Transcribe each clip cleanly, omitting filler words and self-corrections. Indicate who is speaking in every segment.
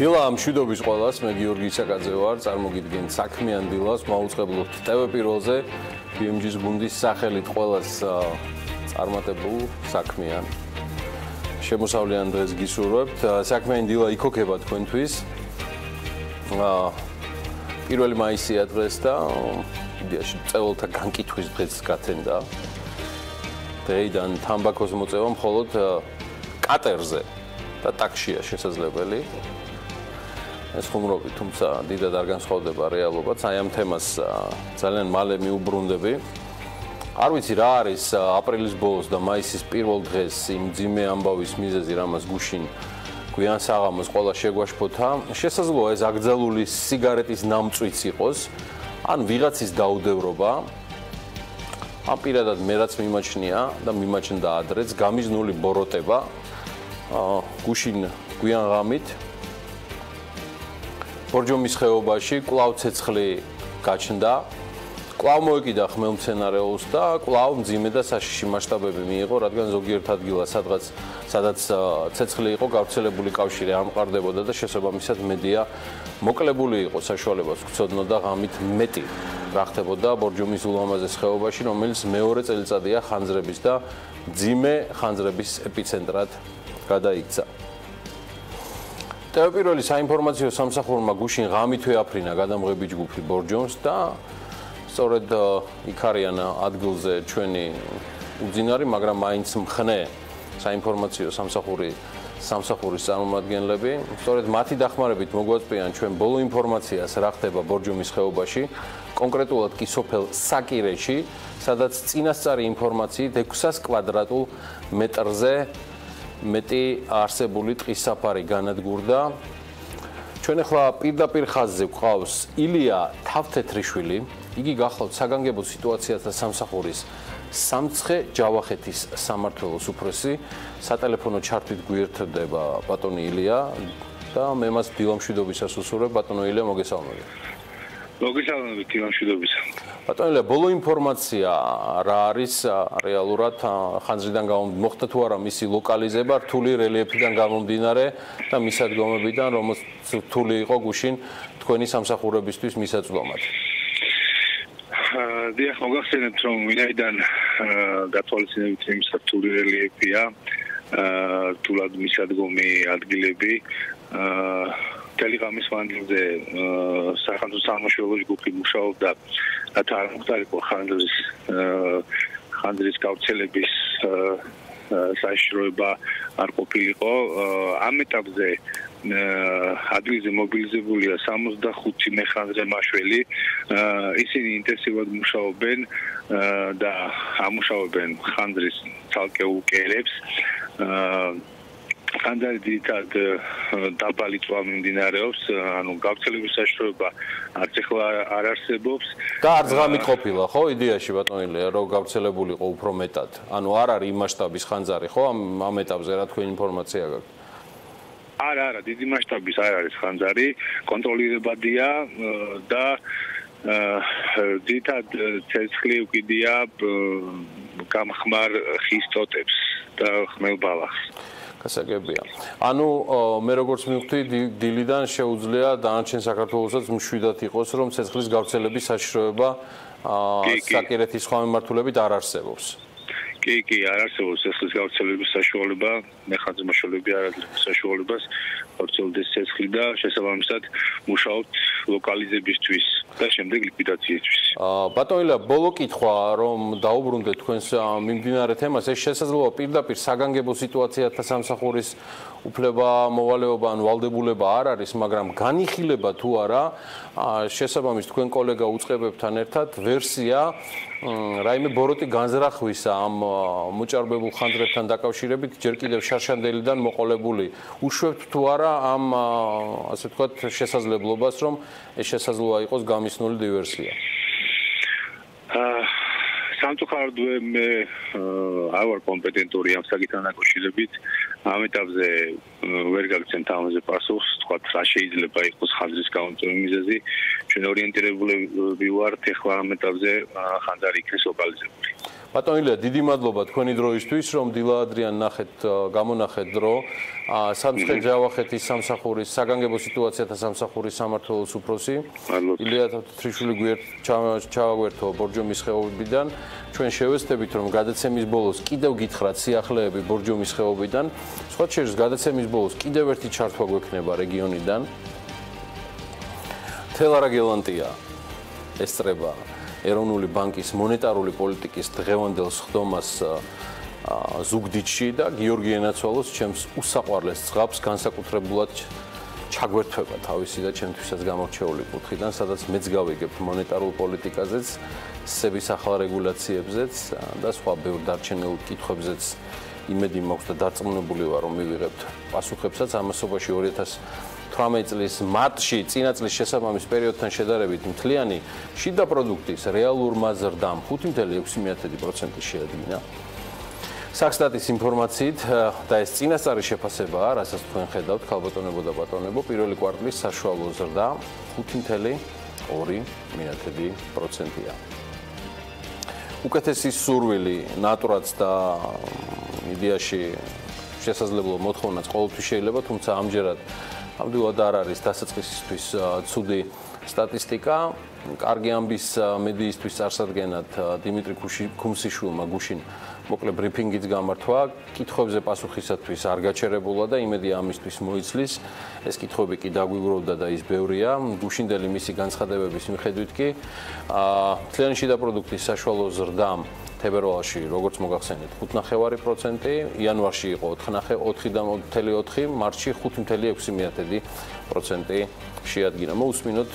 Speaker 1: დილა მშვიდობის ყველას, მე გიორგი ისაკაძე ვარ, წარმოგიდგენთ საქმიან დილას, მაუწყებლობთ TV პირველზე, BMG-ის გუნდის სახელით ყველას წარმატებულ საქმიან. შემოსავლიან დღეს გისურვებთ, საქმიანი დილა იქოქება თქვენთვის. პირველი მაისია დღეს და იდეაში წეველთა განკითხვის დღეს გათენდა. დღეიდან თამბაქოს მოწევა მხოლოდ კატერზე და ტაქსია შესაძლებელი. ეს ხუმრობი, თუმცა დიდად არ განსხვავდება რეალობაც. აი ამ თემას ძალიან მალე მიუბრუნდები. არ ვიცი რა არის აპრილის ბოლოს და მაისის პირველ დღეს იმ ძიმე ამბავის მიზეზი, რამაც გუშინ გვიან საღამოს ყველა შეგვაშფოთა. შესაძლოა ეს აკრძალული სიგარეტის ნამწვიც იყოს, ან ვიღაცის დაუდევრობა. ამ პირადად მე რაც მიმაჩნია და მიმაჩნდა ადრეც გამიზნული ბოროტება. გუშინ გვიან ღამით ბორჯომის ხეობაში კვლავ ცეცხლი გაჩნდა. კვლავ მოეკიდა ხმელმცენარეულს და კვლავ მძიმე და საშიში მასშტაბები მიიღო, რადგან ზოგიერთ ადგილას სადაც ცეცხლი იყო, გავრცელებული კავშირი ამყარდებოდა და შესაბამისად მედია მოკლებული იყო საშუალებას გვცოდნოდა ღამით მეტი რა ხდებოდა ბორჯომის ულამაზეს ხეობაში, რომელიც მეორე წელიწადია ხანძრების და მძიმე ხანძრების ეპიცენტრად გადაიქცა. Pirveli საინფორმაციო სამსახურმა გუშინ ღამითვე აფრინა გადამღები ჯგუფი ბორჯომს და სწორედ იქ არიან ადგილზე ჩვენი უძინარი, მაგრამ მაინც მხნე საინფორმაციო სამსახურის წარმომადგენლები. სწორედ მათი დახმარებით მოგვაწვიან ჩვენ ბოლო ინფორმაციას რა ხდება ბორჯომის ხეობაში, კონკრეტულად კი სოფელ საკირეში, სადაც წინასწარი ინფორმაციით 600 კვადრატულ მეტრზე მეტი არსებული ტყის საფარი განადგურდა. ჩვენ ახლა პირდაპირ ხაზზე გვყავს ილია თავთეთრიშვილი. იგი გახლავთ საგანგებო სიტუაციათა სამსახურის სამცხე ჯავახეთის სამმართველოს უფროსი. სატელეფონო ჩართვით გვერდება ბატონი ილია და მე მას დილა მშვიდობისას უსურვებ. ბატონო ილია, მოგესალმებით.
Speaker 2: მოგესალმებით, დილა მშვიდობისა.
Speaker 1: ბატონო ილია, ბოლო ინფორმაცია რა არის რეალურად ხანძრიდან მოხდა თუ არა მისი ლოკალიზება რთული რელიეფიდან გამომდინარე და მისადგომებიდან, რომელიც რთული იყო გუშინ თქვენი სამსახურებისთვის მისაწვდომად.
Speaker 2: დიახ, მოგახსენებთ, რომ ვინაიდან გათვალისწინებით იმის რთული რელიეფია, რთულად მისადგომი ადგილები, მთელი ღამის მანძილზე სახელმწიფო სამმართველო ჯგუფი მუშაობდა, რათა არ მოხდარიყო ხანძრის გავრცელების საშიშროება არ ყოფილიყო. ამ ეტაპზე ადგილზე მობილიზებულია 65 მეხანძრე მაშველი. ისინი ინტენსიურად მუშაობენ და ამუშავებენ ხანძრის ცალკეულ კერებს. ხანძარი დიდად დაბალი წვა მიმდინარეობს, ანუ გავრცელების საშიშროება არც ახლა არ არსებობს.
Speaker 1: და არც ღამით ყოფილა, ხო, იდეაში ბატონილია, რომ გავრცელებულიყო უფრო მეტად. ანუ არ არის იმ მასშტაბის ხანძარი, ხო, ამ ეტაპზე რა თქვენი ინფორმაცია გაქვთ?
Speaker 2: არა, დიდი მასშტაბის არ არის ხანძარი, კონტროლირებადია და დიდად ცეცხლი უკიდია გამხმარ ხის ტოტებს და ხმელბალახს.
Speaker 1: გასაგებია. ანუ მე როგორც მივხვდი, დილიდან შეუძლია დანარჩენ საქართველოსაც მშვიდად იყოს, რომ ცეცხლის გავრცელების საშიშროება საკირეთის სხვა მიმართულებით არ არსებობს.
Speaker 2: კი, არ არსებობს ცეცხლის გავრცელების საშუალება, მეხანძრე მასშტაბები არ აძლევს საშუალებას გავრცელდეს ცეცხლი და შესაბამისად მუშაობთ ლოკალიზებისთვის და შემდეგ ლიკვიდაციისთვის.
Speaker 1: ბატონო, ბოლო კითხვა, რომ დაუბრუნდეთ თქვენს მიმდინარე თემას, ეს შესაძლოა პირდაპირ საგანგებო სიტუაციათა სამსახურის უფლება, მოვალეობა ან ვალდებულება არ არის, მაგრამ განიხილება თუ არა, შესაბამის თქვენ კოლეგა უწყებებთან ერთად ვერსია რაიმე ბოროტი განზრახვისა ამ მოჭარბებულ ხანძრებთან დაკავშირებით ჯერ კიდევ შარშანდელიდან მოყოლებული. უშვებთ თუ არა ამ ასე ვთქვათ შესაძლებლობას, რომ ეს შესაძლოა იყოს გამისნული დივერსია?
Speaker 2: სამწუხაროდ მე არ ვარ კომპეტენტური ამ საკითხთან დაკავშირებით. ამ ეტაპზე ვერ გაგცემთ ამაზე პასუხს, თქვა რა შეიძლება იყოს ხანძრის გამომწვევი მიზეზი. ჩვენ ორიენტირებულები ვართ ახლა ამ ეტაპზე ხანძარი იქნეს ლოკალიზებული.
Speaker 1: ბატონო ილია, დიდი მადლობა თქვენი დროისთვის, რომ დილა ადრიან გამონახეთ დრო. სამცხე-ჯავახეთის სამსახურის საგანგებო სიტუაციათა სამსახურის სამმართველოს უფროსი. ილია თათრიშვილი ჩავაგვერთო ბორჯომის ხეობიდან. ჩვენ შევეცდებით, რომ გადაცემის ბოლოს კიდევ გითხრათ სიახლეები ბორჯომის ხეობიდან. სხვა შორის გადაცემის ბოლოს კიდევ ერთი ჩართვა გვექნება რეგიონიდან. თელარაგელანტია ესწრება ეროვნული ბანკის მონეტარული პოლიტიკის დღევანდელ სხდომას ზუგდიდში და გიორგი ენაცვალოს ჩემს უსაყვარლეს ძღაბს განსაკუთრებულად ჩაგვერთვება თავისი და ჩემთვისაც გამორჩეული კუთხიდან, სადაც მეც გავიგებ მონეტარულ პოლიტიკაზეც, სების ახალ რეგულაციებზეც და სხვა ბევრ დარჩენილ კითხვებზეც იმედი მაქვს და დარწმუნებული ვარ, რომ მივიღებთ პასუხებსაც ამასობაში 2018 წლის მარტში წინა წლის შესაბამის პერიოდთან შედარებით მთლიანი შიდა პროდუქტის რეალურმა ზრდამ 5.6% შეადგინა. Საქსტატის ინფორმაციით და ეს წინასწარი შეფასებაა, რასაც თქვენ ხედავთ, ქალბატონებო და ბატონებო, პირველი კვარტლის საშუალო ზრდა 5.2%-ია. უკეთესი სურვილი ნატურაც და მედიაში შესაძლებლო მოთხოვნაც ყოველთვის შეიძლება, თუმცა ამჯერად ამდენად არ არის დასაწყისისთვის ცუდი სტატისტიკა. კარგი ამბის მედიისთვის წარსადგენად დიმიტრი ქუმსიშვილმა გუშინ მოკლე ბრიფინგიც გამართვა, კითხვებზე პასუხისათვის არ გაჩერებულა და იმედი ამისთვის მოიცლის. ეს კითხვები კი დაგვიგროვდა და ის ბევრია. გუშინდელი მისი განცხადებების მიხედვით კი მთლიანი შიდა პროდუქტის საშუალო ზრდამ თებერვალში, როგორც მოგახსენეთ, 5.9%, იანვარში იყო 4.4, მარტში 5.6% შეადგინა. მოусმინოთ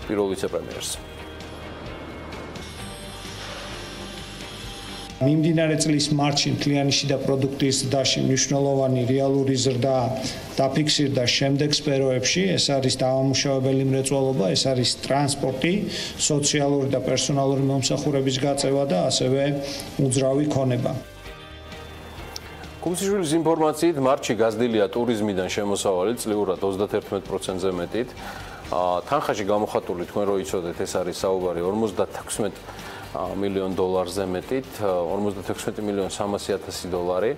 Speaker 1: პირველ ვიცე-პრემიერს.
Speaker 3: მიმდინარე წლის მარტში მთლიანი შიდა პროდუქტის ზრდაში მნიშვნელოვანი რეალური ზრდა დაფიქსირდა შემდეგ სფეროებში. ეს არის დავამუშავებელი მრეწველობა, ეს არის ტრანსპორტი, სოციალური და პერსონალური მომსახურების გაწევა და ასევე უძრავი ქონება.
Speaker 1: ქუმსიშვილის ინფორმაციით, მარტში გაზრდილია ტურიზმიდან შემოსავალი წლიურად 31%-ზე მეტით. თანხაში გამოხატული თქვენ რო იცოდეთ, ეს არის საუბარი 56 მილიონ დოლარზე მეტით, 56.300.000 დოლარი.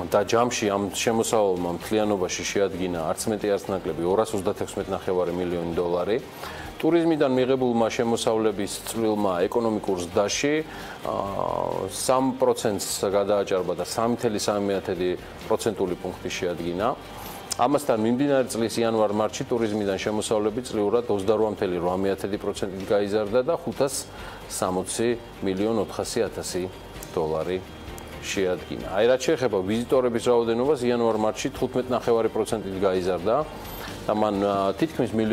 Speaker 1: და ჯამში ამ შემოსავალმა მთლიანობაში შეადგინა არც მეტი არც ნაკლები 236.9 მილიონი დოლარი. ტურიზმიდან მიღებულმა შემოსავლების წვლილმა ეკონომიკურ ზრდაში 3%-ს გადააჭარბა და 3.3% პუნქტი შეადგინა. ამასთან მიმდინარე წლის იანვარ-მარტში ტურიზმიდან შემოსავლები წლიურად 28.8%-ით გაიზარდა და 560.400.000 დოლარი შეადგინა. აი რაც შეეხება ვიზიტორების რაოდენობას, იანვარ-მარტში 15.9%-ით გაიზარდა და მან თითქმის 1.9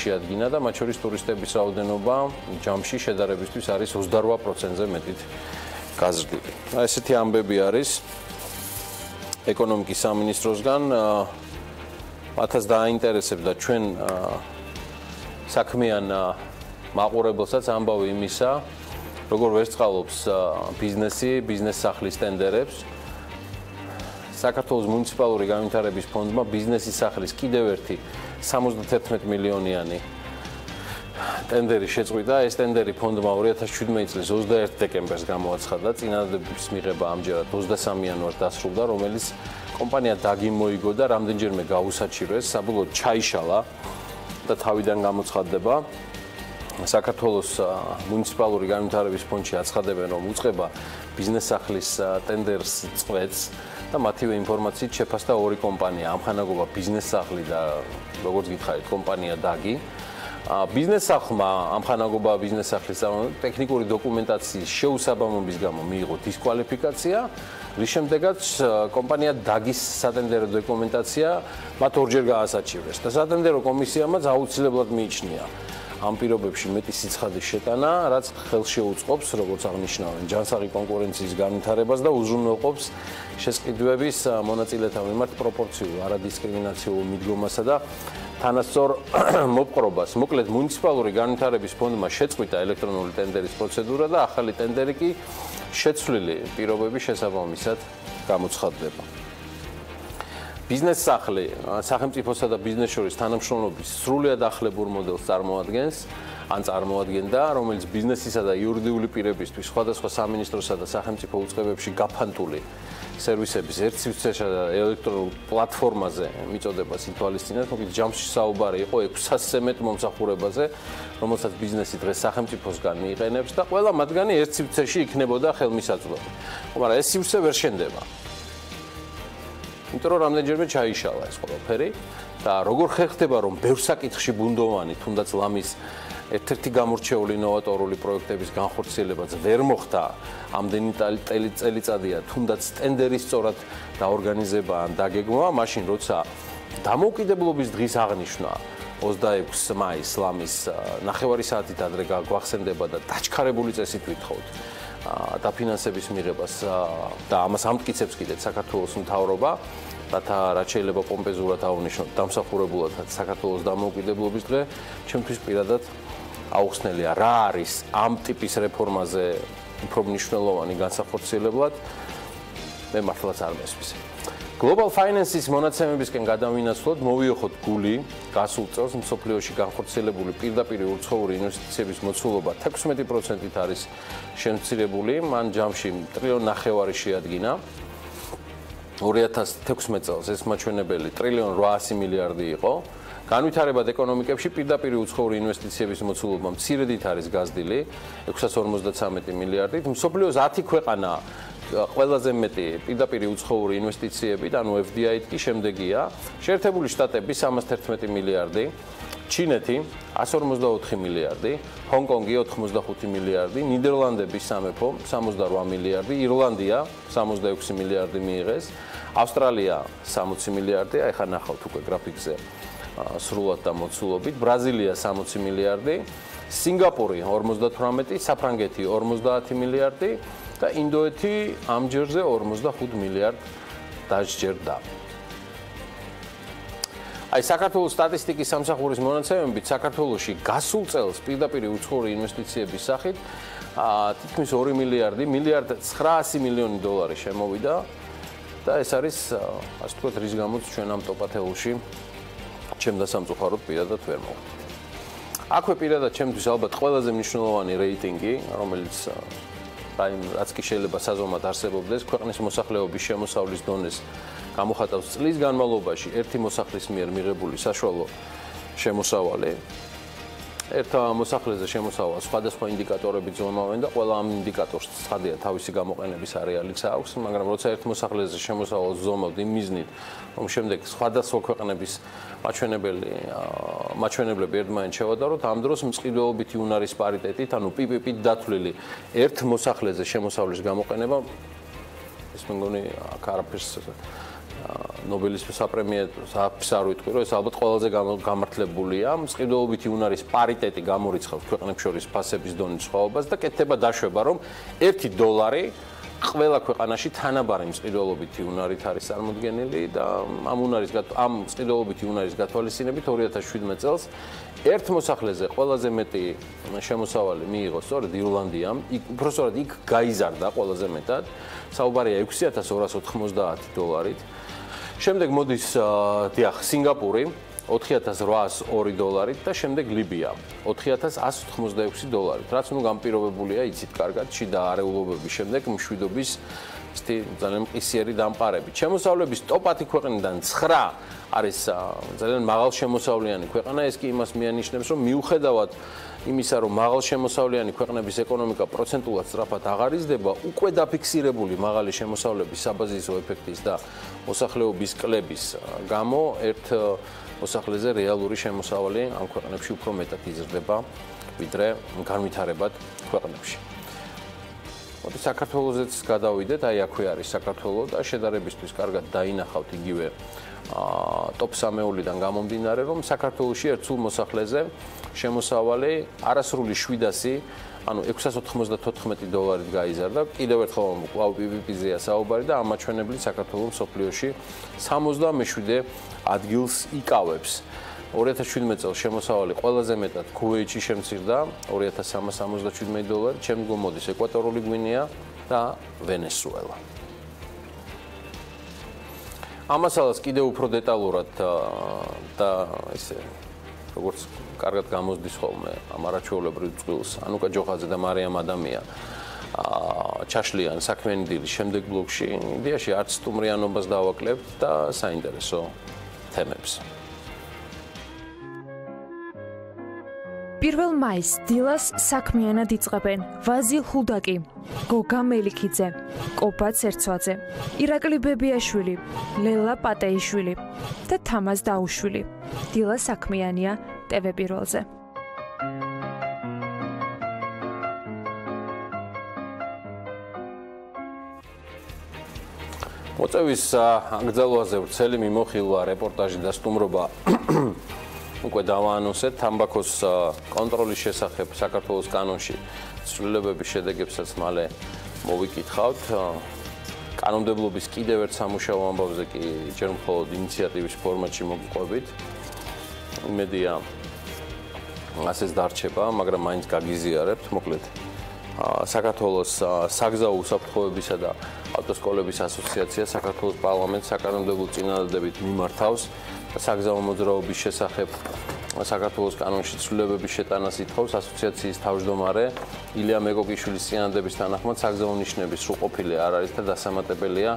Speaker 1: შეადგინა და მათ შორის ტურისტების რაოდენობა ჯამში შედარებისთვის არის 28%-ზე მეტით გაზრდილი. ესეთი ამბები არის ეკონომიკის სამინისტროსგან. მათაც დააინტერესებდა ჩვენ საქმიან მაყურებელსაც ამბავი იმისა, როგორ ვერცხალობს ბიზნესი, ბიზნეს სახლის ტენდერებს. საქართველოს მუნიციპალური განვითარების ფონდმა ბიზნესის სახლის კიდევ ერთი 71 მილიონიანი ტენდერი შეწყვიტა. ეს ტენდერი ფონდმა 2017 წლის 21 დეკემბერს გამოაცხადა. წინადადების მიღება ამჯერად 23 იანვარს დასრულდა, რომელიც კომპანია დაგი მოიგო და რამდენჯერმე გაუსაჩივრეს, საბოლოოდ ჩაიშალა და თავიდან გამოცხადდება. საქართველოს მუნიციპალური განვითარების ფონდში აცხადებენ, რომ უწყება ბიზნეს სახლის ტენდერს წყვეტს და მათივე ინფორმაციით შეფასდა ორი კომპანია, ამხანაგობა ბიზნეს სახლი და როგორც გითხარით, კომპანია დაგი. ბიზნეს სახლმა ამხანაგობა ბიზნეს სახლის ტექნიკური დოკუმენტაციის შეუსაბამობის გამო მიიღო დისკვალიფიკაცია, რის შემდეგაც კომპანია დაგის სატენდერო დოკუმენტაცია მათ ორჯერ გაასაჩივრეს და სატენდერო კომისიამაც აუცილებლად მიიჩნია ამ პირობებში მეტი სიცხადის შეტანა, რაც ხელს შეუწყობს, როგორც აღნიშნავენ, ჯანსაღი კონკურენციის განვითარებას და უზრუნველყოფს შესყიდვების მონაწილეთა მიმართ პროპორციულ არადისკრიმინაციულ მიდგომასა და თანასწორ მოპყრობას. მოკლედ, მუნიციპალური განვითარების ფონდმა შეწყვიტა ელექტრონული ტენდერის პროცედურა და ახალი ტენდერი კი შეცვლილი პირობების შესაბამისად გამოცხადდება. ბიზნეს სახლი სახელმწიფოსა და ბიზნეს შორის თანამშრომლობის სრულიად ახლებურ მოდელს წარმოადგენს. ან წარმოადგენდა, რომელიც ბიზნესისა და იურიდიული პირებისთვის სხვადასხვა სამინისტროსა და სახელმწიფო უწყებებში გაფანტული სერვისების ერთ სივრცეში და ელექტრონულ პლატფორმაზე მიწოდებას ითვალისწინებს, მოკლედ ჯამში საუბარი იყო 600-ზე მეტ მომსახურებაზე, რომელსაც ბიზნესი დღეს სახელმწიფოსგან მიიყენებს და ყველა მათგანი ერთ სივრცეში იქნებოდა ხელმისაწვდომი. მაგრამ ეს სივრცე ვერ შენდება. იმიტომ რომ რამდენჯერმე ჩაიშალა ეს ყველაფერი და როგორ ხერხდება რომ ბევრ საკითხში ბუნდოვანი, თუნდაც ლამის ერთ-ერთი გამორჩეული ნოვატორული პროექტების განხორციელებაც ვერ მოხდა ამდენი წელიწადია, თუნდაც ტენდერის სწორად დაორგანიზება ან დაგეგმვა, მაშინ როცა დამოუკიდებლობის დღის აღნიშვნა 26 მაისს ლამის 9 საათით ადრე გვახსენდება და დაჩქარებული წესით ვითხოვთ დაფინანსების მიღებას და ამას ამტკიცებს კიდეც საქართველოს მთავრობა, რაც შეიძლება პომპეზურად აღვნიშნოთ დამსახურებულად საქართველოს დამოუკიდებლობის დღე, ჩემთვის პირადად აუხსნელია რა არის ამ ტიპის რეფორმაზე უფრო მნიშვნელოვანი განსახორციელებლად, მე მართლაც არ მესმის. Global Finance-ის მონაცემებისკენ გადავინაცვლოთ, მოვიოხოთ გული გასულ წელს მსოფლიოში განხორციელებული პირდაპირ უცხოური ინვესტიციების მოცულობა 16%-ით არის შემცირებული, მან ჯამში 1,5 ტრილიონი შეადგინა. 2016 წელს ეს მაჩვენებელი 1,800 მილიარდი იყო. განვითარებად ეკონომიკებში პირდაპირ უცხოური ინვესტიციების მოცულობა მცირედით არის გაზრდილი 653 მილიარდით. მსოფლიოს 10 ქვეყანა ყველაზე მეტი პირდაპირ უცხოური ინვესტიციებით, ანუ FDI-ით კი შემდეგია: შეერთებული შტატები 311 მილიარდი, ჩინეთი 154 მილიარდი, ჰონკონგი 85 მილიარდი, ნიდერლანდების სამეფო 68 მილიარდი, ირლანდია 66 მილიარდი მიიღეს, ავსტრალია 60 მილიარდი, აი ხა ნახავთ უკვე გრაფიკზე სრულად და მოცულობით, ბრაზილია 60 მილიარდი, სინგაპური 58, საფრანგეთი 50 მილიარდი და ინდოეთი ამჯერზე 45 მილიარდ დაჯერდა. აი საქართველოს სტატისტიკის სამსახურის მონაცემებით საქართველოში გასულ წელს პირდაპირ უცხოური ინვესტიციების სახით თითქმის 2 მილიარდი, 1,900 მილიონი დოლარი შემოვიდა და ეს არის, ასე ვთქვათ, რის გამოც ჩვენ ამ ტოპ-10-ში ჩემ დასამწუხაროდ პირადად ვერ მოვხდით. აქვე პირადად ჩემთვის ალბათ ყველაზე მნიშვნელოვანი რეიტინგი, რომელიც რაც კი შეიძლება საზომად არსებობდეს, ქვეყნის მოსახლეობის შემოსავლის დონეს გამოხატავს წლის განმავლობაში ერთი მოსახლის მიერ მიღებული საშუალო შემოსავალი. ერთ მოსახლეზე შემოსავალს სხვადასხვა ინდიკატორები ზომავენ და ყველა ამ ინდიკატორს ცხადია თავისი გამოყენების არეალიც აქვს, მაგრამ როცა ერთ მოსახლეზე შემოსავალს ზომავთ იმ მიზნით, რომ შემდეგ სხვადასხვა ქვეყნების მაჩვენებლები ერთმანეთს შევადაროთ, ამ დროს მწყიდველობითი უნარის პარიტეტით, ანუ PPP-ით დათვლილი ერთ მოსახლეზე შემოსავლის გამოყენება, ეს მე მგონი აქ არაფერს ნობელის საპრემიეროს არ ვიტყვი, რომ ეს ალბათ ყველაზე გამართლებულია. მწყიდველობითი უნარის პარიტეტი გამორიცხავს ქვეყნებს შორის ფასების დონის სხვაობას და კეთდება დაშვება, რომ $1 ყველა ქვეყანაში თანაბარი მწყიდველობითი უნარით არის წარმოდგენილი და ამ მწყიდველობითი უნარის გათვალისწინებით 2017 წელს ერთ მოსახლეზე ყველაზე მეტი შემოსავალი მიიღო სწორედ ირლანდიამ, უпростоრად იქ გაიზარდა ყველაზე მეტად, საუბარია $6,290-ით. შემდეგ მოდის სინგაპური $4,802 და შემდეგ ლიბია $4,186, რაც ნუ განპირობებულია იცით კარგად შიდა არეულობების შემდეგ მშვიდობის ძალიან მყისიერი დამყარებით. შემოსავლების ტოპ-10 ქვეყნიდან 9 არის ძალიან მაღალშემოსავლიანი ქვეყანა, ეს კი იმას მიანიშნებს, რომ მიუხედავად იმისა, რომ მაღალშემოსავლიანი ქვეყნების ეკონომიკა პროცენტულად სწრაფად აღარ იზრდება, უკვე დაფიქსირებული მაღალი შემოსავლების საბაზისო ეფექტის და მოსახლეობის კლების გამო ერთ მოსახლეზე რეალური შემოსავალი ამ ქვეყნებში უფრო მეტად იზრდება, ვიდრე განვითარებად ქვეყნებში. მოდი საქართველოსაც გადავიდეთ, აი აქვე არის საქართველო და შედარებისთვის კარგად დაინახავთ იგივე ტოპ 3-იდან გამომდინარე, რომ საქართველოში ერთ სულ მოსახლეზე შემოსავალი არასრული 700, ანუ $694-ით გაიზარდა. კიდევ ერთხელ კვლავ PPP-ზეა საუბარი და ამ მაჩვენებლით საქართველოს მსოფლიოში 67 ადგილს იკავებს. 2017 წელს შემოსავალი ყველაზე მეტად ქუვეითში შემცირდა $2,377, შემდგომ მოდის ეკვატორული გვინეა და ვენესუელა. ამასაც კიდევ უფრო დეტალურად და ესე როგორც კარგად გამოსდის ხოლმე ამ არაჩვეულებრივ წყვილს, ანუკა ჯოხაძე და მარიამ ადამია ჩაშლიან საქმიანი დილის შემდეგ ბლოკში, იდეაში არც სტუმრიანობას დავაკლებთ და საინტერესო თემებს.
Speaker 4: პირველ მაისს დილას საქმიანად იწყებენ ვაზილ ხუდაკი, გოგა მელიქიძე, კობა ცერცვაძე, ირაკლი ბებიაშვილი, ლელა პატეიშვილი და თამაზ დაუშვილი. დილა საქმიანია TV პირველზე.
Speaker 1: მოწევის აკრძალვაზე ვრცელი მიმოხილვა, რეპორტაჟი და სტუმრობა უკვე დავაანონსეთ. თამბაქოს კონტროლის შესახებ საქართველოს კანონში ცვლილებების შედეგებსაც მალე მოვიკითხავთ. კანონმდებლობის კიდევ ერთ სამუშაო ამბავზე კი ჯერ მხოლოდ ინიციატივის ფორმატში მოგყვებით. იმედია ასეც დარჩება, მაგრამ მაინც გაგიზიარებთ. მოკლედ საქართველოს საგზაო უსაფრთხოებისა და ავტოსკოლების ასოციაცია საქართველოს პარლამენტს საკანონმდებლო წინადადებით მიმართავს და საგზაო მოძრაობის შესახებ საქართველოს კანონში ცვლილებების შეტანას ითხოვს. ასოციაციის თავმჯდომარე ილია მეკოკიშვილის წინადადების თანახმად საგზაო ნიშნების სრულყოფილი არ არის და დასამატებელია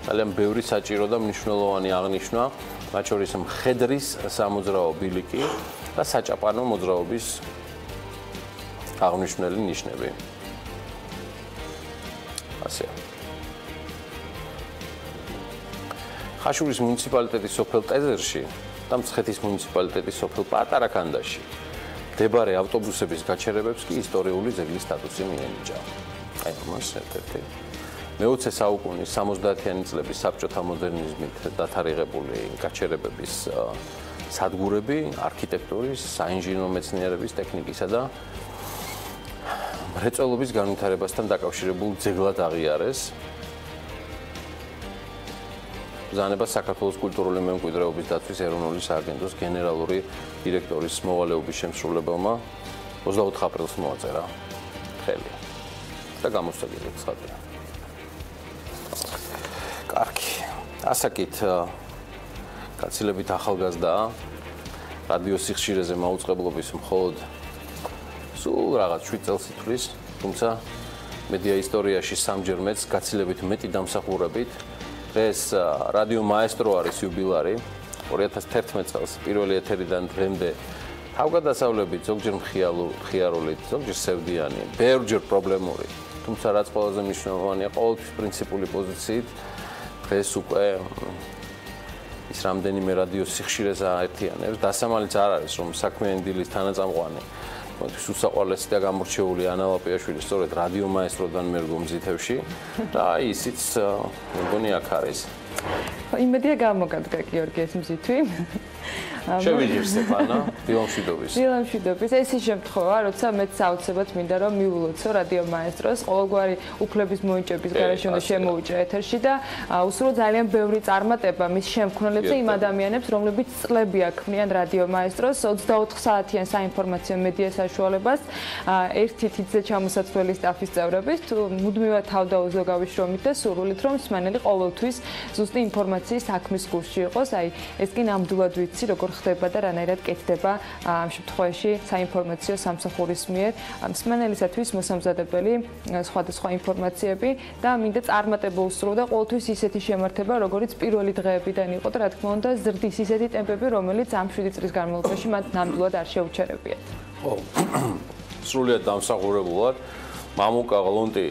Speaker 1: ძალიან ბევრი საჭირო და მნიშვნელოვანი აღნიშვნა, მათ შორის მხედრის სამოძრაო ბილიკი და საჭაპანო მოძრაობის აღნიშნული ნიშნები. ასეა. ხაშურის მუნიციპალიტეტის სოფელ ტეზერში და მცხეთის მუნიციპალიტეტის სოფელ პატარა კანდაში მდებარე ავტობუსების გაჩერებებს კი ისტორიული ძეგლის სტატუსი მიენიჭა. აი მას ერთ-ერთი მე-20 საუკუნის 70-იანი წლების საბჭოთა მოდერნიზმით დათარიღებული გაჩერებების სადგურები არქიტექტურის, საინჟინრო მეცნიერების, ტექნიკისა და მრეწველობის განვითარებასთან დაკავშირებულ ძეგლად აღიარეს. ბრძანება საქართველოს კულტურული მემკვიდრეობის დაცვის ეროვნული სააგენტოს გენერალური დირექტორის მოვალეობის შემსრულებელმა 24 აპრილს მოაწერა ხელი და გამოსცემელი ცხადია. კარგი. ასაკით გაცილებით ახალგაზრდაა. რადიო სიხშირეზე მაუწყებლობის მხოლოდ სულ რაღაც 7 წელს ითვლის, თუმცა მედია ისტორიაში სამჯერ მეც გაცილებით მეტი დამსახურებით. დღეს რადიო მაესტრო არის იუბილარი 2011 წელს პირველი ეთერიდან დღემდე თავგადასავლებით, ზოგჯერ მხიარულით, ზოგჯერ სევდიანი, ბევრჯერ პრობლემური, თუმცა რაც ყველაზე მნიშვნელოვანია, ყოველთვის პრინციპული პოზიციით დღეს უკვე ის რამდენიმე რადიო სიხშირეს აერთიანებს. დასამალიც არ არის, რომ საქმიანი დილის თანაწამყვანი უსაყვარლესი და გამორჩეული ანა ლაპიაშვილი სწორედ რადიო მაესტროდან მერგო მზითევში და ისიც მეგონი აქ არის.
Speaker 5: იმედია გამოგადგა გიორგი ეს მზითვი.
Speaker 1: შევიჯერ სტეფანა, დილამშვიდობის.
Speaker 5: დილამშვიდობის. ეს ის შემთხვევა, როცა მეც საოცრად მინდა რომ მიულოცო რადიო მაესტროს, ყოველგვარი უფლების მოიჭების გარეშე უნდა შემოვიჭრა ეთერში და უსურვო ძალიან ბევრი წარმატება მის შემქმნელებს და იმ ადამიანებს, რომლებიც წლები აქმნიან რადიო მაესტროს 24 საათიან საინფორმაციო მედია საშუალებას, ერთი თითზე ჩამოსაცვლელი სტაფის წევრებით, მუდმივად თავდაუზო გავიშრომით და სურვილით რომ მსმენელი ყოველთვის ზუსტი ინფორმაციის საქმის გულში იყოს. აი, ეს კი ნამდვილად ვიცი, როგორ ხდება და რანაირად კეთდება ამ შემთხვევაში საინფორმაციო სამსახურის მიერ მსმენელისათვის მოსამზადებელი სხვადასხვა ინფორმაციები და მინდა წარმატება უსურვო და ყოველთვის ისეთი შემართება, როგორიც პირველი დღეებიდან იყო და რა თქმა უნდა ზრდის ისეთი ტემპები, რომელიც ამ 7 წლის განმავლობაში მათ ნამდვილად არ შეუჩერებიათ.
Speaker 1: ო, სრულიად დამსახურებულად მამუკა გლონტი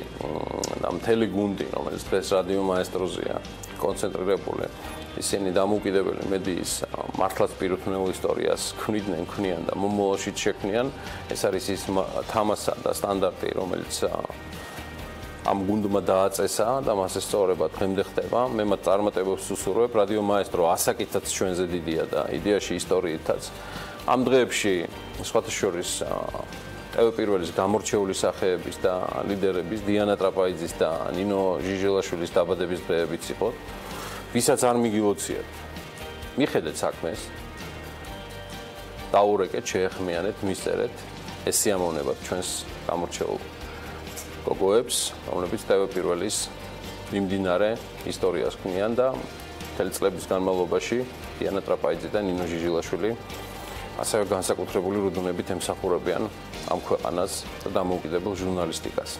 Speaker 1: და მთელი გუნდი, რომელიც დღეს რადიო მაესტროზეა კონცენტრირებული, ისინი დამოუკიდებელი მედიის მართლაც პირუთვნელ ისტორიას ქმნიან და მომავალშიც შექმნიან. ეს არის ის თამასა და სტანდარტი, რომელიც ამ გუნდმა დააწესა და მას ესწორება დღემდე ხდება. მე მათ წარმატებებს უსურვებ. რადიო მაესტრო ასაკითაც ჩვენზე დიდია და იდეაში ისტორიითაც. ამ დღეებში სხვათა შორის TV Pirvelis გამორჩეული სახეების და ლიდერების დიანა ტრაპაიძის და ნინო ჟიჟელაშვილის დაბადების დღეებიც იყო. ვისაც არ მიგილოციეთ, მიხედეთ საქმეს, დაურეკეთ, შეეხმიანეთ, მისწერეთ, ეს სიამოვნებად ჩვენს გამორჩეულ გოგოებს, რომლებიც TV Pirvelis მიმდინარე ისტორიას ქმნიან და მთელი წლების განმავლობაში დიანა ტრაპაიძე და ნინო ჟიჟელაშვილი ასევე განსაკუთრებული რუდუნებით ემსახურებიან ამ ქვეყანას და დამოუკიდებელ ჟურნალისტიკას.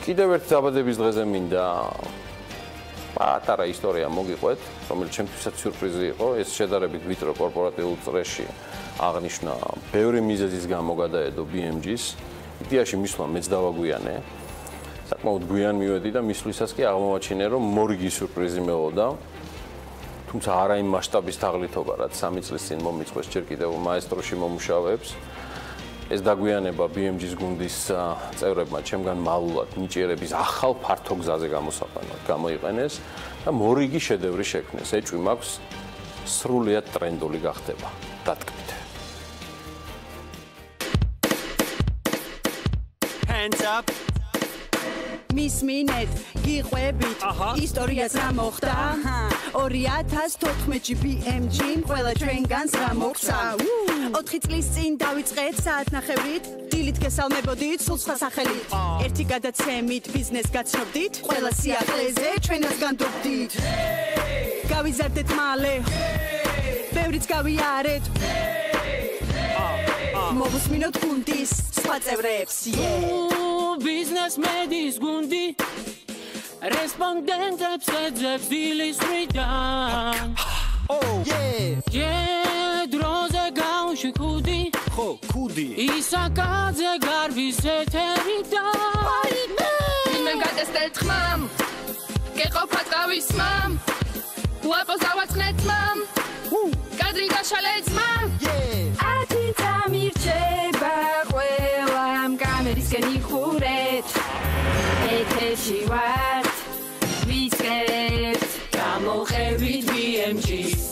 Speaker 1: კიდევ ერთ დაბადების დღეზე მინდა პატარა ისტორია მოგიყვეთ, რომელიც ჩემთვისაც სიურპრიზი იყო. ეს შედარებით ვიწრო კორპორატიულ წრეში აღნიშნა ბევრი მიზეზის გამო გადაედო BMG-ს. იდეაში მისვლა მეც დავაგვიანე. საკმაოდ გვიან მივედი და მისვლისას კი აღმოვაჩინე, რომ მორიგი სიურპრიზი მეოდა. თუმცა არა იმ მასშტაბის თაღლითობა, რაც 3 წლის წინ მომიწვეს ჯერ კიდევ მაესტროში მომუშავეებს. ეს დაგვიანება BMG-ს გუნდის წევრებმა ჩემგან მალულად ნიჭიერების ახალ ფართო გზაზე გამოიყენეს და მორიგი შედევრი შექმნეს. ეჭვი მაქვს სრულიად ტრენდული გახდება. დატკბით.
Speaker 6: Hands up.
Speaker 7: მის მინეთ გიყვებით ისტორიას რა მოხდა 2014-ში BMG-მ ყველა ჩვენგანს რა მოგცა 4 წლის წინ დავიწყეთ საათნახევრით დილით გესალმებოდით სულ სხვა სახელით ერთი გადაცემით ბიზნეს გაცნობდით ყველა სიახლეზე ჩვენას განდობდით გავიზარდეთ მალე ბევრიც გავიარეთ მოვუსმინოთ გუნდის სხვა წევრებს
Speaker 6: Businessmedis gundi Respondentებს ეძებს დილის მხრიდან Oh yeah დროზე გავში ხუდი ხო ხუდი ისაკაძე გარბის ეთერიდან მე გადასტეთ ხმამ გეყოფა წავის მამ ლაპოს ავაწყნეთ მამ კადრი გაშალეთ მამ ათი წამირჩება ყველამ კამერისკენ იხურეთ ეთერში ვართ ვისკეთ გამოყევით BMG-ს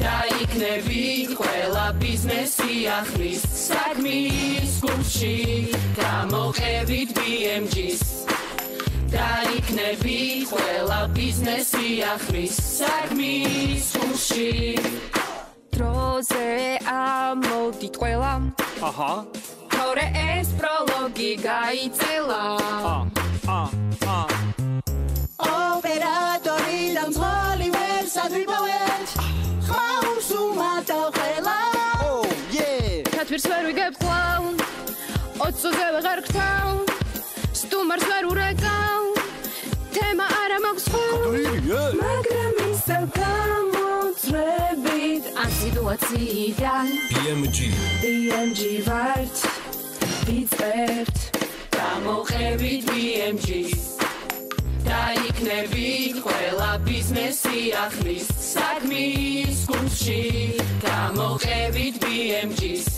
Speaker 6: დაიქნებით ყველა ბიზნესი ახლის საქმის გუნდში გამოყევით BMG-ს დაიქნებით ყველა ბიზნესი ახლის საქმის გუნდში დროზე ამოდით ყველა თორე ეს პროლოგი გაიწელა ოპერატორი და მძღოლი ვერსად ვიპოვეთ ხმაურს უმატავ ხელა თათბირს ვერ ვიგებ კვლავ 20 წუთზე ვეღარ გთავ სტუმარს ვერ ურეკავ თემა არა მაქვს მაგრამ ისა გამოწრებით ამ სიტუაციიდან BMG ვართ ვიწყებთ გამოყევით BMG-ს დაიქნებით ყველა ბიზნესი ახლის საქმის გუნდში გამოყევით BMG-ს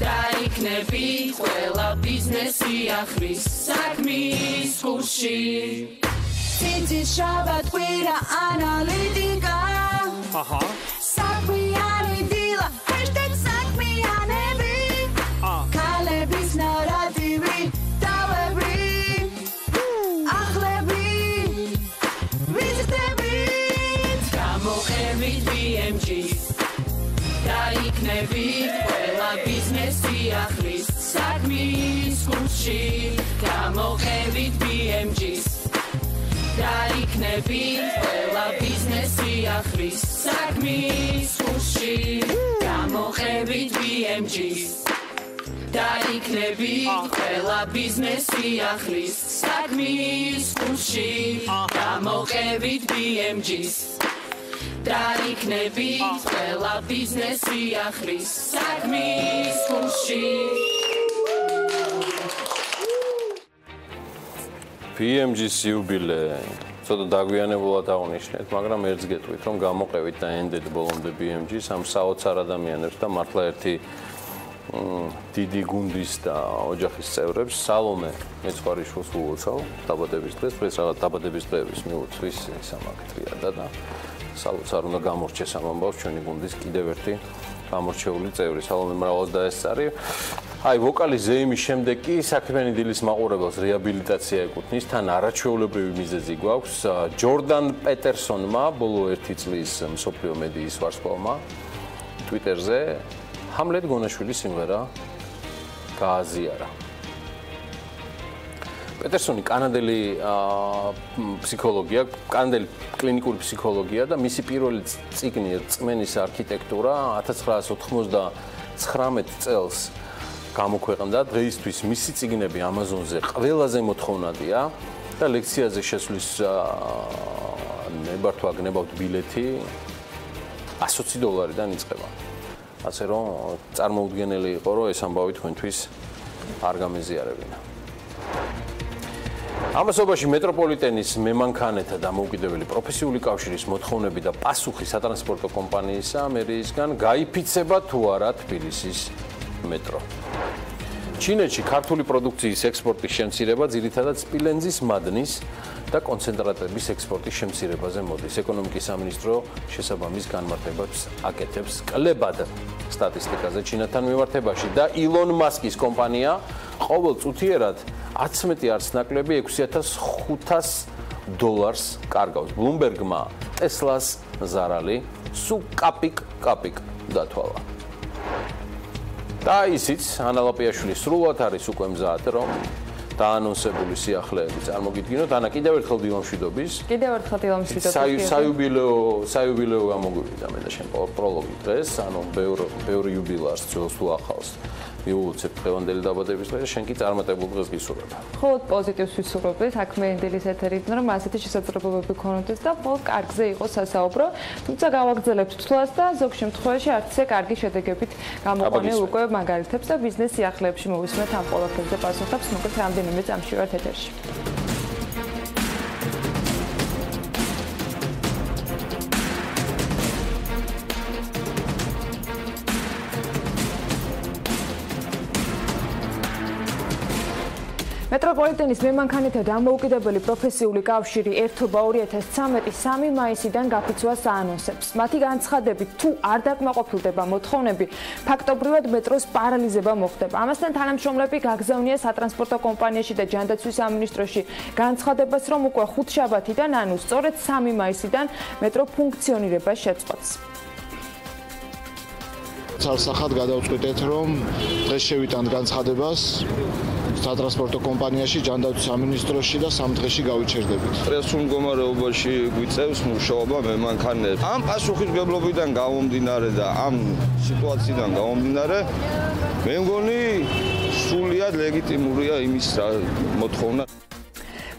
Speaker 6: დაიქნებით ყველა ბიზნესი ახლის საქმის გუნდში ციცის შაბათ კვირა ანალიტიკა საქმიანი დილა #საქმიანები ქალების ნარატივი დავებრი ახლები ვიზიტებით გამოყევით BMG-ს დაიქნებით ყველა ბიზნესი ახლის საქმის გუნდში გამოყევით BMG-ს დაიქნებით ყველა ბიზნესი ახლის საქმის გუნდში გამოყევით BMG-ს დაიქნებით ყველა ბიზნესი ახლის საქმის გუნდში გამოყევით BMG-ს დაიქნებით ყველა ბიზნესი ახლის საქმის გუნდში
Speaker 1: BMG-ს იუბილე ცოტა დაგვიანებულად აღნიშნეთ, მაგრამ ერთს გეტყვით, რომ გამოყევით და ენდეთ ბოლომდე BMG-ს ამ საოცარ ადამიანებს და მართლა ერთი დიდი გუნდის და ოჯახის წევრებს სალომე მეცხვარიშვილს ვულოცავ დაბადების დღეს, დღეს რაღაც დაბადების დღეების მიუძღვის სამაგტრია და საოცარ უნდა გამორჩეს ამ ამბავს ჩვენი გუნდის კიდევ ერთი გამორჩეული წევრი სალომე მრავალს დაესწარი. აი ვოკალის ზეიმის შემდეგ კი საქმიანი დილის მაყურებელს რეაბილიტაცია ეკუთვნის, თან არაჩვეულებრივი მიზეზი გვაქვს. ჯორდან პეტერსონმა ბოლო 1 წლის მსოფლიო მედიის ვარსკვლავმა ტვიტერზე ჰამლეტ გონაშვილის სიმღერა გააზიარა. პეტერსონი კანადელი ფსიქოლოგია, კანადელი კლინიკური ფსიქოლოგია და მისი პირველი წიგნი წმენის არქიტექტურა 1999 წელს გამოქვეყნდა. დღეისთვის მისი წიგნები Amazon-ზე ყველაზე მოთხოვნადია და ლექციაზე შესვლის ნებართვა გნებავთ ბილეთი $120-დან იწყება. ასე რომ წარმოუდგენელი იყო, რომ ეს ამბავი თქვენთვის არ გამეზიარებინა. ამასობაში მეტროპოლიტენის მემანქანეთა დამოუკიდებელი პროფესიული კავშირის მოთხოვნები და პასუხი სატრანსპორტო კომპანიისა მერიისგან გაიფიცება თუ არა თბილისის მეტრო. ჩინეთში ქართული პროდუქციის ექსპორტის შემცირება ძირითადად სპილენძის მადნის და კონცენტრატების ექსპორტის შემცირებაზე მოდის. ეკონომიკის სამინისტრო შესაბამის განმარტებას აკეთებს კლებად სტატისტიკაზე ჩინეთთან მიმართებაში და ილონ მასკის კომპანია ყოველ წუთიერად 11 არცნაკლები $6,500 კარგავს. ბლუმბერგმა ტესლას ზარალი სულ კაპიკ დათვალა. და ისიც ანალაპიაშვილი სრულად არის უკვე მზად, რომ დაანონსებული სიახლეები წარმოგიდგინოთ. ანა კიდევ ერთხელ დილამშვიდობის. საიუბილეო გამოგვივიდა მე და შენ პროლოგი დღეს, ანუ ბევრი იუბილეარს ძველს თუ ახალს. მიულოცებ დღევანდელი დაბადების დღეს, შენ კი წარმატებულ დღეს გისურვებ.
Speaker 5: მხოლოდ პოზიტივს ვისურვებდი საქმიანი დილის ეთერიდან, რომ ასეთი შესაძლებლობები გქონოდეს და მხოლოდ კარგზე იყოს სასაუბრო. თუმცა გავაგრძელებთ თვლას და ზოგ შემთხვევაში არც ისე კარგი შედეგებით გამოყვანილ უკვე მაგალითებს და ბიზნეს სიახლეებში მოვისმენთ ამ ყველაფერზე პასუხებს, მოკლედ რამდენიმე წამში ვართ ეთერში. მეტროპოლიტენის მემანქანეთა დამოუკიდებელი პროფესიული კავშირი ერთობა 2013 3 მაისიდან გაფიცვას აანონსებს. მათი განცხადებით, თუ არ დაკმაყოფილდება მოთხოვნები, ფაქტობრივად მეტროს პარალიზება მოხდება. ამასთან თანამშრომლები გაგზავნია სატრანსპორტო კომპანიაში და ჯანდაცვის სამინისტროში განცხადებას, რომ უკვე ხუთშაბათიდან, ანუ სწორედ 3 მაისიდან მეტრო ფუნქციონირება შეწყვეტს.
Speaker 8: ცალსახად გადავწყვიტეთ, რომ დღეს შევიტანთ განცხადებას სატრანსპორტო კომპანიაში, ჯანდაცვის სამინისტროში და 3 დღეში გავიჩერდებით.
Speaker 9: პრესულ მდგომარეობაში გვიწევს მუშაობა მემანქანეებს. ამ პასუხისმგებლობიდან გამომდინარე და ამ სიტუაციიდან გამომდინარე, მე მგონი სრულიად ლეგიტიმურია იმის მოთხოვნა.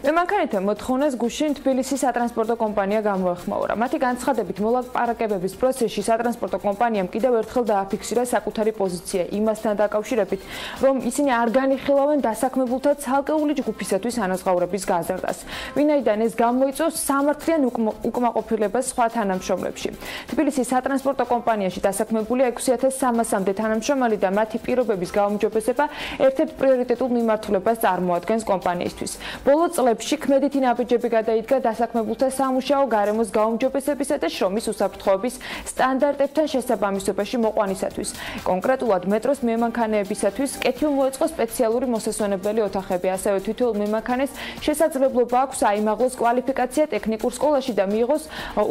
Speaker 5: მემანქანეთა მოთხოვნას გუშინ თბილისის სატრანსპორტო კომპანია გამოეხმაურა. მათი განცხადებით, მოლაპარაკებების პროცესში სატრანსპორტო კომპანიამ კიდევ ერთხელ დააფიქსირა საკუთარი პოზიცია იმასთან დაკავშირებით, რომ ისინი არ განიხილავენ დასაქმებულთა ცალკეული ჯგუფისათვის ანაზღაურების გაზრდას. ვინაიდან ეს გამოიწვევს სამართლიან უკმაყოფილებას სხვა თანამშრომლებში. თბილისის სატრანსპორტო კომპანიაში დასაქმებულია 6300-მდე თანამშრომელი და მათი პირობების გაუმჯობესება ერთ-ერთ პრიორიტეტულ მიმართულებას წარმოადგენს კომპანიისთვის. ბოლო წლებში ქმედითი ნაბიჯები გადაიდგა დასაქმებულთა სამუშაო გარემოს გაუმჯობესებისა და შრომის უსაფრთხოების სტანდარტებთან შესაბამისობაში მოყვანისათვის. კონკრეტულად მეტროს მემანქანეებისათვის კეთილ მოეწყო სპეციალური მოსასვენებელი ოთახები, ასევე თითოეულ მემანქანეს შესაძლებლობა აქვს აიმაღლოს კვალიფიკაცია ტექნიკურ სკოლაში და მიიღოს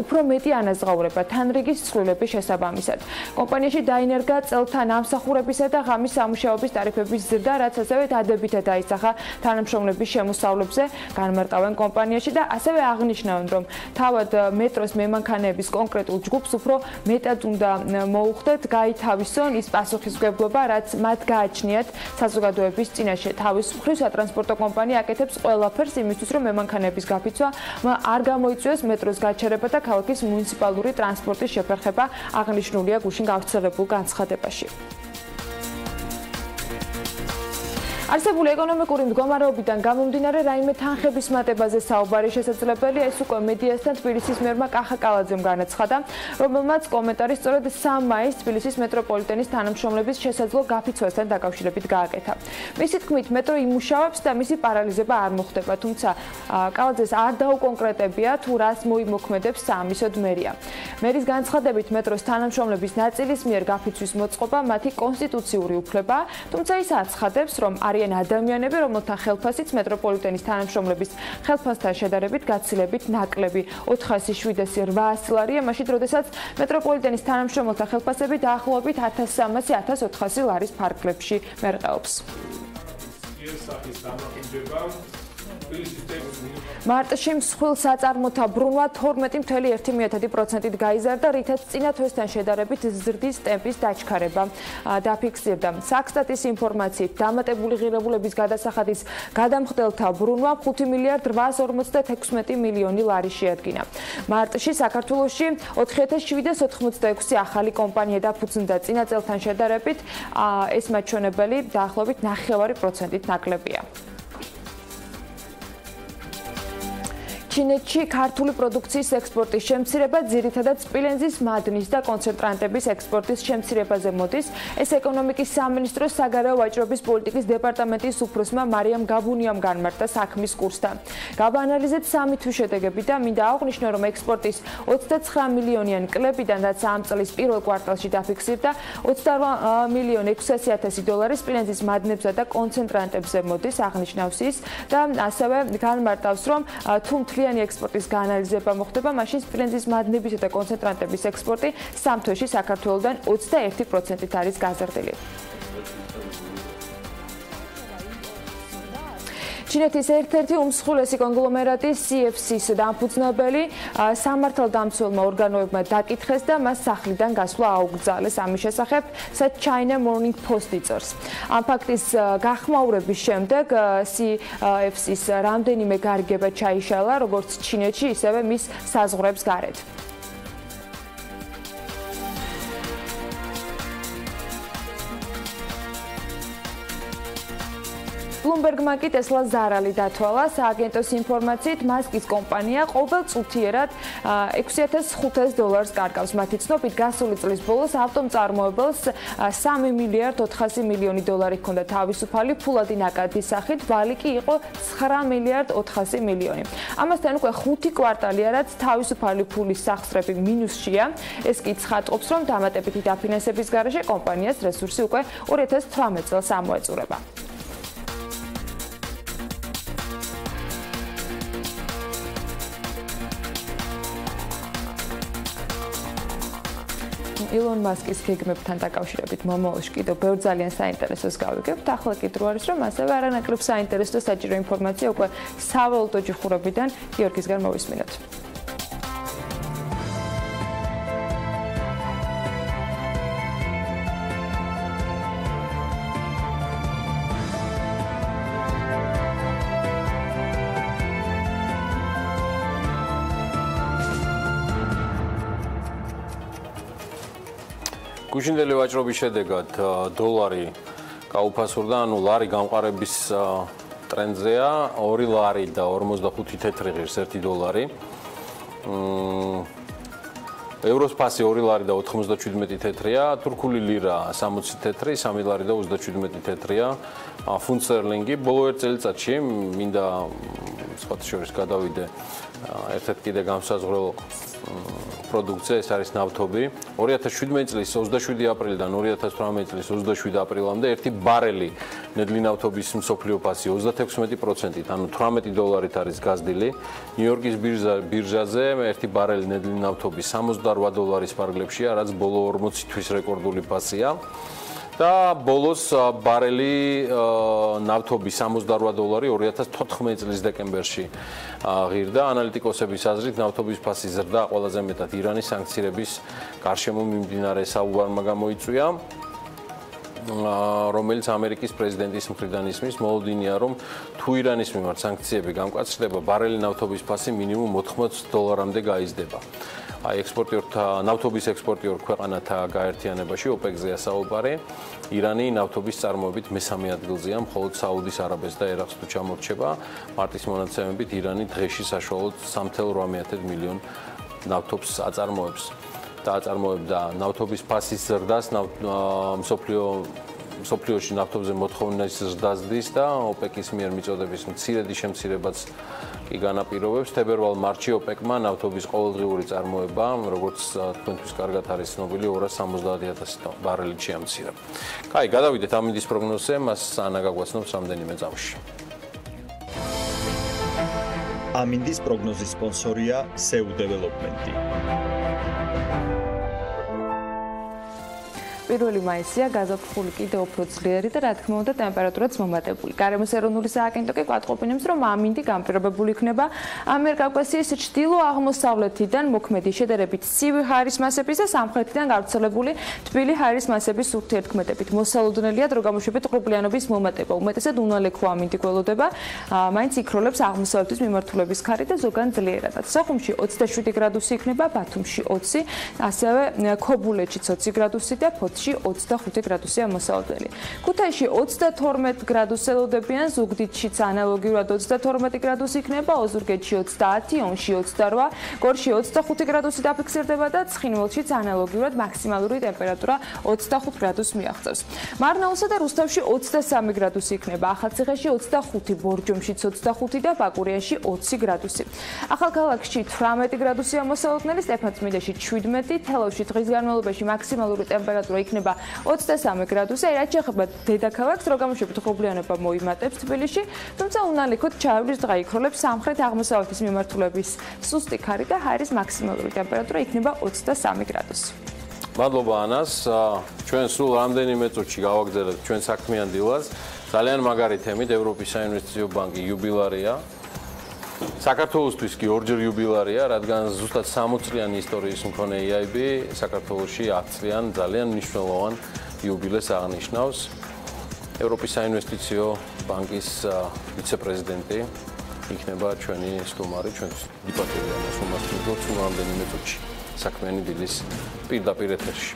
Speaker 5: უფრო მეტი ანაზღაურება თანრიგის ცვლილების შესაბამისად. კომპანიაში დაინერგა წელთა ნამსახურებისა და ღამის სამუშაოების ტარიფების ზრდა, რაც ასევე დადებითად აისახა თანამშრომლების შემოსავლებზე. განმარტავენ კომპანიაში და ასევე აღნიშნავენ, რომ თავად მეტროს მემანქანეების კონკრეტულ ჯგუფს უფრო მეტად უნდა მოუხდეთ გაითავისონ ის პასუხისმგებლობა, რაც მათ გააჩნიათ საზოგადოების წინაშე. თავის მხრივ სატრანსპორტო კომპანია აკეთებს ყველაფერს იმისთვის, რომ მემანქანეების გაფიცვა არ გამოიწვიოს მეტროს გაჩერება და ქალაქის მუნიციპალური ტრანსპორტის შეფერხება, აღნიშნულია გუშინ გავრცელებულ განცხადებაში. არსებული ეკონომიკური მდგომარეობიდან გამომდინარე რაიმე თანხების მატებაზე საუბარი შესაძლებელია, ეს უკვე მედიასთან თბილისის მერმა კახა კალაძემ განაცხადა, რომელმაც კომენტარი სწორედ 3 მაისს თბილისის მეტროპოლიტენის თანამშრომლების შესაძლო გაფიცვასთან დაკავშირებით გააკეთა. მისი თქმით, მეტრო იმუშავებს და მისი პარალიზება არ მოხდება, თუმცა კალაძეს არ დაუკონკრეტებია თუ რას მოიმოქმედებს საამისოდ მერია. მერის განცხადებით, მეტროს თანამშრომლების ნაწილის მიერ გაფიცვის მოწყობა მათი კონსტიტუციური უფლებაა, თუმცა ის აცხადებს, რომ არიან ადამიანები, რომელთა ხელფასიც მეტროპოლიტენის თანამშრომლების ხელფასთან შედარებით გაცილებით ნაკლები 407-800 ლარია, მაშინ როდესაც მეტროპოლიტენის თანამშრომელთა ხელფასები დაახლოებით 1300-1400 ლარის ფარგლებში მერყეობს.
Speaker 10: ეს სახის დამოკიდება
Speaker 5: მარტში მსხვილ საწარმოთა ბრუნვა 12.1%-ით გაიზარდა, რითაც წინა თვესთან შედარებით ზრდის ტემპის დაჩქარება დაფიქსირდა. საქსტატის ინფორმაციით, დამატებული ღირებულების გადასახადის გადამხდელთა ბრუნვა 5.856 მილიონი ლარი შეადგინა. მარტში საქართველოში 4786 ახალი კომპანია დაფუძნდა, წინა წელთან შედარებით ეს მაჩვენებელი დაახლოებით 9%-ით ნაკლებია. ჩინეთში ქართული პროდუქციის ექსპორტის შემცირება ძირითადად სპილენძის მადნის და კონცენტრანტების ექსპორტის შემცირებაზე მოდის. ეს ეკონომიკის სამინისტროს საგარეო ვაჭრობის პოლიტიკის დეპარტამენტის უფროსმა მარიამ გაბუნიამ განმარტა საქმის კურსთან. გაბაანალიზეთ სამი თვის შედეგები და მინდა აღვნიშნო, რომ ექსპორტის 29 მილიონიანი კლებიდან, რაც ამ წლის პირველ კვარტალში დაფიქსირდა, 28.600.000 დოლარი სპილენძის მადნებსა და კონცენტრანტებზე მოდის, აღნიშნავს ის და ასევე განმარტავს, რომ თუ ექსპორტის გაანალიზება მოხდება, მაშინ სპილენძის მადნებისა და კონცენტრანტების ექსპორტი სამ თვეში საქართველოდან 21%-ით არის გაზრდილი. ჩინეთის ერთ-ერთი უმსხვილესი კონგლომერატი CFC-ის დამფუძნებელი სამართალდამცველმა ორგანოებმა დაკითხეს და მას სახლიდან გასვლა აუგზავნეს. ამის შესახებ China Morning Post იწორს. ამ ფაქტის გახმაურების შემდეგ CFC-ის რამდენიმე გარიგება ჩაიშალა, როგორც ჩინეთში, ისევე მის საზღვრებს გარეთ. Bloomberg-მა კი Tesla-ს ზარალი დათვალა. სააგენტოს ინფორმაციით, მასკის კომპანია ყოველ წუთიერად $6,500 კარგავს. მათი ცნობით, გასული წლის ბოლოს ავტომწარმოებელს $3.4 მილიონი ჰქონდა თავისუფალი ფულადი ნაკადის სახით, ვალი კი იყო $9.4 მილიონი. ამასთან უკვე 5 კვარტალია, რაც თავისუფალი ფულის სახსრები მინუსშია. ეს კი ცხადყოფს, რომ დამატებითი დაფინანსების გარეშე კომპანიას რესურსი უკვე 2018 წელს ამოეწურება. ილონ მასკის გეგმებთან დაკავშირებით მომავალში კიდევ ბევრ ძალიან საინტერესოს გავიგებთ. ახლა კი დრო არის, რომ ასევე არანაკლებ საინტერესო და საჭირო ინფორმაცია უკვე სავალუტო ჯიხურებიდან გიორგისგან მოვისმინოთ.
Speaker 1: გუშინდელი ვაჭრობის შედეგად დოლარი გაუფასურდა, ანუ ლარი გამყარების ტრენდზეა, 2 ლარი და 45 თეთრი ღირს 1 დოლარი. ევროს ფასი 2 ლარი და 97 თეთრია, თურქული ლირა 60 თეთრი, 3 ლარი და 37 თეთრია. ფუნტ სტერლინგი ბოლო ერთ წელიწადში მინდა სხვათა შორის გადავიდე ერთ-ერთ კიდე განსაზღვრელ პროდუქცია, ეს არის ნავთობი. 2017 წლის 27 აპრილიდან 2018 წლის 27 აპრილამდე ერთი ბარელი ნედლი ნავთობის მსოფლიო ფასი 36%-ით, ანუ $18 არის გაზრდილი. ნიუ-იორკის ბირჟაზე ერთი ბარელი ნედლი ნავთობი $68 ფარგლებშია, რაც ბოლო 40 თვის რეკორდული ფასია. და ბოლოს ბარელი ნავთობი $68 2014 წლის დეკემბერში ღირდა. ანალიტიკოსების აზრით, ნავთობის ფასის ზრდა ყველაზე მეტად ირანის სანქციების გარშემო მიმდინარე საუბარმა გამოიწვია, რომელიც ამერიკის პრეზიდენტის მხრიდან ისმის. მოლოდინია, რომ თუ ირანის მიმართ სანქციები გამკაცრდება, ბარელი ნავთობის ფასი მინიმუმ $80-მდე გაიზრდება. ნავთობის ექსპორტიორ ქვეყანათა გაერთიანებაში OPEC-ზეა საუბარი. ირანი ნავთობის წარმოებით მესამე ადგილზეა, მხოლოდ საუდის არაბეთს და ერაყს თუ ჩამორჩება. მარტის მონაცემებით ირანი დღეში საშუალოდ 3.8 მილიონ ნავთობს აწარმოებს და აწარმოებდა ნავთობის ფასის ზრდას მსოფლიოში ნავთობზე მოთხოვნის ზრდას და OPEC-ის მიერ მიწოდების მცირედი შემცირებაც კი განაპირობებს. თებერვალ-მარტში OPEC-მა ნავთობის ყოველდღიური წარმოება, როგორც თქვენთვის კარგად არის ცნობილი, 270,000 ბარელით შეამცირა. კაი, გადავიდეთ ამინდის პროგნოზზე, მას ანა გაგვაცნობს რამდენიმე წამში.
Speaker 10: ამინდის პროგნოზის სპონსორია SEU Development.
Speaker 5: 1 მაისია გაზაფხული კიდევ უფრო ძლიერი და რა თქმა უნდა ტემპერატურაც მომატებული. გარემოს ეროვნული სააგენტო კი კვატყობინებს, რომ ამინდი განპირობებული იქნება ამიერკავკასიის ჩრდილო-აღმოსავლეთიდან მოქმედი შედარებით ცივი ჰაერის მასების და სამხრეთიდან გავრცელებული თბილი ჰაერის მასების ურთიერთქმედებით. მოსალოდნელია დრო გამოშვებით ღრუბლიანობის მომატება. უმეტესად უნალექო ამინდი გველოდება, მაინც იქროლებს აღმოსავლეთის მიმართულების ქარი და ზოგან ძლიერადაც. სოხუმში 27 გრადუსი იქნება, ბათუმში 20, ასევე ქობულეთში 20 გრადუსი და ფოთში 25 გრადუსია მოსალოდნელი. ქუთაისში 22 გრადუსს ელოდებიან, ზუგდიდშიც ანალოგიურად 32 გრადუსი იქნება, ოზურგეთში 30, ონში 28, გორში 25 გრადუსი დაფიქსირდება და ცხინვალშიც ანალოგიურად მაქსიმალური ტემპერატურა 25 გრადუსს მიაღწევს. მარნაულსა და რუსთავში 23 გრადუსი იქნება, ახალციხეში 25, ბორჯომშიც 25 და ბაკურიაში 20 გრადუსი. ახალქალაქში 18 გრადუსია მოსალოდნელი, სტეფანწმინდაში 17, თელავში დღის განმავლობაში მაქსიმალური ტემპერატურა იქნება 23 გრადუსი. რაც შეეხება დედაქალაქს, დრო გამოშვებით ღრუბლიანობა მოიმატებს თბილისში, თუმცა უნალექოდ ჩაივლის დღა იქროლებს სამხრეთ-აღმოსავლეთის მიმართულების სუსტი ქარი და ჰაერის მაქსიმალური ტემპერატურა იქნება 23 გრადუსი.
Speaker 1: მადლობა ანას, ჩვენ სულ რამდენიმე წუთში გავაგზავნებთ ჩვენ საქმიან დილას. ძალიან მაგარი თემით ევროპის საინვესტიციო ბანკი იუბილარია. საქართველოსთვის კი ორჯერ იუბილარია, რადგან ზუსტად 60 წლიანი ისტორიის მქონე EIB საქართველოში 10 წლიან ძალიან მნიშვნელოვან იუბილეს აღნიშნავს. ევროპის საინვესტიციო ბანკის ვიცე-პრეზიდენტი იქნება ჩვენი სტუმარი, ჩვენს დიპარტამენტის უმასპინძლო სულ რამდენიმე წუთში საქმიანი დილის პირდაპირ ეთერში.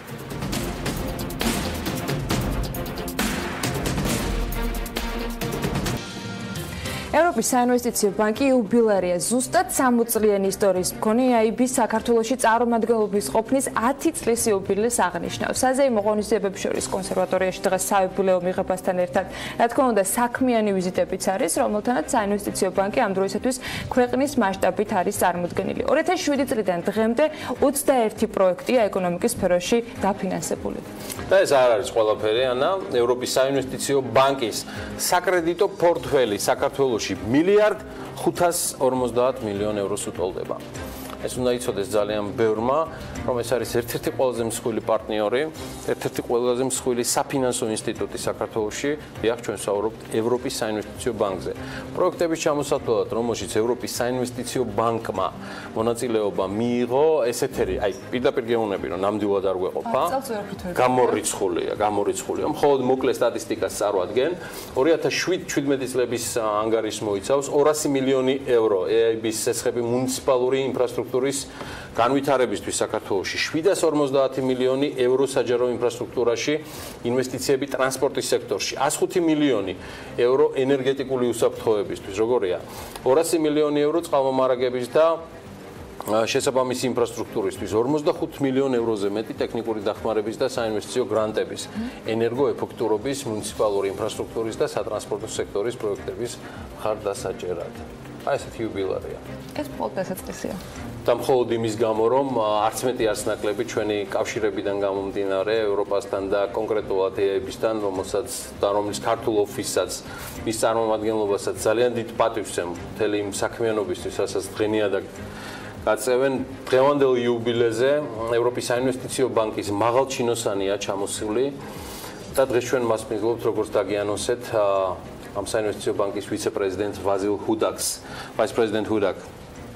Speaker 5: ევროპის საინვესტიციო ბანკი იუბილარია ზუსტად 60 წლიანი ისტორიის მქონე EIB საქართველოში წარმომადგენლობის ყოფნის 10 წლის იუბილეს აღნიშნავს. საზეიმო ღონისძიებების შორის კონსერვატორიაში დღეს საიუბილეო მიღებასთან ერთად, რა თქმა უნდა, საქმიანი ვიზიტებიც არის, რომელთანაც საინვესტიციო ბანკი ამ დროისათვის ქვეყნის მასშტაბით არის წარმოდგენილი. 2007 წლიდან დღემდე 21 პროექტია ეკონომიკის სფეროში დაფინანსებული.
Speaker 1: და ეს არ არის ყველაფერი, ანა, ევროპის საინვესტიციო ბანკის საკრედიტო პორტფელი საქართველოში 1,550 მილიონ ევროს უტოლდება. ეს უნდა იცოდეს ძალიან ბევრმა, რომ ეს არის ერთ-ერთი ყველაზე მსხვილი პარტნიორი, ერთ-ერთი ყველაზე მსხვილი საფინანსო ინსტიტუტი საქართველოში, დიახ, ჩვენ ვსაუბრობთ ევროპის საინვესტიციო ბანკზე. პროექტების ჩამოსათვალად, რომელშიც ევროპის საინვესტიციო ბანკმა მონაწილეობა მიიღო, ესეთერი, აი, პირდაპირ გეუბნები, რომ ნამდვილად არ გვეყოფა. გამორიცხულია. მხოლოდ მოკლე სტატისტიკას წარვადგენ, 2007-17 წლების ანგარიშს მოიცავს 200 მილიონი ევრო EIB-ის სესხები მუნიციპალური ინფრასტრუქტურის განვითარებისთვის საქართველოში, 750 მილიონი ევრო საჯარო ინფრასტრუქტურაში, ინვესტიციები ტრანსპორტის სექტორში, 105 მილიონი ევრო ენერგეტიკული უსაფრთხოებისთვის, როგორია 200 მილიონი ევრო წყალმომარაგების და შესაბამისი ინფრასტრუქტურისთვის, 45 მილიონ ევროზე მეტი ტექნიკური დახმარების და საინვესტიციო გრანტების, ენერგოეფექტურობის, მუნიციპალური ინფრასტრუქტურის და სატრანსპორტო სექტორის პროექტების მხარდასაჭერად. აი ესეთი იუბილარია.
Speaker 5: ეს მხოლოდ დასაწყისია.
Speaker 1: და მხოლოდ იმის გამო, რომ არც მეტი არც ნაკლები ჩვენი კავშირებიდან გამომდინარე ევროპასთან და კონკრეტულად EIB-სთან, რომლის ქართულ ოფისსაც, მის წარმომადგენლობასაც ძალიან დიდ პატივს მთელი იმ საქმიანობისთვის, რასაც დღენიადად გაწევენ დღევანდელ იუბილეზე ევროპის საინვესტიციო ბანკის მაღალჩინოსანია ჩამოსული და დღეს ჩვენ მასპინძლობთ, როგორც დაგიანონსეთ, ამ საინვესტიციო ბანკის ვიცე-პრეზიდენტ ვაზილ ჰუდაკს. Vice President Hudak,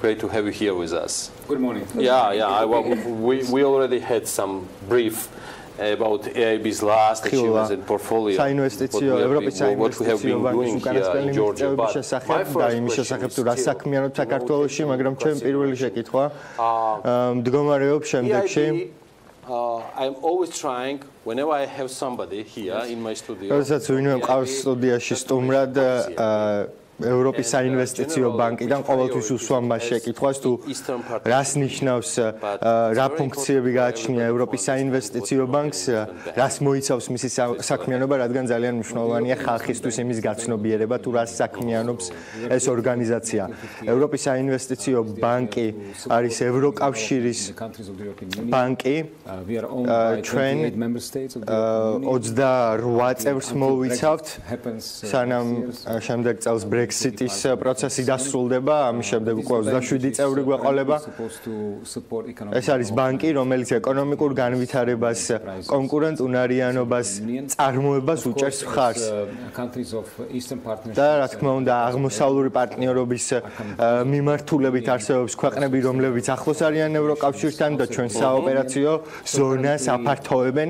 Speaker 1: great to have you here with us.
Speaker 11: Good morning.
Speaker 1: We already had some brief about EIB's last achievements and portfolio.
Speaker 12: საინვესტიციო ევროპის საინვესტიციო ბანკის უკანასკნელი მიღწევების შესახებ და იმის შესახებ თუ რა საქმიანობთ საქართველოში, მაგრამ ჩვენ პირველი შეკითხვა მდგომარეობს შემდეგში.
Speaker 1: I'm always trying whenever I have somebody here in my studio.
Speaker 12: როდესაც ვინმე მყავს სტუდიაში სტუმრად ევროპის საინვესტიციო ბანკიდან ყოველთვის უსვამ მას შეკითხვას თუ რას ნიშნავს რა ფუნქციები გააჩნია ევროპის საინვესტიციო ბანკს, რას მოიცავს მისი საქმიანობა, რადგან ძალიან მნიშვნელოვანია ხალხისთვის იმის გაცნობიერება თუ რას საქმიანობს ეს ორგანიზაცია. ევროპის საინვესტიციო ბანკი არის ევროკავშირის ბანკი. ჩვენ 28 წევრს მოვიცავთ, სანამ შემდეგ წელს Brexit-ის პროცესი დასრულდება, ამის შემდეგ უკვე 27 წევრი გვეყოლება. ეს არის ბანკი, რომელიც ეკონომიკურ განვითარებას, კონკურენტუნარიანობას, წარმოებას უჭერს მხარს. და რა თქმა უნდა, აღმოსავლური პარტნიორობის მიმართულებით არსებობს ქვეყნები, რომლებიც ახლოს არიან ევროკავშირთან და ჩვენ საოპერაციო ზონას აფართოვებენ.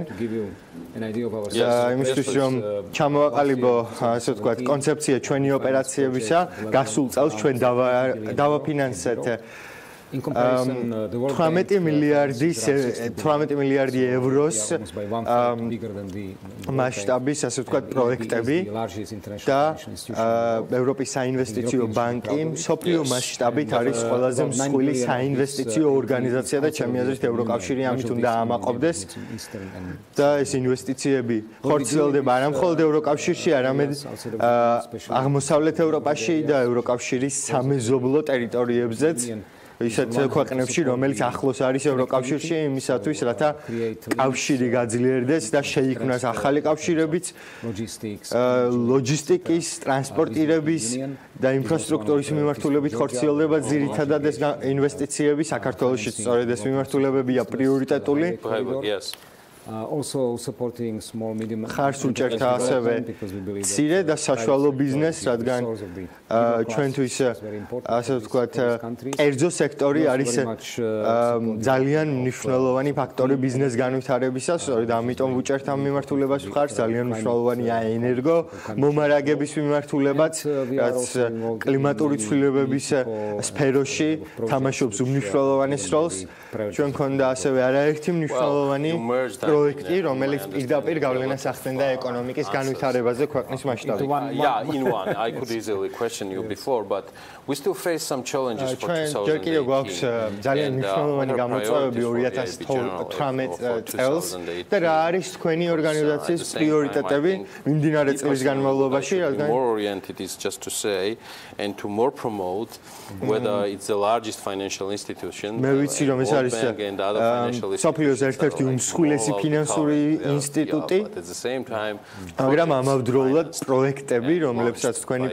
Speaker 12: იმისთვის რომ ჩამოვაყალიბო, ასე ვთქვათ, კონცეფცია ჩვენი ოპერაციებისა, გასულ წელს ჩვენ დავაფინანსეთ 18 მილიარდი ევროს მასშტაბის, ასე ვთქვათ, პროექტები და ევროპის საინვესტიციო ბანკი მსოფლიო მასშტაბით არის ყველაზე მსხვილი საინვესტიციო ორგანიზაცია და ჩემი აზრით ევროკავშირი ამით უნდა ამაყობდეს და ეს ინვესტიციები ხორციელდება არა მხოლოდ ევროკავშირში, არამედ აღმოსავლეთ ევროპაში და ევროკავშირის სამეზობლო ტერიტორიებზეც. ისეთ ქვეყნებში, რომელიც ახლოს არის ევროკავშირში, იმისათვის, რათა კავშირი გაძლიერდეს და შეიქმნას ახალი კავშირებიც, ლოჯისტიკის, ტრანსპორტირების და ინფრასტრუქტურის მიმართულებით ხორციელდება ძირითადად ეს ინვესტიციები საქართველოშიც სწორედ ეს მიმართულებებია პრიორიტეტული. ხარს უჭერთ ასევე მცირე და საშუალო ბიზნესს, რადგან ჩვენთვის ასე ვთქვათ, კერძო სექტორი არის ძალიან მნიშვნელოვანი ფაქტორი ბიზნეს განვითარებისას, სწორედ ამიტომ უჭერთ ამ მიმართულებას ხარს, ძალიან მნიშვნელოვანია ენერგო მომარაგების მიმართულებაც, რაც კლიმატური ცვლილებების სფეროში თამაშობს უმნიშვნელოვანეს როლს. ჩვენ გქონდა ასევე არაერთი მნიშვნელოვანი პროექტი, რომელიც პირდაპირ გავლენას ახდენდა ეკონომიკის განვითარებაზე ქვეყნის მასშტაბით.
Speaker 1: Yeah, in one. I could easily question you before, but we still face some challenges for 2018.
Speaker 12: ჯერ კიდევ გვაქვს ძალიან მნიშვნელოვანი გამოწვევები 2018 წელს და რა არის თქვენი ორგანიზაციის პრიორიტეტები მიმდინარე წლის განმავლობაში, რადგან
Speaker 1: more oriented is just to say and to more promote whether it's the largest financial institution.
Speaker 12: მე ვიცი რომ ეს არის სოფლიოს ერთ-ერთი უმსხვილესი ფინანსური ინსტიტუტი, მაგრამ ამავდროულად პროექტები, რომლებსაც თქვენი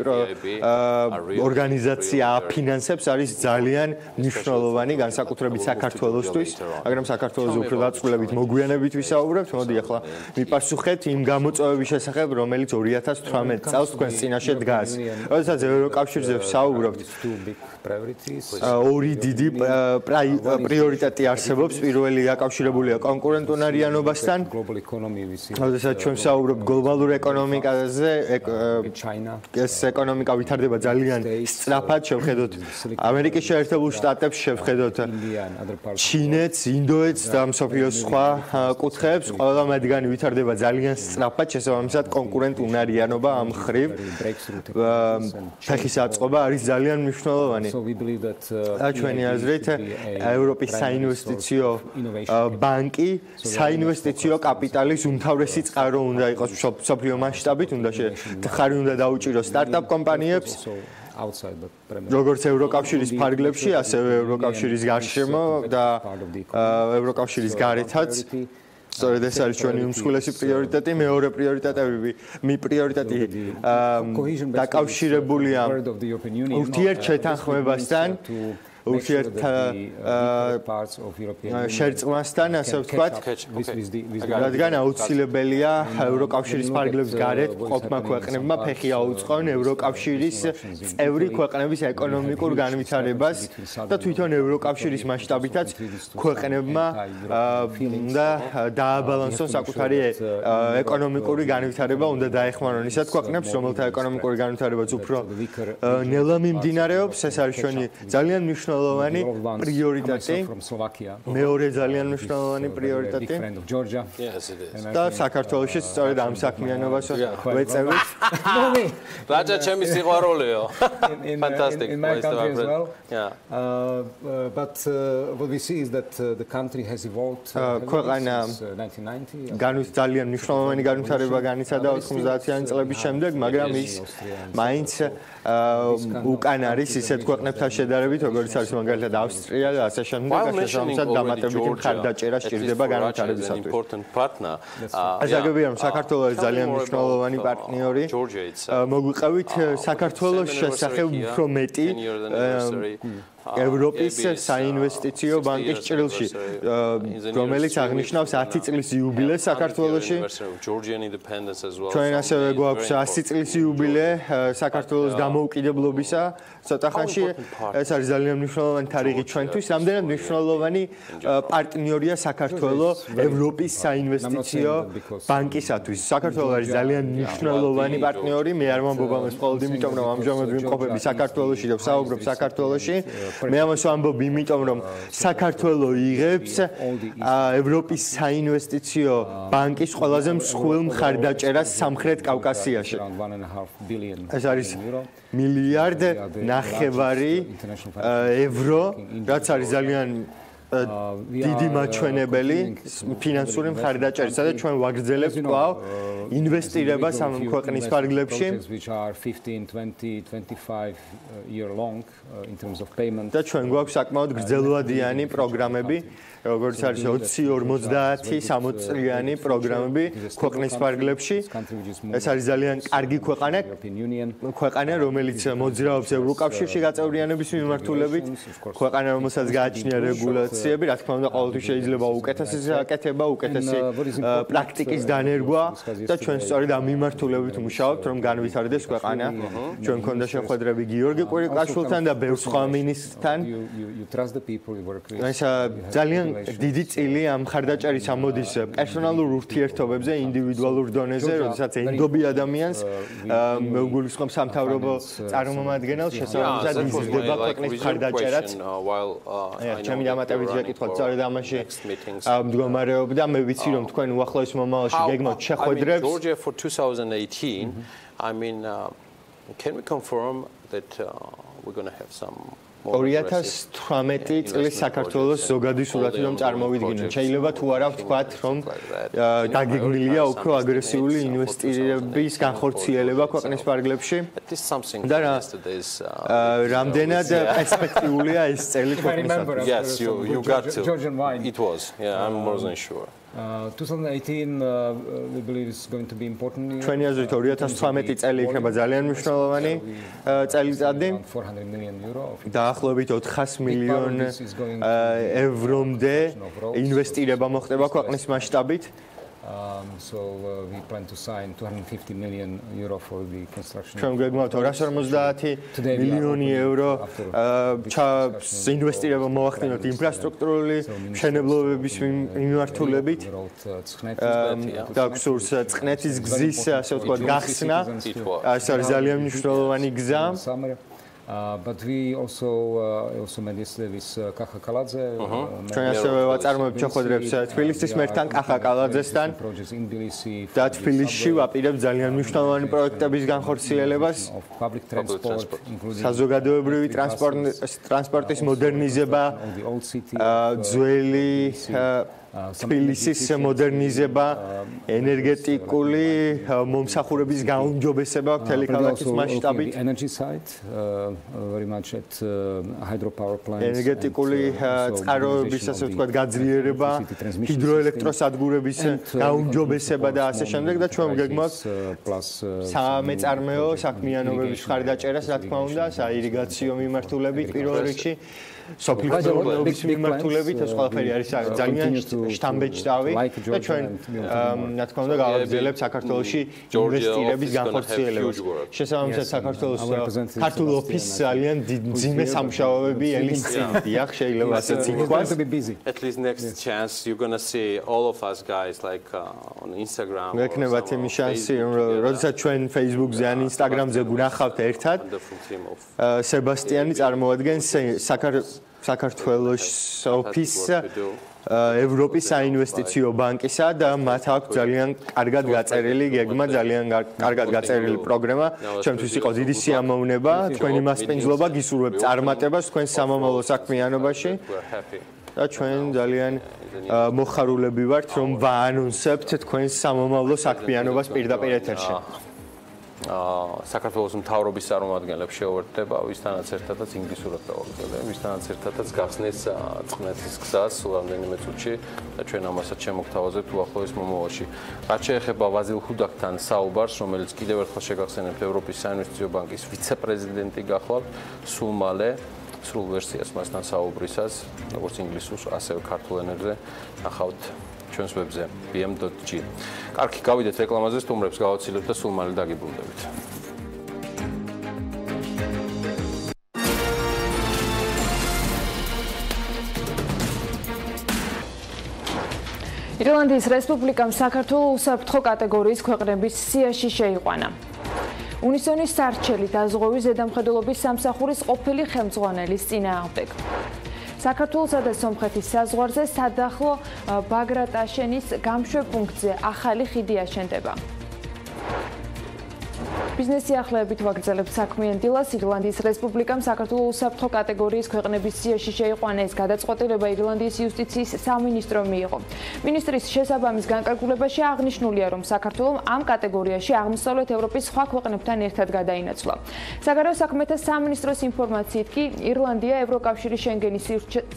Speaker 12: ორგანიზაცია აფინანსებს, არის ძალიან მნიშვნელოვანი, განსაკუთრებით საქართველოსთვის, მაგრამ საქართველოს უფრო დაწვრილებით მოგვიანებით ვისაუბრებთ. მოდი ახლა მიპასუხეთ იმ გამოწვევების შესახებ, რომელიც 2018 წელს თქვენს წინაშე დგას. როდესაც ევროკავშირზე ვსაუბრობთ, ორი დიდი პრიორიტეტი არსებობს. პირველი აკავშირებულია კონკურენტუნარიანობასთან. როდესაც ჩვენ ვსაუბრობთ გლობალურ ეკონომიკაზე, ეს ეკონომიკა ვითარდება ძალიან სწრაფად, შევხედოთ ამერიკის შეერთებულ შტატებს, შევხედოთ ჩინეთს, ინდოეთს და მსოფლიოს სხვა კუთხეებს, ყველა მათგანი ვითარდება ძალიან სწრაფად, შესაბამისად კონკურენტუნარიანობა ამ მხრივ ფეხის აწყობა არის ძალიან მნიშვნელოვანი. ჩვენი აზრით, ევროპის საინვესტიციო ბანკი საინვესტიციო კაპიტალის უმთავრესი წყარო უნდა იყოს მსოფლიო მასშტაბით, ხარი უნდა დაუჭიროს სტარტაპ კომპანიებს, როგორც ევროკავშირის ფარგლებში, ასევე ევროკავშირის გარშემო და ევროკავშირის გარეთაც. სწორედ ეს არის ჩვენი უმსხვილესი პრიორიტეტი. მეორე პრიორიტეტი დაკავშირებულია ურთიერთშეთანხმებასთან, შერწყმასთან, ასე ვთქვათ, რადგან აუცილებელია ევროკავშირის ფარგლებს გარეთ ყოფნა ქვეყნებმა ფეხი აუწყონ ევროკავშირის წევრი ქვეყნების ეკონომიკურ განვითარებას და თვითონ ევროკავშირის მასშტაბითაც ქვეყნებმა უნდა დააბალანსონ საკუთარი ეკონომიკური განვითარება, უნდა დაეხმარონ ისეთ ქვეყნებს, რომელთა ეკონომიკური განვითარებაც უფრო ნელა მიმდინარეობს. ეს არის ჩვენი ძალიან მნიშვნელოვანი პრიორიტეტი. მეორე ძალიან მნიშვნელოვანი პრიორიტეტი. და საქართველოში სწორედ ამ საქმიანობას ვეწევით.
Speaker 1: რაჯა ჩემი სიყვარულეო. Fantastic.
Speaker 11: Yeah. But what we see is that the country has evolved
Speaker 12: ქვეყანა ძალიან მნიშვნელოვანი განვითარება განიცადა 90-იანი წლების შემდეგ, მაგრამ ის მაინც უკან არის ისეთ ქვეყნებთან შედარებით, როგორიც არის მაგალითად ავსტრია და ასე შემდეგ, შესაბამისად დამატებითი მხარდაჭერა სჭირდება განვითარებისათვის. ასაგებია, რომ საქართველო არის ძალიან მნიშვნელოვანი პარტნიორი. მოგვიყევით საქართველოს შესახებ უფრო მეტი ევროპის საინვესტიციო ბანკის ჭრილში, რომელიც აღნიშნავს 10 წლის იუბილეს საქართველოში. ჩვენ ასევე გვაქვს 100 წლის იუბილე საქართველოს დამოუკიდებლობისა. ცოტა ხანში ეს არის ძალიან მნიშვნელოვანი თარიღი ჩვენთვის. რამდენად მნიშვნელოვანი პარტნიორია საქართველო ევროპის საინვესტიციო ბანკისათვის. საქართველო არის ძალიან მნიშვნელოვანი პარტნიორი. მე არ ვამბობ ამას მხოლოდ იმიტომ, რომ ამჟამად ვიმყოფები საქართველოში და ვსაუბრობ საქართველოში. მე ამას ვამბობ იმიტომ, რომ საქართველო იღებს ევროპის საინვესტიციო ბანკის ყველაზე მსხვილ მხარდაჭერას სამხრეთ კავკასიაში. ეს არის მილიარდ ნახევარი ევრო, რაც არის ძალიან დიდი მაჩვენებელი ფინანსური მხარდაჭერა, სადაც ჩვენ ვაგრძელებთ კვლავ ინვესტირებას ამ ქვეყნის ფარგლებში. და ჩვენ გვაქვს საკმაოდ გრძელვადიანი პროგრამები, როგორც არის 20-50 60-წლიანი პროგრამები ქვეყნის ფარგლებში. ეს არის ძალიან კარგი ქვეყანა, რომელიც მოძრაობს ევროკავშირში გაწევრიანების მიმართულებით, ქვეყანა, რომელსაც გააჩნია რეგულაციები, რა თქმა უნდა, ყოველთვის შეიძლება უკეთესი გაკეთება, უკეთესი პრაქტიკის დანერგვა და ჩვენ სწორედ ამ მიმართულებით ვმუშაობთ, რომ განვითარდეს ქვეყანა. ჩვენ გქონდა შეხვედრები გიორგი კვირიკაშვილთან და ბევრ სხვა მინისტრთან. ძალიან დიდი წილი ამ მხარდაჭერის ამოდის პერსონალურ ურთიერთობებზე, ინდივიდუალურ დონეზე, როდესაც ენდობი ადამიანს მეგულისხმობს სამთავრობო წარმომადგენელს, შესაბამისად იზრდება ქვეყნის მხარდაჭერაც. ჩემი დამატებით გეკითხოთ, სწორედ ამაში მდგომარეობდა. მე ვიცი, რომ თქვენ უახლოეს მომავალში გეგმავთ შეხვედრებს.
Speaker 1: Georgia for 2018, I mean, can we confirm that we're going to have some
Speaker 12: 2018 წლის საქართველოს ზოგადი სურათი რომ წარმოვიდგინოთ. შეიძლება თუ არა ვთქვათ, რომ დაგეგმილია უფრო აგრესიული ინვესტირების განხორციელება ქვეყნის ფარგლებში. და რამდენად პერსპექტიულია ეს წელი ქვეყნისათვის.
Speaker 1: Yes, you got to. It was. Yeah, I'm more than sure.
Speaker 11: 2018 we believe is going to be important.
Speaker 12: ჩვენი აზრით 2018 წელი იქნება ძალიან მნიშვნელოვანი წელიწადი.
Speaker 11: 400 million euro.
Speaker 12: დაახლოებით 400 მილიონ ევრომდე ინვესტირება მოხდება ქვეყნის მასშტაბით.
Speaker 11: So we plan to sign 250 million euro for the construction.
Speaker 12: ჩვენ გეგმავთ 250 მილიონი euро ინვესტირება მოახდინოთ ინფრასტრუქტურული მშენებლობების მიმართულებით. და გსურს წყნეთის გზის, ასე ვთქვათ, გახსნა. ეს არის ძალიან მნიშვნელოვანი გზა.
Speaker 11: But we also made this with Kaha Kaladze.
Speaker 12: ჩვენ ასევე ვაწარმოებთ შეხვედრებს თბილისის მერთან კახა კალაძესთან. და თბილისში ვაპირებთ ძალიან მნიშვნელოვანი პროექტების განხორციელებას. საზოგადოებრივი ტრანსპორტის მოდერნიზება, ძველი თბილისის მოდერნიზება, ენერგეტიკული მომსახურების გაუმჯობესება მთელი ქალაქის მასშტაბით. ენერგეტიკული წყაროების, ასე ვთქვათ, გაძლიერება, ჰიდროელექტროსადგურების გაუმჯობესება და ასე შემდეგ და ჩვენ გეგმავთ სამეწარმეო საქმიანობების მხარდაჭერას, რა თქმა უნდა, საირიგაციო მიმართულებით პირველ რიგში. სოფლის მიმართულებით ეს ყველაფერი არის ძალიან შთამბეჭდავი და ჩვენ რა თქმა უნდა გავაგრძელებთ საქართველოში ინვესტირების განხორციელებას. შესაბამისად საქართველოს ქართულ ოფისს ძალიან ძიმე სამუშაოები ელისწინდია, შეიძლება ასეც ითქვას.
Speaker 1: At least next chance you're going to see all of us guys like on Instagram.
Speaker 12: მექნებათ იმის შანსი, როდესაც ჩვენ Facebook-ზე ან Instagram-ზე გვნახავთ ერთად. სებასტიანი წარმოადგენს საქართველოს ოფისს ევროპის საინვესტიციო ბანკისა და მათ აქვს ძალიან კარგად გაწერილი გეგმა, ძალიან კარგად გაწერილი პროგრამა. ჩვენთვის იყო დიდი სიამოვნება, თქვენი მასპინძლობა, გისურვებთ წარმატებას თქვენ სამომავლო საქმიანობაში. და ჩვენ ძალიან მოხარულები ვართ, რომ ვაანონსებთ თქვენ სამომავლო საქმიანობას პირდაპირ ეთერში.
Speaker 1: საქართველოს მთავრობის წარმომადგენლებს შეუერთდება, ვისთანაც ერთადაც ინგლისურად დაუბრუნდება, ვისთანაც ერთადაც გახსნეს წყნეთის გზას რამდენიმე წუთში და ჩვენ ამასაც შემოგთავაზებთ უახლოეს მომავალში. რაც შეეხება ვაზილ ხუდაკთან საუბარს, რომელიც კიდევ ერთხელ შეგახსენებთ ევროპის საინვესტიციო ბანკის ვიცე-პრეზიდენტი გახლავთ, სულ მალე სრულ ვერსიას მასთან საუბრისას, როგორც ინგლისურ, ასევე ქართულ ენებზე ნახავთ ჩვენს ვებზე bm.g. კარგი, გავიდეთ რეკლამაზე, სტუმრებს გავაცილებთ და სულ მალე დაგიბრუნდებით.
Speaker 5: ირლანდიის რესპუბლიკამ საქართველოს უსაფრთხო კატეგორიის ქვეყნების სიაში შეიყვანა. უნისონის სარჩელი დაზღვევის ზედამხედველობის სამსახურის ყოფილი ხელმძღვანელის წინააღმდეგ. საქართველოსა და სომხეთის საზღვარზე სადახლო ბაგრატაშენის გამშვებ პუნქტზე ახალი ხიდი აშენდება. ბიზნეს სიახლეებით ვაგრძელებთ საქმიან დილას. ირლანდიის რესპუბლიკამ საქართველოს უსაფრთხო კატეგორიის ქვეყნების სიაში შეიყვანა. ეს გადაწყვეტილება ირლანდიის იუსტიციის სამინისტრომ მიიღო. მინისტრის შესაბამის განკარგულებაში აღნიშნულია, რომ საქართველოს ამ კატეგორიაში აღმოსავლეთ ევროპის სხვა ქვეყნებთან ერთად გადაინაცვლა. საგარეო საქმეთა სამინისტროს ინფორმაციით კი ირლანდია ევროკავშირის შენგენის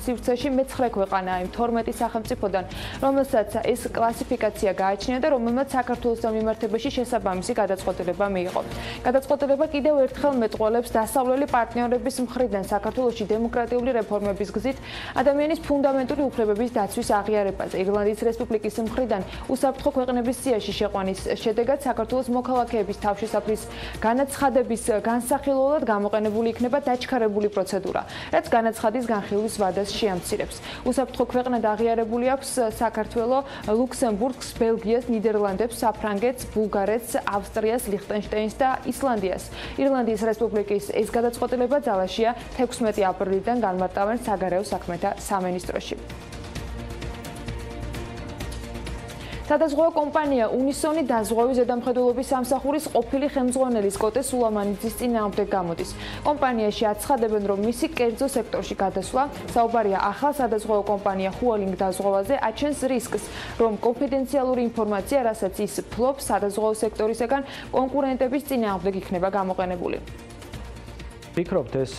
Speaker 5: სივრცეში მე-9 ქვეყანაა იმ 12 სახელმწიფოდან, რომელსაც ეს კლასიფიკაცია გააჩნია და რომელმაც საქართველოს მიმართებაში შესაბამისი გადაწყვეტილება მიიღო. გადაწყვეტილება კიდევ ერთხელ მეტყველებს დასავლელი პარტნიორების მხრიდან საქართველოში დემოკრატიული რეფორმების გზით ადამიანის ფუნდამენტური უფლებების დაცვის აღიარებაზე. ირლანდიის რესპუბლიკის მხრიდან უსაფრთხო ქვეყნების სიაში შეყვანის შედეგად საქართველოს მოქალაქეების თავშესაფრის განაცხადების განსახილველად გამოყენებული იქნება დაჩქარებული პროცედურა, რაც განაცხადის განხილვის ვადას შეამცირებს. უსაფრთხო ქვეყნად აღიარებული აქვს საქართველოს, ლუქსემბურგს, ბელგიას, ნიდერლანდებს, საფრანგეთს, ბულგარეთს, ავსტრიას, ლიხტენშტაინს და ისლანდიას. ირლანდიის რესპუბლიკის ეს გადაწყვეტილება ძალაშია 16 აპრილიდან განმარტავენ საგარეო საქმეთა სამინისტროში. სადაზღვევო კომპანია უნისონი დაზღვევის ზედამხედველობის სამსახურის ყოფილი ხელმძღვანელის კოტე სულამანიძის წინააღმდეგ გამოდის. კომპანიაში აცხადებენ, რომ მისი კერძო სექტორში გადასვლა, საუბარია ახალ სადაზღვევო კომპანია ჰუალინგ დაზღვევაზე, აჩენს რისკს, რომ კონფიდენციალური ინფორმაცია, რასაც ის ფლობს სადაზღვევო სექტორისგან კონკურენტების წინააღმდეგ იქნება გამოყენებული.
Speaker 13: ფიქრობთ, ეს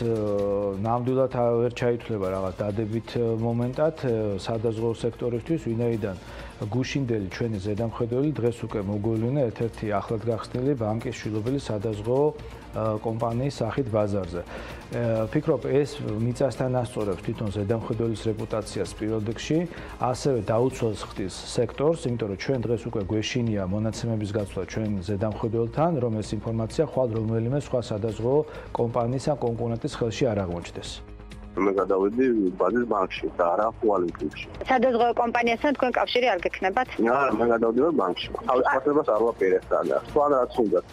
Speaker 13: ნამდვილად ვერ ჩაითვლება რაღაც დადებით მომენტად სადაზღვევო სექტორისთვის, ვინაიდან გუშინდელი ჩვენი ზედამხედველი დღეს უკვე მოგვევლინა ერთ-ერთი ახლად გახსნილი ბანკის შვილობილი სადაზღვევო კომპანიის სახით ბაზარზე. ფიქრობ, ეს მიწასთან ასწორებს თვითონ ზედამხედველის რეპუტაციას პირველ რიგში, ასევე დაუცველს ხდის სექტორს, იმიტომ რომ ჩვენ დღეს უკვე გვეშინია მონაცემების გაცვლა ჩვენ ზედამხედველთან, რომ ეს ინფორმაცია ხვალ რომელიმე სხვა სადაზღვევო კომპანიის ან კონკურენტის ხელში არ აღმოჩნდეს.
Speaker 14: მე გადავედი ბაზის ბანკში და არა ჰუალინგში. სადაზღვევო კომპანიასთან თქვენ კავშირი არ გექნებათ? არა, მე გადავდივარ ბანკში. თავის ფაქტებას არ ვაპირებ და სხვა რაც უნდათ.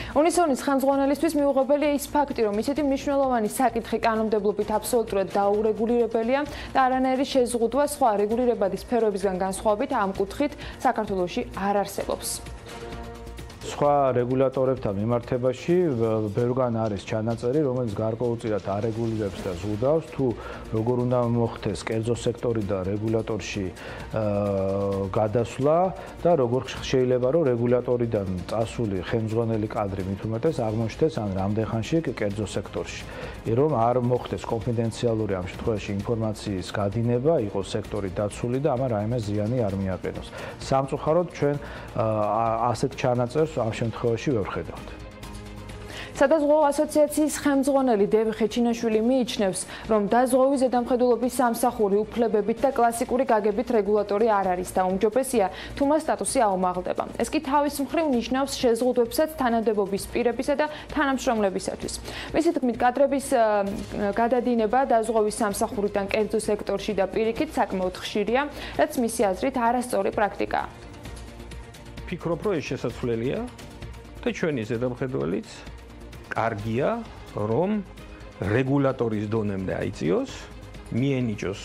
Speaker 5: უნისონის ხელმძღვანელისთვის მიუღებელია ის ფაქტი, რომ ისეთი მნიშვნელოვანი საკითხი კანონმდებლობით აბსოლუტურად დაურეგულირებელია და არანაირი შეზღუდვა სხვა რეგულირებადი სფეროებისგან განსხვავებით ამ კუთხით საქართველოში არ არსებობს.
Speaker 13: სხვა რეგულატორებთან მიმართებაში ბევრგან არის ჩანაწერი, რომელიც გარკვეულწილად არეგულირებს და ზღუდავს, თუ როგორ უნდა მოხდეს კერძო სექტორიდან რეგულატორში გადასვლა და როგორ შეიძლება რომ რეგულატორიდან წასული ხელმძღვანელი კადრი მით უმეტეს აღმოჩნდეს ან რამდენ ხანში კერძო სექტორში. რომ არ მოხდეს კონფიდენციალური ამ შემთხვევაში ინფორმაციის გადინება, იყოს სექტორი დაცული და ამან რაიმე ზიანი არ მიაყენოს. სამწუხაროდ ჩვენ ასეთ ჩანაწერს ამ შემთხვევაში ვერ ხედავთ.
Speaker 5: სადაზღვევო ასოციაციის ხელმძღვანელი დევი ხეჩინაშვილი მიიჩნევს, რომ დაზღვევის ზედამხედველობის სამსახური უფლებებით და კლასიკური გაგებით რეგულატორი არ არის და უმჯობესია, თუ მას სტატუსი აუმაღლდება. ეს კი თავის მხრივ ნიშნავს შეზღუდვებსაც თანამდებობის პირებისა და თანამშრომლებისათვის. მისი თქმით, კადრების გადადინება დაზღვევის სამსახურიდან კერძო სექტორში და პირიქით საკმაოდ ხშირია, რაც მისი აზრით არასწორი პრაქტიკაა.
Speaker 15: ფიქრობ, რომ ეს შესაძლებელია და ჩვენი ზედამხედველიც კარგია, რომ რეგულატორის დონემდე აიწიოს, მიენიჭოს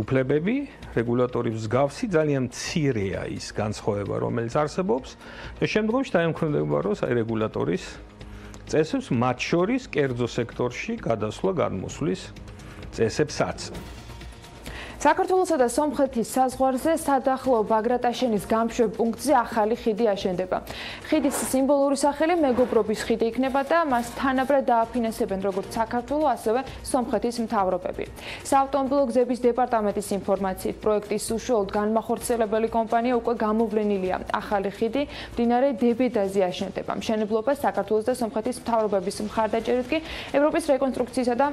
Speaker 15: უფლებები, რეგულატორის მსგავსი ძალიან მცირეა ის განსხვავება, რომელიც არსებობს და შემდგომში დაემკვიდრება, რომ რეგულატორის წესებს, მათ შორის კერძო სექტორში გადასვლა გადმოსვლის წესებსაც.
Speaker 5: საქართველოსა და სომხეთის საზღვარზე სადახლო ბაგრატაშენის გამშვებ პუნქტზე ახალი ხიდი აშენდება. ხიდის სიმბოლური სახელი მეგობრობის ხიდი იქნება და მას თანაბრად დააფინანსებენ როგორც საქართველოს, ასევე სომხეთის მთავრობები. საავტომობილო გზების დეპარტამენტის ინფორმაციით, პროექტის უშუალოდ განმახორციელებელი კომპანია უკვე გამოვლენილია. ახალი ხიდი მდინარე დებედაზე აშენდება. მშენებლობას საქართველოს და სომხეთის მთავრობების მხარდაჭერით კი ევროპის რეკონსტრუქციისა და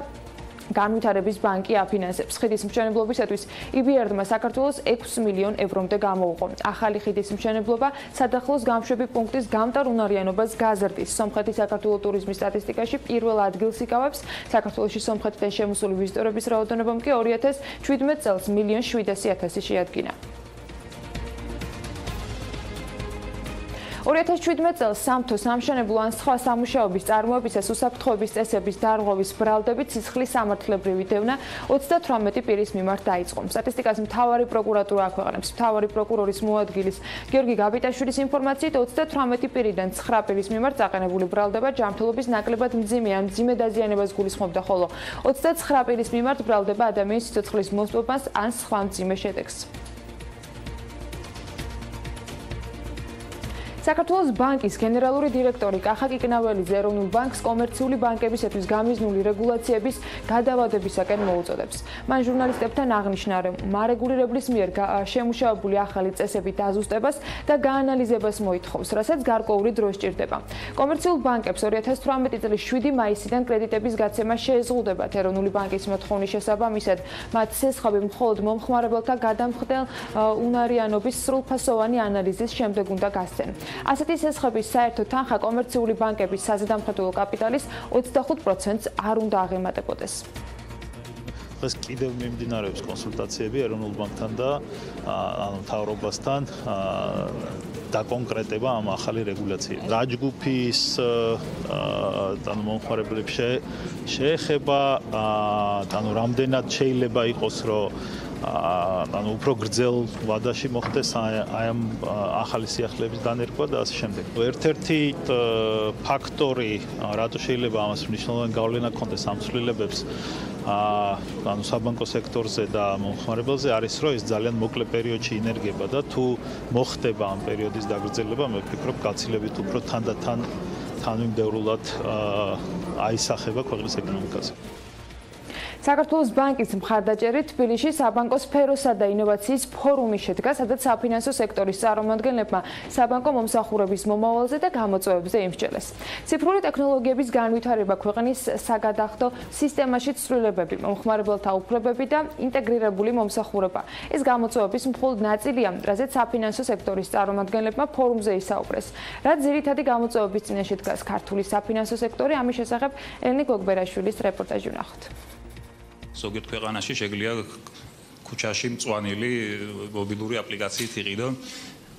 Speaker 5: განვითარების ბანკი აფინანსებს. ხიდის მშენებლობისათვის EBRD-მა საქართველოს 6 მილიონ ევრომდე გამოუყო. ახალი ხიდის მშენებლობა სადახლოს გამშვები პუნქტის გამტარუნარიანობას გაზრდის. სომხეთის საქართველოს ტურიზმის სტატისტიკაში პირველ ადგილს იკავებს. საქართველოში სომხეთიდან შემოსული ვიზიტორების რაოდენობამ კი 2017 წელს 1.700.000 შეადგინა. 2017 წელს სამთო სამშენებლო ან სხვა სამუშაოების წარმოებისას უსაფრთხოების წესების დარღვევის ბრალდებით სისხლის სამართლებრივი დევნა 38 პირის მიმართ დაიწყო. სტატისტიკას მთავარი პროკურატურა აქვეყნებს. მთავარი პროკურორის მოადგილის გიორგი გაბიტაშვილის ინფორმაციით 38 პირიდან 9 პირის მიმართ დაყენებული ბრალდება ჯანმრთელობის ნაკლებად მძიმე ან მძიმე დაზიანებას გულისხმობდა, ხოლო 29 პირის მიმართ ბრალდება ადამიანის სიცოცხლის მოსპობას ან სხვა მძიმე შედეგს. საქართველოს ბანკის გენერალური დირექტორი კახა კიკნაველიძე ეროვნულ ბანკს კომერციული ბანკებისათვის გამიზნული რეგულაციების გადავადებისაკენ მოუწოდებს. მან ჟურნალისტებთან აღნიშნა, რომ მარეგულირებლის მიერ შემუშავებული ახალი წესების დაზუსტებას და გაანალიზებას მოითხოვს, რასაც გარკვეული დრო სჭირდება. კომერციულ ბანკებს 2018 წლის 7 მაისიდან კრედიტების გაცემა შეეზღუდებათ. ეროვნული ბანკის მოთხოვნის შესაბამისად, მათ სესხები მხოლოდ მომხმარებელთა გადამხდელ უნარიანობის სრულფასოვანი ანალიზის შემდეგ უნდა გასცენ. ასეთი სესხების საერთო თანხა კომერციული ბანკების საზედამხედველო კაპიტალის 25%-ს არ უნდა აღემატებოდეს.
Speaker 16: დღეს კიდევ მიმდინარეობს კონსულტაციები ეროვნულ ბანკთან და მთავრობასთან დაკონკრეტება ამ ახალი რეგულაციების. რა ჯგუფის მომხმარებლებს შეეხება, რამდენად შეიძლება იყოს, რომ უფრო გრძელ ვადაში მოხდეს აი ამ ახალი სიახლეების დანერგვა და ასე შემდეგ. ერთ-ერთი ფაქტორი, რატო შეიძლება ამას მნიშვნელოვანი გავლენა ჰქონდეს ამ ცვლილებებს საბანკო სექტორზე და მომხმარებელზე არის, რომ ეს ძალიან მოკლე პერიოდში ინერგება და თუ მოხდება ამ პერიოდის დაგრძელება, მე ვფიქრობ, გაცილებით უფრო თანდათან თანმიმდევრულად აისახება ქვეყნის ეკონომიკაზე.
Speaker 5: საქართველოს ბანკის მხარდაჭერით თბილისში საბანკო სფეროსა და ინოვაციის ფორუმი შედგა, სადაც საფინანსო სექტორის წარმომადგენლებმა საბანკო მომსახურების მომავალზე და გამოწვევებზე იმსჯელეს. ციფრული ტექნოლოგიების განვითარება ქვეყნის საგადახდო სისტემაში ცვლილებები, მომხმარებელთა უფლებები და ინტეგრირებული მომსახურება. ეს გამოწვევების მხოლოდ ნაწილია, რაზეც საფინანსო სექტორის წარმომადგენლებმა ფორუმზე ისაუბრეს. რაც ძირითადი გამოწვევების წინაშე დგას ქართული საფინანსო სექტორი, ამის შესახებ ელენე გოგბერაშვილის რეპორტაჟი ვნახოთ.
Speaker 17: ზოგიერთ ქვეყანაში შეგვიძლია ქუჩაში მწვანილი მობილური აპლიკაციით იყიდო.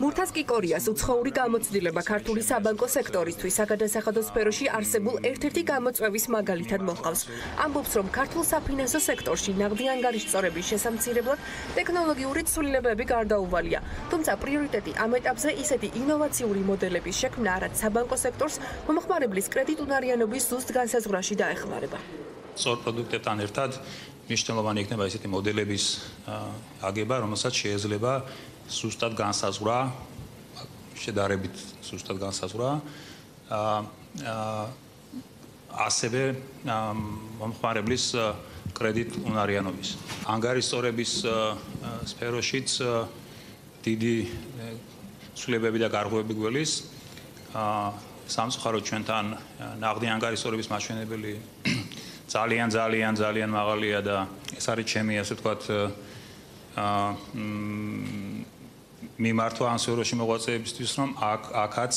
Speaker 18: მურთაზ კიკორიას უცხოური გამოცდილება ქართული საბანკო სექტორისთვის საგადასახადო სფეროში არსებულ ერთ-ერთი გამოწვევის მაგალითად მოჰყავს. ამბობს, რომ ქართულ საფინანსო სექტორში ნაღდი ანგარიშწორების შესამცირებლად ტექნოლოგიური ცვლილებები გარდაუვალია. თუმცა პრიორიტეტი ამ ეტაპზე ისეთი ინოვაციური მოდელების შექმნა, რაც საბანკო სექტორს მომხმარებლის კრედიტუნარიანობის ზუსტ განსაზღვრაში დაეხმარება.
Speaker 17: სწორ პროდუქტებთან ერთად მნიშვნელოვანი იქნება ესეთი მოდელების აგება, რომელსაც შეიძლება სუსტად განსაზღვრა, შედარებით სუსტად განსაზღვრა, ასევე მომხმარებლის კრედიტუნარიანობის. ანგარიშწორების სფეროშიც დიდი ცვლილებები და გარღვევები გველის. სამწუხაროდ ჩვენთან ნაღდი ანგარიშწორების მაჩვენებელი ძალიან მაღალია და ეს არის ჩემი ასე ვთქვათ მიმართვა ამ სფეროში მოღვაწეებისთვის, რომ აქაც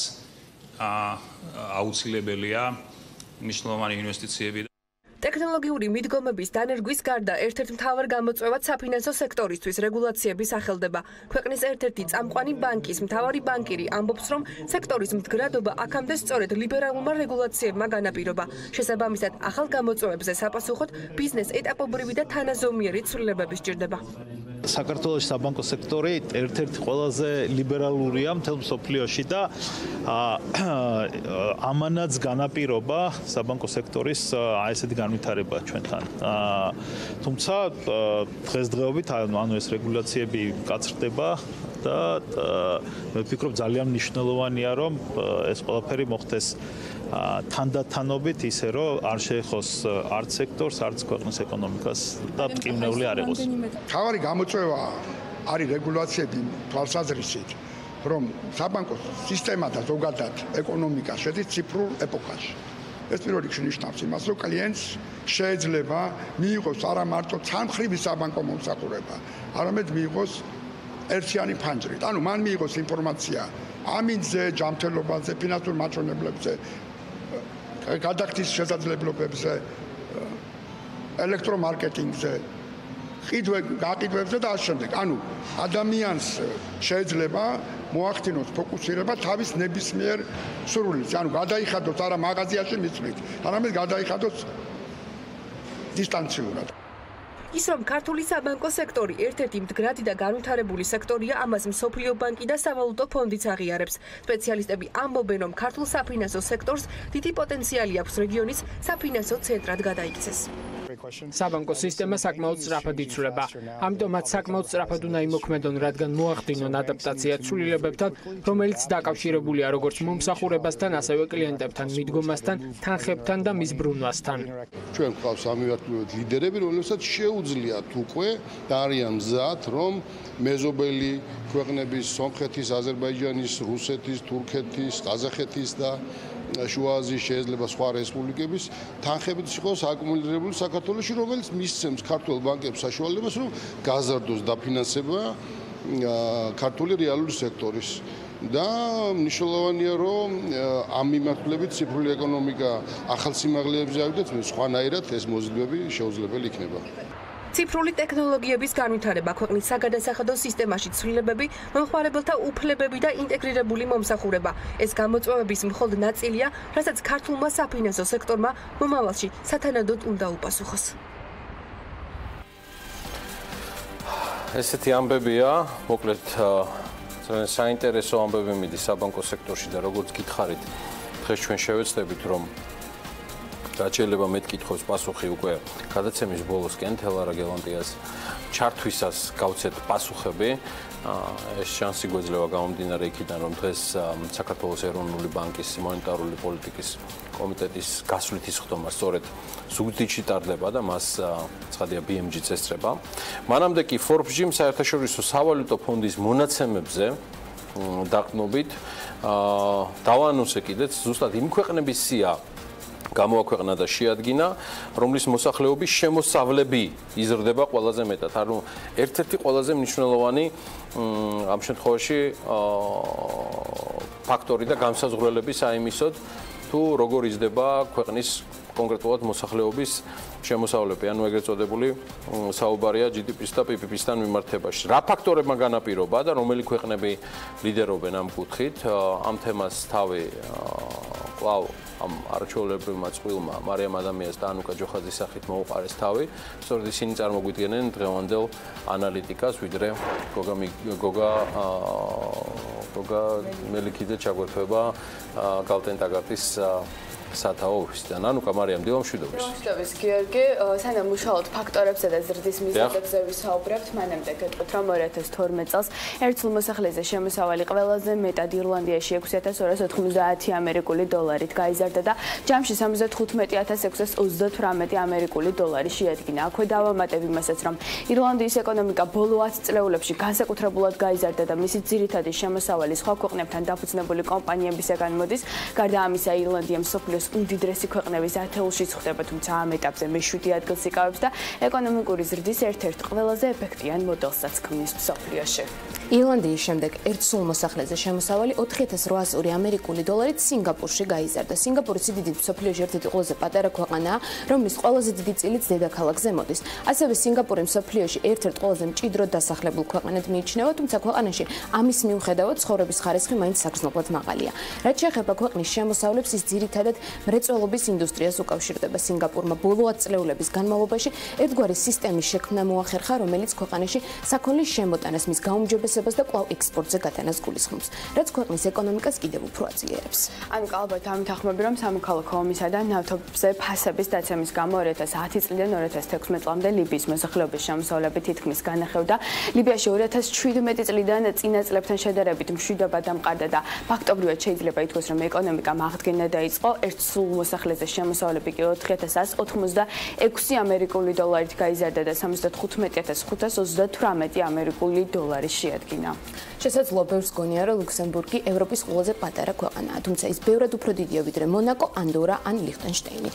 Speaker 17: აუცილებელია მნიშვნელოვანი ინვესტიციები.
Speaker 18: ტექნოლოგიური მიდგომების დანერგვის გარდა ერთ-ერთ მთავარ გამოწვევად საფინანსო სექტორისთვის რეგულაციების ახელდება. ქვეყნის ერთ-ერთი წამყვანი ბანკის მთავარი ბანკირი ამბობს, რომ სექტორის მდგრადობა აქამდე სწორედ ლიბერალურმა რეგულაციებმა განაპირობა. შესაბამისად, ახალ გამოწვევებზე საპასუხოდ ბიზნეს ეტაპობრივი და თანაზომიერი ცვლილებები სჭირდება.
Speaker 16: საქართველოს საბანკო სექტორი ერთ-ერთი ყველაზე ლიბერალურია მთელ მსოფლიოში და ამანაც განაპირობა საბანკო სექტორის ესეთი განვითარება ჩვენთან. თუმცა დღესდღეობით ანუ ეს რეგულაციები გაცრდება და მე ვფიქრობ ძალიან მნიშვნელოვანია რომ ეს ყველაფერი მოხდეს თანდათანობით ისე რომ არ შეეხოს არც სექტორს, არც ქვეყნის ეკონომიკას და მყინვარული არ იყოს.
Speaker 19: თავარი გამოწვევა არის რეგულაციები თვალსაზრისით, რომ საბანკო სისტემა და ზოგადად ეკონომიკა შედის ციფრულ ეპოქაში. ეს პირველ რიგში ნიშნავს იმას, რომ კლიენტს შეიძლება მიიღოს არა მარტო სამხრივი საბანკო მომსახურება, არამედ მიიღოს ერთიანი ფანჯრით. ანუ მან მიიღოს ინფორმაცია ამინდზე, ჯანმრთელობაზე, ფინანსურ მაჩვენებლებზე, გადახდის შესაძლებლობებზე, ელექტრომარკეტინგზე, გაყიდვებზე და ამ შემდეგ. ანუ ადამიანს შეიძლება მოახდინოს ფოკუსირება თავის ნებისმიერ სურვილზე. ანუ გადაიხადოს არა მაღაზიაში მიწვით, არამედ გადაიხადოს დისტანციურად.
Speaker 18: ის რომ ქართული საბანკო სექტორი ერთ-ერთი მდგრადი და განვითარებული სექტორია, ამას მსოფლიო ბანკი და სავალუტო ფონდიც აღიარებს. სპეციალისტები ამბობენ, რომ ქართულ საფინანსო სექტორს დიდი პოტენციალი აქვს რეგიონის საფინანსო ცენტრად გადაიქცეს.
Speaker 20: საბანკო სისტემა საკმაოდ სწრაფად იცვლება. ამიტომაც საკმაოდ სწრაფად უნდა იმოქმედონ, რადგან მოახდინონ ადაპტაცია ცვლილებებთან, რომელიც დაკავშირებულია როგორც მომსახურებასთან, ასევე კლიენტებთან, მიდგომასთან, თანხებთან და მის ბრუნვასთან.
Speaker 21: ჩვენ გვყავს ამივართმევად ლიდერები, რომლებსაც შეუძლიათ უკვე და არიან მზად, რომ მეზობელი ქვეყნების, სომხეთის, აზერბაიჯანის, რუსეთის, თურქეთის, ყაზახეთის და შუა აზიის შეიძლება სხვა რესპუბლიკების თანხებით იყოს აკუმულირებული საქართველოში, რომელიც მისცემს ქართულ ბანკებს საშუალებას, რომ გაზარდოს დაფინანსება ქართული რეალური სექტორის. და მნიშვნელოვანია, რომ ამ მიმართულებით ციფრული ეკონომიკა ახალ სიმაღლეებზე ავიდეთ, სხვანაირად ეს მოზიდვები შეუძლებელი იქნება.
Speaker 18: ციფრული ტექნოლოგიების განვითარება, ქვეყნის საგადასახადო სისტემაში ცვლილებები, მომხმარებელთა უფლებები და ინტეგრირებული მომსახურება. ეს გამოწვევების მხოლოდ ნაწილია, რასაც ქართულმა საფინანსო სექტორმა მომავალში სათანადოდ უნდა უპასუხოს.
Speaker 1: ესეთი ამბებია, მოკლედ ძალიან საინტერესო ამბები მიდის საბანკო სექტორში და როგორც გითხარით, დღეს ჩვენ შევეცდებით, რომ გაჩელება მეტკითხოს პასუხი უკვე გადაცემის ბოლოსკენ თელარა გელანტიას ჩართვისას გავცეთ პასუხები. ეს შანსი გვეძლევა გამომდინარე იქიდან, რომ დღეს საქართველოს ეროვნული ბანკის მონეტარული პოლიტიკის კომიტეტის გასვლითი სხდომა სწორედ ზუგდიდში ტარდება და მას ცხადია BMG-ც ესწრება. მანამდე კი Forbes-ში საერთაშორისო სავალუტო ფონდის მონაცემებზე დაყრდნობით დავანონსე კიდეც ზუსტად იმ ქვეყნების სია გამოაქვეყნა და შეადგინა, რომლის მოსახლეობის შემოსავლები იზრდება ყველაზე მეტად. ანუ ერთ-ერთი ყველაზე მნიშვნელოვანი ამ შემთხვევაში ფაქტორი და განსაზღვრელები საიმისოდ, თუ როგორ იზრდება ქვეყნის კონკრეტულად მოსახლეობის შემოსავლები, ანუ ეგრეთ წოდებული საუბარია GDP-ს და PPP-სთან მიმართებაში. რა ფაქტორებმა განაპირობა და რომელი ქვეყნები ლიდერობენ ამ კუთხით? ამ თემას თავი კვლავ ამ არჩეულებრივმა წყვილმა მარიამ ადამიანს და ანუკა ჯოხაძის სახით მოუყარეს თავი. სწორედ ისინი წარმოგვიდგენენ დღევანდელ ანალიტიკას, ვიდრე გოგა მელიქიძე ჩაგვერთვება გალტენ ტაგარტის სათაო ოფისიდან. ანუკა მარიამ, დილა მშვიდობის.
Speaker 22: მშვიდობის გიორგი, სანამ მუშაობთ ფაქტორებზე და ზრდის მიზეზებზე ვისაუბრებთ, მანამდე გეტყვით, რომ 2012 წელს ერთსულ მოსახლეზე შემოსავალი ყველაზე მეტად ირლანდიაში 6290 ამერიკული დოლარით გაიზარდა და ჯამში 75638 ამერიკული დოლარი შეადგინა. აქვე დავამატებ იმასაც, რომ ირლანდიის ეკონომიკა ბოლო 10 წლეულებში განსაკუთრებულად გაიზარდა და მისი ძირითადი შემოსავალი სხვა ქვეყნებთან დაფუძნებული კომპანიებისგან მოდის. გარდა ამისა, ირლანდია მსოფლიოს უდიდრესი ქვეყნების ათეულში ხვდება, თუმცა ამ ეტაპზე მე-7 ადგილს იკავებს და ეკონომიკური ზრდის ერთ-ერთ ყველაზე ეფექტიან მოდელსაც ქმნის მსოფლიოში.
Speaker 23: ირლანდიის შემდეგ ერთსულ მოსახლეზე შემოსავალი 4800 ამერიკული დოლარით სინგაპურში გაიზარდა. სინგაპური სიდიდით მსოფლიოში ერთ-ერთი ყველაზე პატარა ქვეყანაა, რომლის ყველაზე დიდი წილიც დედაქალაქზე მოდის. ასევე სინგაპური მსოფლიოში ერთ-ერთ ყველაზე მჭიდროდ დასახლებულ ქვეყანად მიიჩნევა, თუმცა ქვეყანაში ამის მიუხედავად ცხოვრების ხარისხი მაინც საგრძნობლად მაღალია. რაც შეეხება ქვეყნის შემოსავლებს, ის ძირითადად მრეწველობის ინდუსტრიას უკავშირდება. სინგაპურმა ბოლო 10 წლეულების განმავლობაში ერთგვარი სისტემის შექმნა მოახერხა, რომელიც ქვეყანაში საქონლის შემოტანას, მის გაუმჯობესებას და კვლავ ექსპორტზე გატანას გულისხმობს, რაც ქვეყნის ეკონომიკას კიდევ უფრო აძლიერებს.
Speaker 22: ანუ ალბათ ამით ახმები, რომ სამოქალაქო ომისა და ნავთობზე ფასების დაცემის გამო 2010 წლიდან 2016 წლამდე ლიბიის მოსახლეობის შემოსავლები თითქმის განახევდა. ლიბიაში 2017 წლიდან წინა წლებთან შედარებით მშვიდობა დამყარდა და ფაქტობრივად შეიძლება ითქვას, რომ ეკონომიკამ აღდგენა დაიწყო. ერთ სულ მოსახლეზე შემოსავლები კი 4186 ამერიკული დოლარით გაიზარდა და 75538 ამერიკული დოლარი შეადგინა.
Speaker 23: შესაძლოა ბევრს გონია, რომ ლუქსემბურგი ევროპის ყველაზე პატარა ქვეყანაა, თუმცა ის ბევრად უფრო დიდია ვიდრე მონაკო, ანდორა ან ლიხტენშტეინი.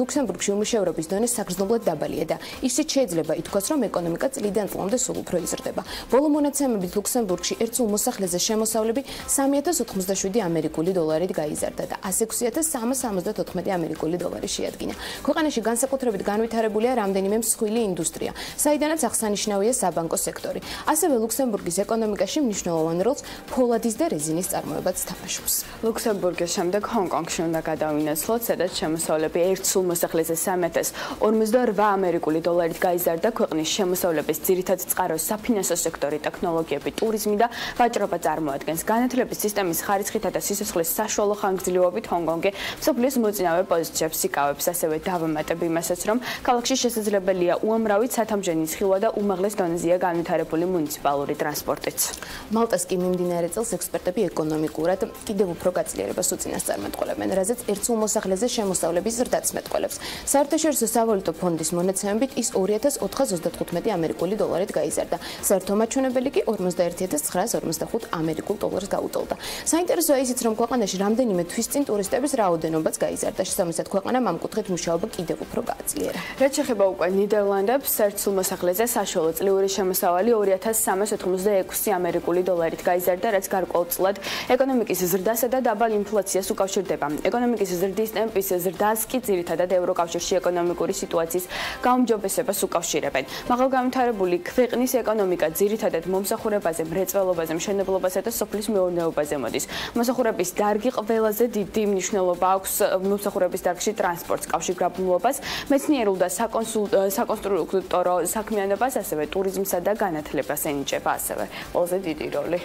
Speaker 23: ლუქსემბურგში უმუშევრობის დონე საგრძნობლად დაბალია და ისიც შეიძლება ითქვას, რომ ეკონომიკა წლიდან წლამდე სულ უფრო იზრდება. ბოლო მონაცემებით ლუქსემბურგში ერთ სულ მოსახლეზე შემოსავლები 3087 ამერიკული დოლარით გაიზარდა და 106374 ამერიკული დოლარი შეადგინა. ქვეყანაში განსაკუთრებით განვითარებულია რამდენიმე მსხვილი ინდუსტრია, საიდანაც აღსანიშნავია საბანკო სექტორი. ასევე ლუქსემბურგის ეკონომიკაში მნიშვნელოვან როლს ფოლადის და რეზინის წარმოებაც თამაშობს.
Speaker 22: ლუქსემბურგის შემდეგ ჰონკონგში უნდა გადავინაცვლოთ, სადაც შემოსავლები ერთ სულ მოსახლეზე 3048 ამერიკული დოლარით გაიზარდა. ქვეყნის შემოსავლების ძირითად წყარო საფინანსო სექტორი, ტექნოლოგიები, ტურიზმი და ვაჭრობა წარმოადგენს. განათლების სისტემის ხარისხითა და სიცოცხლის საშუალო ხანგრძლივობით ჰონკონგი მსოფლიოს მოწინავე პოზიციებს იკავებს. ასევე დავამატებ იმასაც, რომ ქალაქში შესაძლებელია უამრავი ცათამბჯენის ხილვა და უმაღლეს დონეზეა განვითარებული მუნიციპალური ტრანსპორტიც.
Speaker 23: მალტას კი მიმდინარე წელს ექსპერტები ეკონომიკურად კიდევ უფრო გაძლიერებას უწინასწარმეტყველებენ, რაზეც ერთ სულ მოსახლეზე შემოსავლების ზრდაც მეტყველებს. საერთაშორისო სავალუტო ფონდის მონაცემებით ის 2435 ამერიკული დოლარით გაიზარდა. საერთო მაჩვენებელი კი 41945 ამერიკულ დოლარს გაუტოლდა. საინტერესოა ისიც, რომ ქვეყანაში რამდენიმე თვის წინ ტურისტების რაოდენობაც გაიზარდა. შესაბამისად, ქვეყანამ ამ კუთხით მუშაობა კიდევ უფრო გააძლიერა.
Speaker 22: რაც შეეხება უკვე ნიდერლანდებს, ერთ სულ მოსახლეზე საშუალო წლიური შემოსავალი 2386 ამერიკული დოლარით გაიზარდა, რაც გარკვეულწილად ეკონომიკის ზრდასა და დაბალ ინფლაციას უკავშირდება. ეკონომიკის ზრდის ტემპის ზრდას კი ძირითადად ევროკავშირში ეკონომიკური სიტუაციის გაუმჯობესებას უკავშირებენ. მაღალგანვითარებული ქვეყნის ეკონომიკა ძირითადად მომსახურებაზე, მრეწველობაზე, მშენებლობასა და სოფლის მეურნეობაზე მოდის. მოსახურების დარგი ყველაზე დიდი მნიშვნელობა აქვს მომსახურების დარგში ტრანსპორტს, კავშირგაბმულობას, მეცნიერულ და საკონსტრუქტორო საქმიანობას, ასევე ტურიზმსა და განათლებას ენიჭება ასევე ყველაზე დიდი როლი.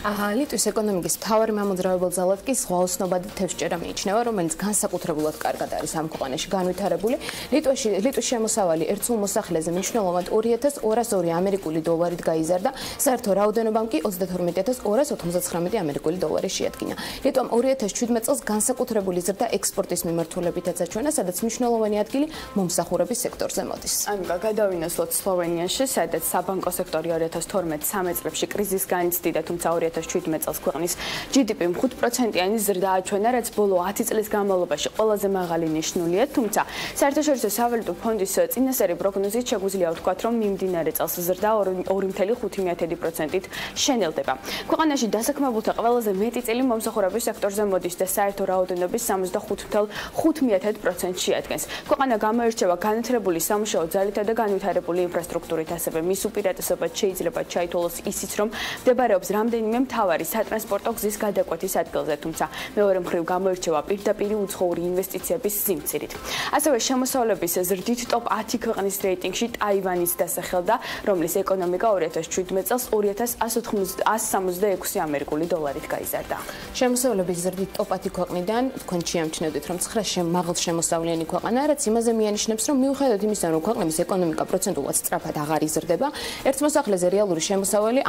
Speaker 23: ლიტვის ეკონომიკის მთავარი მამოძრავებელ ძალად კი ზღვაოსნობადი თევზჭერა მიიჩნევა, რომელიც განსაკუთრებულად კარგად არის ამ ქვეყანაში განვითარებული. ლიტვის შემოსავალი ერთ სულ მოსახლეზე მნიშვნელოვნად 2202 ამერიკული დოლარით გაიზარდა, საერთო რაოდენობამ კი 32299 ამერიკული დოლარი შეადგინა. ლიტვამ 2017 წელს განსაკუთრებული ზრდა ექსპორტის მიმართულებითაც აჩვენა, სადაც მნიშვნელოვანი ადგილი მომსახურების სექტორზე მოდის.
Speaker 22: ანუ გადავინაცვლოთ სლოვენიაში, სადაც საბანკო სექტორი 2012-13 წლებში კრიზისს განიცდიდა, თუმცა 2017 წელს ქვეყნის GDP-მ 5%-იანი ზრდა აჩვენა, რაც ბოლო 10 წლის განმავლობაში ყველაზე მაღალი ნიშნულია, თუმცა საერთაშორისო სავალუტო ფონდის წინასწარი პროგნოზით შეგვიძლია ვთქვათ, რომ მიმდინარე წელს ზრდა 2.5%-ით შენელდება. ქვეყანაში დასაქმებულთა ყველაზე მეტი წილი მომსახურების სექტორზე მოდის და საერთო რაოდენობის 65.5% შეადგენს. ქვეყანა გამოირჩევა განათლებული სამუშაო ძალითა და განვითარებული ინფრასტრუქტურით, ასევე მის უპირატესობად შეიძლება ჩაითვალოს ისიც, რომ მდებარეობს რამდენიმე მთავარი სატრანსპორტო გზის გადაკვეთის ადგილზე, თუმცა მეორე მხრივ გამოირჩევა პირდაპირი უცხოური ინვესტიციების სიმცირით. ასევე შემოსავლების ზრდით ტოპ 10 ქვეყნის რეიტინგში ტაივანის დასახელდა, რომლის ეკონომიკა 2017 წელს 2166 ამერიკული დოლარით გაიზარდა.
Speaker 23: შემოსავლების ზრდით ტოპ 10 ქვეყნიდან თქვენ შეამჩნევდით, რომ 9 მაღალ შემოსავლიანი ქვეყანაა, რაც იმაზე მიანიშნებს, რომ მიუხედავად იმისა, რომ ქვეყნების ეკონომიკა პროცენტულად სწრაფად აღარ იზრდება, ერთ მოსახლეზე რეალური შემოსავალი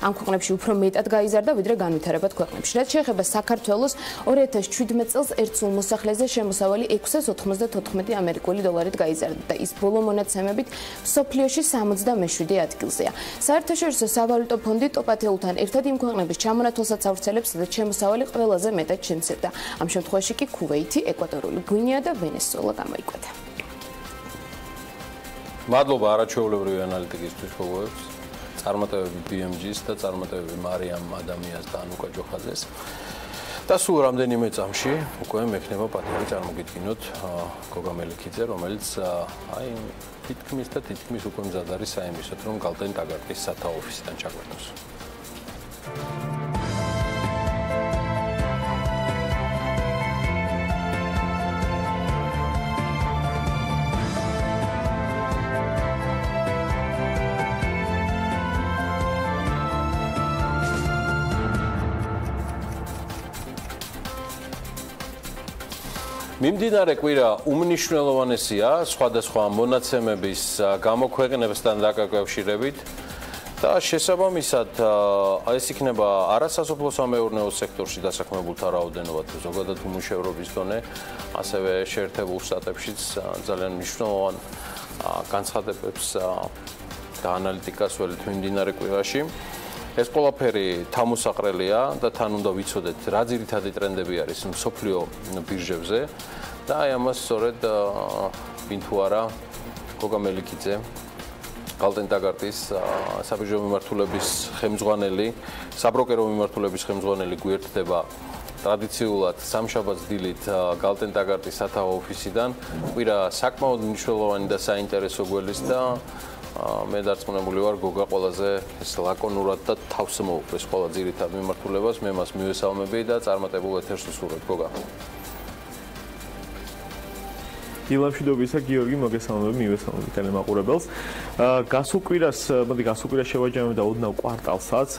Speaker 23: ამ ქვეყნებში უფრო მეტად გაიზარდა, ვიდრე განვითარებად ქვეყნებში. რაც შეეხება საქართველოს, 2017 წელს ერთ სულ მოსახლეზე შემოსავალი 694 ამერიკული დოლარით გაიზარდა და ის ბოლო მონაცემებით მსოფლიოში 67 ადგილზეა. საერთაშორისო სავალუტო ფონდი ტოპ 10-თან ერთად იმ ქვეყნების ჩამონათვალსაც ავრცელებს, სადაც შემოსავალი ყველაზე მეტად შემცირდა. ამ შემთხვევაში კი ქუვეითი, ეკვატორული გვინეა და ვენესუელა გამოიკვეთა.
Speaker 1: მადლობა არაჩვეულებრივი ანალიტიკისთვის ფოგოებს. წარმატებები BMG-ს და წარმატებები მარიამ ადამიანს და ანუკა ჯოხაძეს. და სულ რამდენიმე წამში უკვე მექნება პატივი წარმოგიდგინოთ გოგა მელიქიძე, რომელიც თითქმის უკვე მზად არის საიმისოდ, რომ გალტენ ტაგარტის სათავო ოფისიდან ჩაგვერთოს. მიმდინარე კვირა უმნიშვნელოვანესია სხვადასხვა მონაცემების გამოქვეყნებასთან დაკავშირებით და შესაბამისად ეს იქნება არასასოფლო-სამეურნეო სექტორში დასაქმებულთა რაოდენობა თუ ზოგადად უმუშევრობის დონე, ასევე შეერთებულ შტატებშიც ძალიან მნიშვნელოვან განცხადებებს და ანალიტიკას ველით მიმდინარე კვირაში. ეს ყველაფერი თამოსაყრელია და თან უნდა ვიცოდეთ რა ძირითადი ტრენდები არის მსოფლიო ბირჟებზე და აი ამას სწორედ ვინ თუ არა გოგა მელიქიძე გალტენ-ტაგარტის საბირჟო მიმართულების ხელმძღვანელი, საბროკერო მიმართულების ხელმძღვანელი გვერდდება ტრადიციულად სამშაბათს დილით გალტენ-ტაგარტის სათაო ოფისიდან. კვირა საკმაოდ მნიშვნელოვანი და საინტერესო გველის და მე დარწმუნებული ვარ გოგა ყველაზე ეს ლაკონურად და თავს მოუყვის ყველა ძირითად მიმართულებას. მე მას მივესალმები და წარმატებულ ეთერს ვსურვებ გოგა.
Speaker 2: დილამშვიდობისა გიორგი მოგესალმები მივესალმები ტელემაყურებელს. გასულ კვირას შევაჯამებ და ოდნავ კვარტალსაც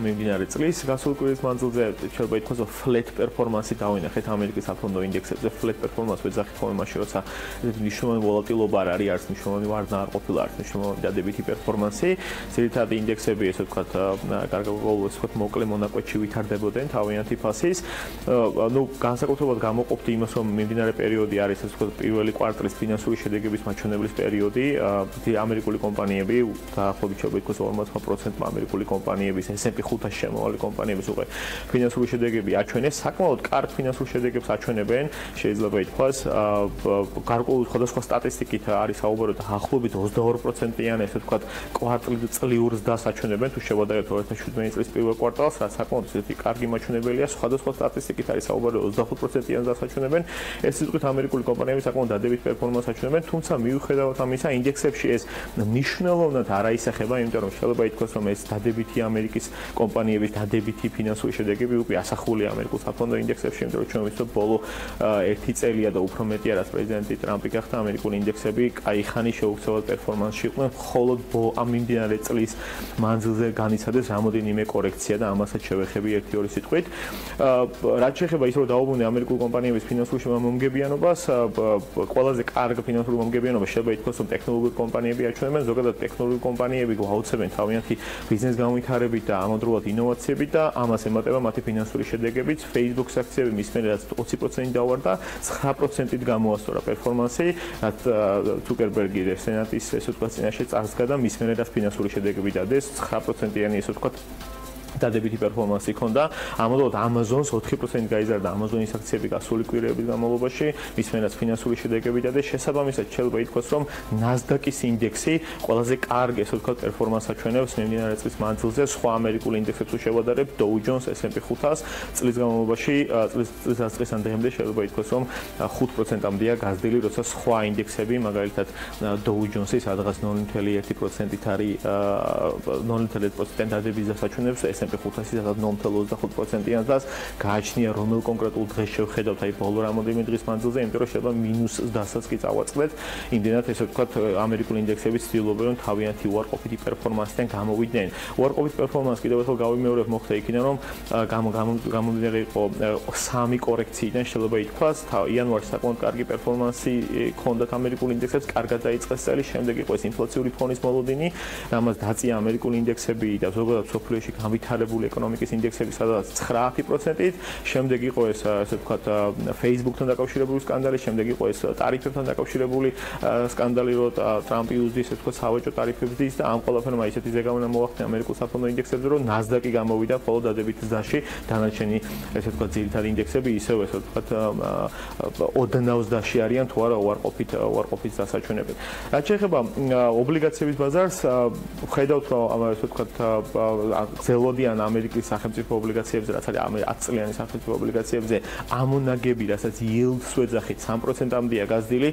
Speaker 2: მიმდინარე წლის გასულ კვირის მანძილზე შეიძლება ითქვას რომ flat performance-ი დავინახეთ ამერიკის საფონდო ინდექსებზე. flat performance ვეძახით ხოლმე მაშინ როცა მნიშვნელოვანი ვოლატილობა არ არის მნიშვნელოვანი ვარდნა არ ყოფილა არის მნიშვნელოვანი დადებითი პერფორმანსი. ძირითადი ინდექსები ესე ვთქვათ კარგად მოკლე მონაკვეთში ვითარდებოდნენ თავიანთი ფასის. განსაკუთრებულად გამოყოფთ იმას რომ მიმდინარე პერიოდი არის ესე ვთქვათ პირველი კვარტალის ფინანსური შედეგების მაჩვენებლის პერიოდი. ამერიკული კომპანიები დაახლოებით შეიძლება ითქვას 50% ამერიკული კომპანიების S&P 500 შემოვალი კომპანიების უკვე ფინანსური შედეგები აჩვენეს. საკმაოდ კარგ ფინანსურ შედეგებს აჩვენებენ. შეიძლება ითქვას გარკვეული სხვადასხვა სტატისტიკით არის საუბარი დაახლოებით 22%-იან ესე ვთქვათ კვარტალ-წლიურ ზრდას აჩვენებენ თუ შევადარებთ 2017 წლის პირველ კვარტალს, რაც საკმაოდ ისეთი კარგი მაჩვენებელია. სხვადასხვა სტატისტიკით არის საუბარი 25%-იან ზრდას აჩვენებენ. ეს სიტყვით ამერიკული კომპანიები საკმაოდ დადებით პერფორმანსს აჩვენებენ, თუმცა მიუხედავად ამისა ინდექსებში ეს მნიშვნელოვნად არ აისახება, იმიტომ რომ შეიძლება ითქვას რომ ეს დადებითი ამერიკის კომპანიების დადებითი ფინანსური შედეგები უკვე ასახულია ამერიკულ საფონდო ინდექსებში, იმიტომ რომ ჩვენ ვიცით ბოლო 1 წელია და უფრო მეტია რაც პრეზიდენტი ტრამპი გახდა ამერიკული ინდექსები კაი ხანი შეუცვლელ პერფორმანსში იყვნენ, მხოლოდ ამ მიმდინარე წლის მანძილზე განიცადეს რამოდენიმე კორექცია და ამასაც შევეხები 1-2 სიტყვით. რაც შეეხება ის რომ დაუბრუნდე ამერიკულ კომპანიების ფინანსურ მომგებიანობას, ყველაზე კარგ ფინანსურ მომგებიანობას შეიძლება ითქვას რომ ტექნოლოგიური კომპანიები აჩვენებენ, ზოგადად ტექნოლოგიური კომპანიები გვაუცებენ თავიანთი ბიზნეს განვითარებით და ამავდროულად ინოვაციებით და ამას ემატება მათი ფინანსური შედეგებიც. Facebook-ის აქციები მის მიერ რაც 20% დავარდა, 9%-ით გამოასწორა პერფორმანსი, რაც ცუკერბერგი სენატის ესე ვთქვათ წინაშე წარსდგა და მის მიერ რაც ფინანსური შედეგები დადეს 9%-იანი ესე ვთქვათ დადებითი პერფორმანსი ჰქონდა. ამავდროულად Amazon-ს 4% გაიზარდა Amazon-ის აქციები გასული კვირების განმავლობაში, მის მერაც ფინანსური შედეგები დადეს. შესაბამისად შეიძლება ითქვას რომ NASDAQ-ის ინდექსი ყველაზე კარგ ესე ვთქვათ პერფორმანსს აჩვენებს მიმდინარე წლის მანძილზე სხვა ამერიკულ ინდექსებს თუ შევადარებთ Dow Jones, S&P 500 წლის განმავლობაში წლის დასწრისან დღემდე შეიძლება ითქვას რომ 5%-ამდეა გაზრდილი, როცა სხვა ინდექსები მაგალითად Dow Jones-ი სადღაც 0.1%-ით არის 0.1%-ით დადების დასაჩვენებს S&P 500-ი სადღაც 0.25%-იან ზრდას გააჩნია რომელ კონკრეტულ დღეს შევხედავთ აი ბოლო რამოდენიმე დღის მანძილზე, იმიტომ რომ შეიძლება მინუს ზრდასაც კი წავაწყდეთ. იმდენად ესე ვთქვათ ამერიკული ინდექსები ცდილობენ რომ თავიანთი უარყოფითი პერფორმანსიდან გამოვიდნენ. უარყოფითი პერფორმანსი კიდევ ერთხელ გავიმეორებ მოხდა იქიდან რომ გამომდინარე იყო 3 კორექციიდან შეიძლება ითქვას იანვარში საკმაოდ კარგი პერფორმანსი ჰქონდათ ამერიკულ ინდექსებს, კარგად დაიწყეს წელი, შემდეგ იყო ეს ინფლაციური ფონის მოლოდინი, რამაც დაწია ამერიკული ინდექსები და ზოგადად სოფლიოში განვითარებული ეკონომიკის ინდექსები სადაც 9%-ით, შემდეგ იყო ეს ასე ვთქვათ Facebook-თან დაკავშირებული სკანდალი, შემდეგ იყო ეს ტარიფებთან დაკავშირებული სკანდალი, რომ ტრამპი უზდის ასე ვთქვათ სავაჭრო ტარიფებს დის და ამ ყველაფერმა ისეთი ზეგავლენა მოახდინა ამერიკულ საფონდო ინდექსებზე, რომ NASDAQ-ი გამოვიდა მხოლოდ დადებით ზრდაში, დანარჩენი ასე ვთქვათ ძირითადი ინდექსები ისევ ასე ვთქვათ ოდნავ ზრდაში არიან თუ არა უარყოფით დასაჩვენებენ. რაც შეეხება ობლიგაციების ბაზარს, ხედავთ რომ ასე ვთქვათ გრძელვადიან ამერიკის სახელმწიფო ობლიგაციებზე, რაც არის 10 წლიანი სახელმწიფო ობლიგაციებზე, ამონაგები, რასაც yield-ს ვეძახით 3%-ამდეა გაზრდილი,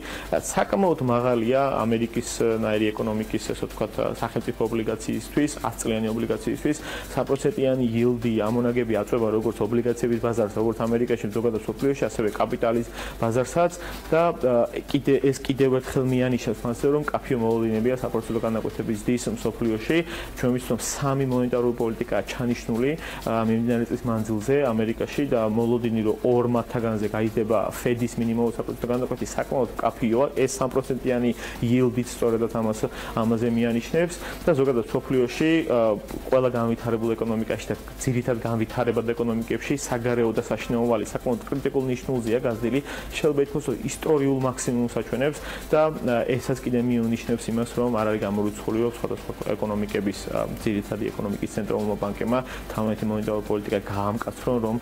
Speaker 2: საკმაოდ მაღალია ამერიკის ნაირი ეკონომიკის ასე ვთქვათ სახელმწიფო ობლიგაციისთვის, 10 წლიანი ობლიგაციისთვის, 3%-იანი yield-ი ამონაგები აწვება როგორც ობლიგაციების ბაზარს, როგორც ამერიკაში, ზოგადად სოფლიოში, ასევე კაპიტალის ბაზარსაც და ეს კიდევ ერთხელ მიანიშნებს მასზე, რომ კაფეო მოლოდინებია საპორტფელიო განაკვეთების დის სოფლიოში. ჩვენ ვიცით, რომ 3 მონეტარული პოლიტიკაა აღნიშნული მიმდინარე წლის მანძილზე ამერიკაში და მოლოდინი რომ 2%-განზე გაიზრდება ფედის მინიმალური საპროცენტო განაკვეთი საკმაოდ მკაფიოა. ეს 3%-იანი yield-ით სწორედად ამაზე მიანიშნებს და ზოგადად სოფლიოში ყველა განვითარებულ ეკონომიკაში და ძირითად განვითარებად ეკონომიკებში საგარეო და საშინაო ვალი საკმაოდ კრიტიკულ ნიშნულზეა გაზრდილი. შეიძლება ითქვას, რომ ისტორიულ მაქსიმუმს აჩვენებს და ესაც კიდე მიანიშნებს იმას, რომ არ არის გამორიცხული სხვადასხვა ეკონომიკების ძირითადი ეკონომიკის ცენტრალურმა ბანკებმა თავიანთი მონეტარული პოლიტიკა გაამკაცრონ, რომ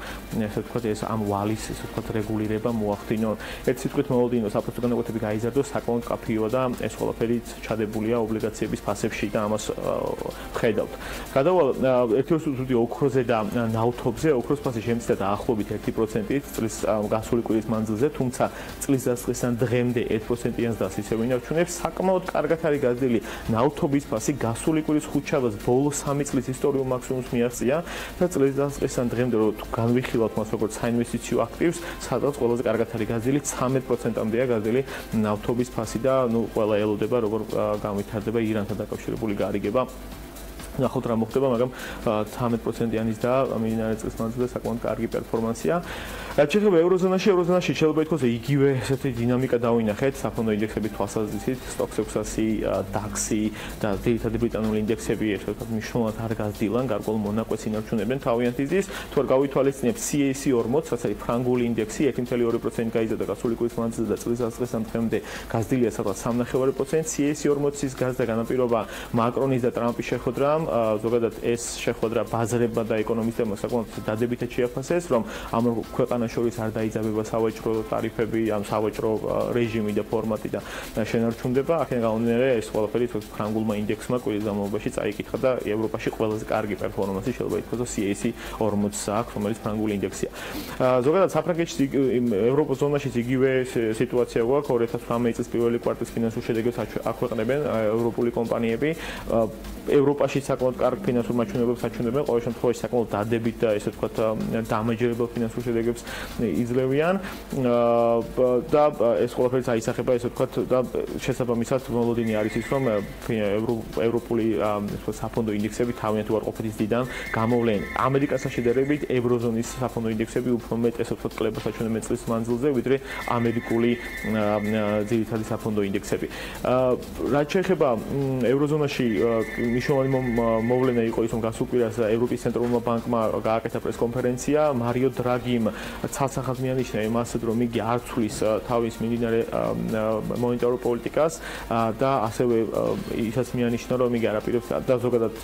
Speaker 2: ესე ვთქვათ, ეს ამ ვალის ესე ვთქვათ რეგულირება მოახდინონ. ერთ სიტყვით მოლოდინო საპროცენტო განაკვეთები გაიზარდოს საკმაოდ მკაფიოა და ეს ყველაფერი ჩადებულია ობლიგაციების ფასებში და ამას ვხედავთ. გადავალ ერთი ოქროზე და ნავთობზე, ოქროს ფასი შემცირდა დაახლოებით 1%-ით წლის გასული კვირის მანძილზე, თუმცა წლის დასაწყისიდან დღემდე 1%-იანს დასისევ ინარჩუნებს. საკმაოდ კარგად არის გაზრდილი ნავთობის ფასი გასული კვირის ხუთშაბათს ბოლო 3 წლის ისტორიულ მაქსიმუმს მიაღწია და წლის დასაწყისიდან დღემდე რომ განვიხილავთ მას როგორც საინვესტიციო აქტივს, სადაც ყველაზე კარგად არის გაზრდილი 13%-მდეა გაზრდილი ნავთობის ფასი და ყველა ელოდება როგორ განვითარდება ირანთან დაკავშირებული გარიგება. ნახოთ რა მოხდება, მაგრამ 13%-იანის და მიმდინარე წლის მანძილზე საკმაოდ კარგი პერფორმანსია. რაც შეეხება ევროზონაში შეიძლება ითქვას, იგივე ესეთი დინამიკა დავინახეთ საფონდო ინდექსების თვალსაზრისით, STOXX 600, DAX-ი და ძირითადი ბრიტანული ინდექსები ესე ვთქვათ მნიშვნელოვნად არ გაზრდილან, გარკვეულ მონაკვეთს ინარჩუნებენ თავიანთი ზის. თუ არ გავითვალისწინებთ CAC 40, რაც არის ფრანგული ინდექსი, 1.2% გაიზარდა გასული კვირის მანძილზე და წლის დასაწყისიდან დღემდე გაზრდილია სადღაც 3.5%. CAC 40-ის გაზრდა განაპირობა მაკრონის და ტრამპის შეხვედრამ. ზოგადად ეს შეხვედრა ბაზრებმა და ეკონომისტებმა საკმაოდ დადებითად შეაფასეს, რომ ამ ქვეყანას შორის არ დაიძაბება სავაჭრო ტარიფები, ამ სავაჭრო რეჟიმი და ფორმატი და შენარჩუნდება. აქედან გამომდინარე, ეს ყველაფერი ფრანგულმა ინდექსმა კვირის განმავლობაში წაიკითხა და ევროპაში ყველაზე კარგი პერფორმანსი შეიძლება ითქვას, რომ CAC 40 აქვს, რომელიც ფრანგული ინდექსია. ზოგადად საფრანგეთში ევროზონაშიც იგივე სიტუაცია გვაქვს. 2018 წლის პირველი კვარტალის ფინანსურ შედეგებს აქვეყნებენ ევროპული კომპანიები. ევროპაში საკმაოდ კარგ ფინანსურ მაჩვენებლებს აჩვენებენ, ყოველ შემთხვევაში საკმაოდ დადებით და ესე ვთქვათ დამაჯერებელ ფინანსურ შედეგებს იძლევიან და ეს ყველაფერი აისახება ესე ვთქვათ და შესაბამისად მოლოდინი არის ის, რომ ევროპული საფონდო ინდექსები თავიანთი უარყოფითის დიდან გამოვლენ. ამერიკასთან შედარებით ევროზონის საფონდო ინდექსები უფრო მეტ ესე ვთქვათ კლებას აჩვენებენ წლის მანძილზე, ვიდრე ამერიკული ძირითადი საფონდო ინდექსები. რაც შეეხება ევროზონაში მნიშვნელოვანი მოვლენა იყო ის, რომ გასულ კვირას ევროპის ცენტრალურმა ბანკმა გააკეთა პრესკონფერენცია. მარიო დრაგიმ ცალსახად მიანიშნა იმას, რომ იგი არ ცვლის თავის მიმდინარე მონეტარულ პოლიტიკას და ასევე ისაც მიანიშნა, რომ იგი არაპირებს და ზოგადად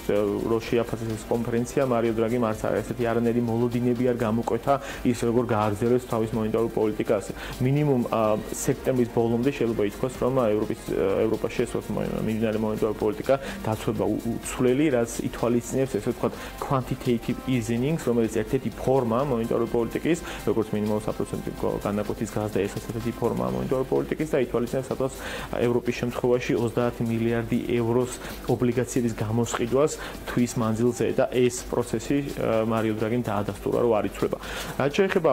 Speaker 2: რო შეაფასეს ეს კონფერენცია, მარიო დრაგიმ არც ესეთი არანაირი მოლოდინები არ გამოკვეთა ის როგორ გააგრძელებს თავის მონეტარულ პოლიტიკას. მინიმუმ სექტემბრის ბოლომდე შეიძლება ითქვას, რომ ევროპაში ეს მიმდინარე მონეტარული პოლიტიკა დაცვება უცვლელი, რაც ითვალისწინებს ესე ვთქვათ quantitative easing, რომელიც ერთ-ერთი ფორმა მონეტარული პოლიტიკის, როგორც მინიმალურ 3%-ო განაკვეთის გაზრდა, ეს ერთ-ერთი ფორმაა მონეტარული პოლიტიკის და ითვალისწინებს სადაც ევროპის შემთხვევაში 30 მილიარდი ევროს ობლიგაციების გამოსყიდვას თვის მანძილზე და ეს პროცესი მარიო დრაგიმ დაადასტურა, რომ არ იცვლება. რაც შეეხება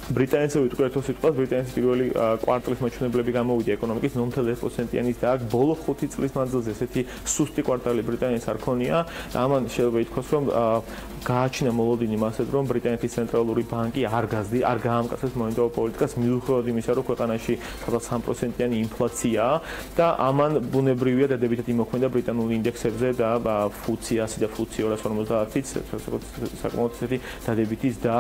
Speaker 2: ბრიტანეთს ვიტყვი ერთო სიტყვას, ბრიტანეთის პირველი კვარტალის მაჩვენებლები გამოვიდა ეკონომიკის 0.1%-იანის და აქ ბოლო 5 წლის მანძილზე ესეთი სუსტი კვარტალი ბრიტანეთს არ ქონია. ამან შეიძლება ითქვას, რომ გააჩინა მოლოდინი მასეთ, რომ ბრიტანეთის ცენტრალური ბანკი არ გაამკაცრებს მონეტარულ პოლიტიკას მიუხედავად იმისა, რომ ქვეყანაში სადღაც 3%-იანი ინფლაციაა და ამან ბუნებრივია დადებითად იმოქმედა ბრიტანულ ინდექსებზე და FTSE 100 და FTSE 250-იც საკმაოდ ესეთი დადებითის და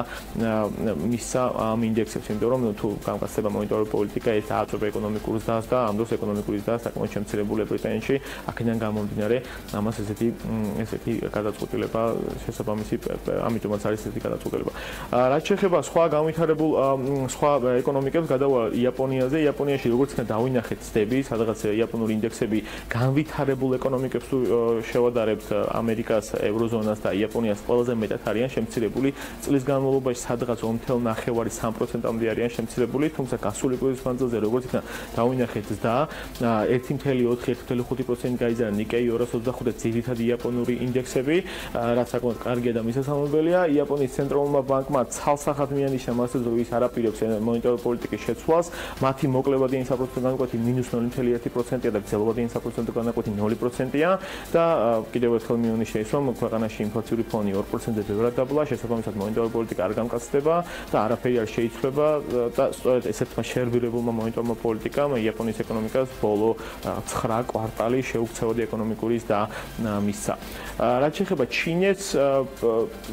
Speaker 2: მისცა ამ ინდექსებს, იმიტომ რომ თუ გამკაცდება მონეტარული პოლიტიკა, ეს ააწვება ეკონომიკურ ზრდას და ამ დროს ეკონომიკური ზრდა საკმაოდ შემცირებულია ბრიტანეთში. აქედან გამომდინარე, ამას ესეთი გადაწყვეტილება შესაბამისი, ამიტომაც არის ესეთი გადაწყვეტილება. რაც შეეხება სხვა განვითარებულ სხვა ეკონომიკებს, გადავალ იაპონიაზე. იაპონიაში როგორც იქნა დავინახეთ ცდები, სადღაც იაპონური ინდექსები განვითარებულ ეკონომიკებს თუ შევადარებთ ამერიკას, ევროზონას და იაპონიას ყველაზე მეტად არიან შემცირებული. წლის განმავლობაში სადღაც 3%-მდე არიან შემცირებული, თუმცა გასული კვირის მანძილზე როგორც იქნა დავინახეთ და 1.4-1.5% გაიზარდა ნიკეი 225 და ძირითადი იაპონური ინდექსები, რაც საკმაოდ კარგია და მისასალმებელია. იაპონიის ცენტრალურმა ბანკმა ცალსახად მიანიშნა მასზე, რომ ის არ აპირებს მონეტარული პოლიტიკის შეცვლას. მათი მოკლებადიანი საპროცენტო განაკვეთი -0.1%-ია და გრძელვადიანი საპროცენტო განაკვეთი 0%-ია და კიდევ ერთხელ მიანიშნა ის, რომ ქვეყანაში ინფლაციური ფონი 2%-ზე ბევრად დაბლა, შესაბამისად მონეტარული პოლიტიკა არ გამკაცდება და არაფერი არ შეიცვლება და სწორედ ესეთმა შერბირებულმა მონეტარულმა პოლიტიკამ იაპონიის ეკონომიკას ბოლო 9 კვარტალი შეუქცევადი ეკონომიკურის და მისცა. რაც შეეხება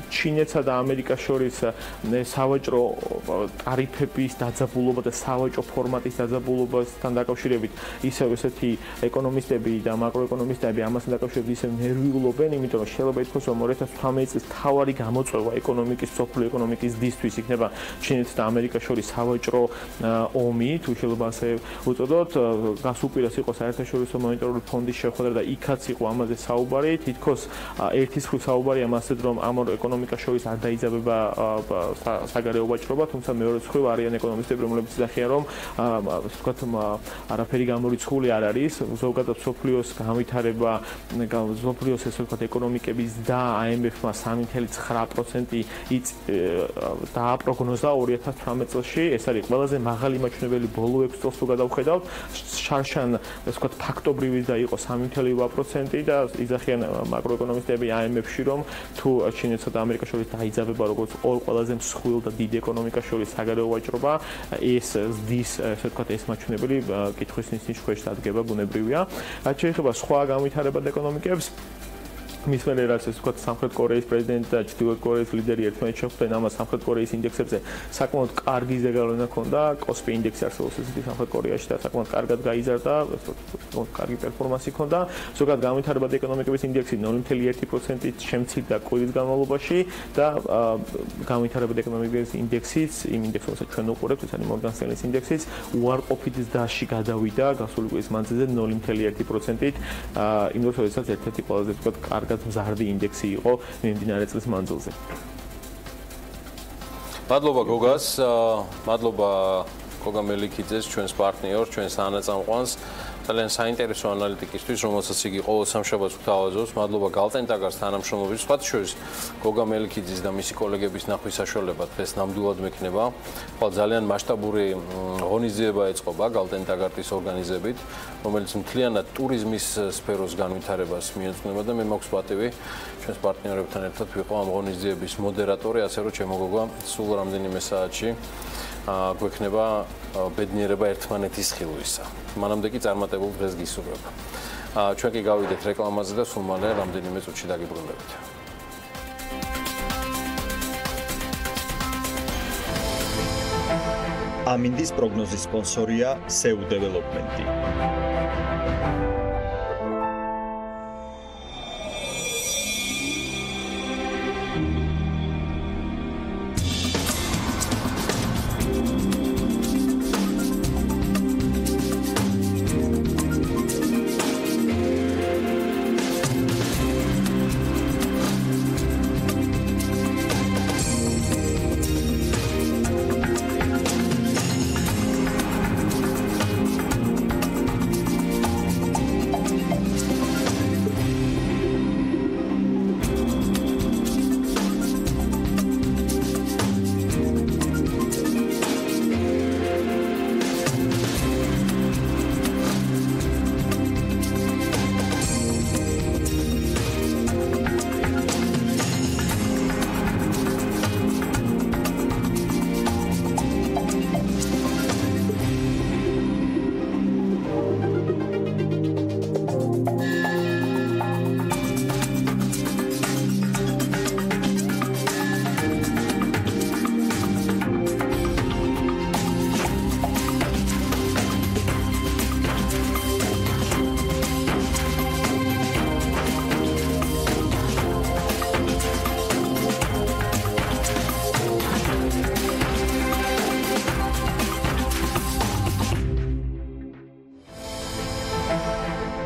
Speaker 2: ჩინეთსა და ამერიკას შორის სავაჭრო ტარიფების დაძაბულობა და სავაჭრო ფორმატის დაძაბულობასთან დაკავშირებით ისევ ესეთი ეკონომისტები და მაკროეკონომისტები ამასთან დაკავშირებით ისევ ნერვიულობენ, იმიტომ რომ შეიძლება ითქვას, რომ 2018 წლის მთავარი გამოწვევა ეკონომიკის, სოფლიო ეკონომიკის დისთვის იქნება ჩინეთს და ამერიკას შორის სავაჭრო ომი, თუ შეიძლება ასე უწოდოთ, გასუპირას იყო საერთაშორისო მონეტარული ფონდის შეხვედრა და იქაც იყო ამაზე საუბარი, თითქოს ერთის მხრივ საუბარია მასეთ, რომ ამ ეკონომიკას შორის არ დაიძაბება საგარეო ვაჭრობა, თუმცა მეორე მხრივ არიან ეკონომისტები, რომლებიც იზახიან, რომ ასე ვთქვათ, არაფერი გამორიცხული არ არის, ზოგადად სოფლიოს განვითარება, სოფლიოს ესე ვთქვათ, ეკონომიკების და IMF-მა 3.9% დააპროგნოზა 2018 წელში, ეს არის ყველაზე მაღალი მაჩვენებელი ბოლო 6 წელს თუ გადავხედავთ, შარშან ასე ვთქვათ, ფაქტობრივი და იყო 3.8% და იზახიან მაკროეკონომისტები IMF-ში, რომ თუ ჩინეთსა და ამერიკას შორის დაიძაბება როგორც ორ ყველაზე მსხვილ და დიდ ეკონომიკას შორის საგარეო ვაჭრობა, ეს ზრდის, ასე ვთქვათ, ეს მაჩვენებელი კითხვის ნიშნქვეშ დადგება ბუნებრივია. რაც შეეხება სხვა განვითარებად ეკონომიკებს, მის მერე რაც ეს ვთქვათ, სამხრეთ კორეის პრეზიდენტი და ჩრდილოეთ კორეის ლიდერი ერთმანეთს შეხვდნენ, ამას სამხრეთ კორეის ინდექსებზე საკმაოდ კარგი ზეგავლენა ჰქონდა, კოსპი ინდექსი არსებობს ესეთი სამხრეთ კორეაში და საკმაოდ კარგად გაიზარდა, კარგი პერფორმანსი ჰქონდა. ზოგადად განვითარებადი ეკონომიკების ინდექსი 0.1%-ით შემცირდა კვირის განმავლობაში და განვითარებადი ეკონომიკების ინდექსიც, იმ ინდექსს, რომელსაც ჩვენ უყურებთ, ეს არის მორგან სტენლის ინდექსიც, უარყოფით ზრდაში გადავიდა გასული კვირის მანძილზე 0.1%-ით, იმ დროს, როდესაც ერთ-ერთი ყველაზე ვთქვათ, კარგად მზარდი ინდექსი იყო მიმდინარე წლის მანძილზე.
Speaker 1: მადლობა გოგას, მადლობა გოგა მელიქიძეს, ჩვენს პარტნიორს, ჩვენს ანაწამყვანს. ძალიან საინტერესო ანალიტიკისთვის, რომელსაც იგი ყოველ სამშაბათს გვთავაზობს. მადლობა გალტენტაგარს თანამშრომლობის. სხვათა შორის გოგა მელიქიძის და მისი კოლეგების ნახვის საშუალება დღეს ნამდვილად მექნება. ხვალ ძალიან მასშტაბური ღონისძიება ეწყობა გალტენტაგარტის ორგანიზებით, რომელიც მთლიანად ტურიზმის სფეროს განვითარებას მიეძღვნება და მე მაქვს პატივი ჩვენს პარტნიორებთან ერთად ვიყო ამ ღონისძიების მოდერატორი, ასე რომ ჩემო გოგა სულ რამდენიმე საათში გვექნება ბედნიერება ერთმანეთის ხილვისა. მანამდე კი წარმატებულ დღეს გისურვებ. ჩვენ კი გავიდეთ რეკლამაზე და სულ მალე რამდენიმე წუთში დაგიბრუნდებით.
Speaker 10: ამინდის პროგნოზის სპონსორია SEU Development.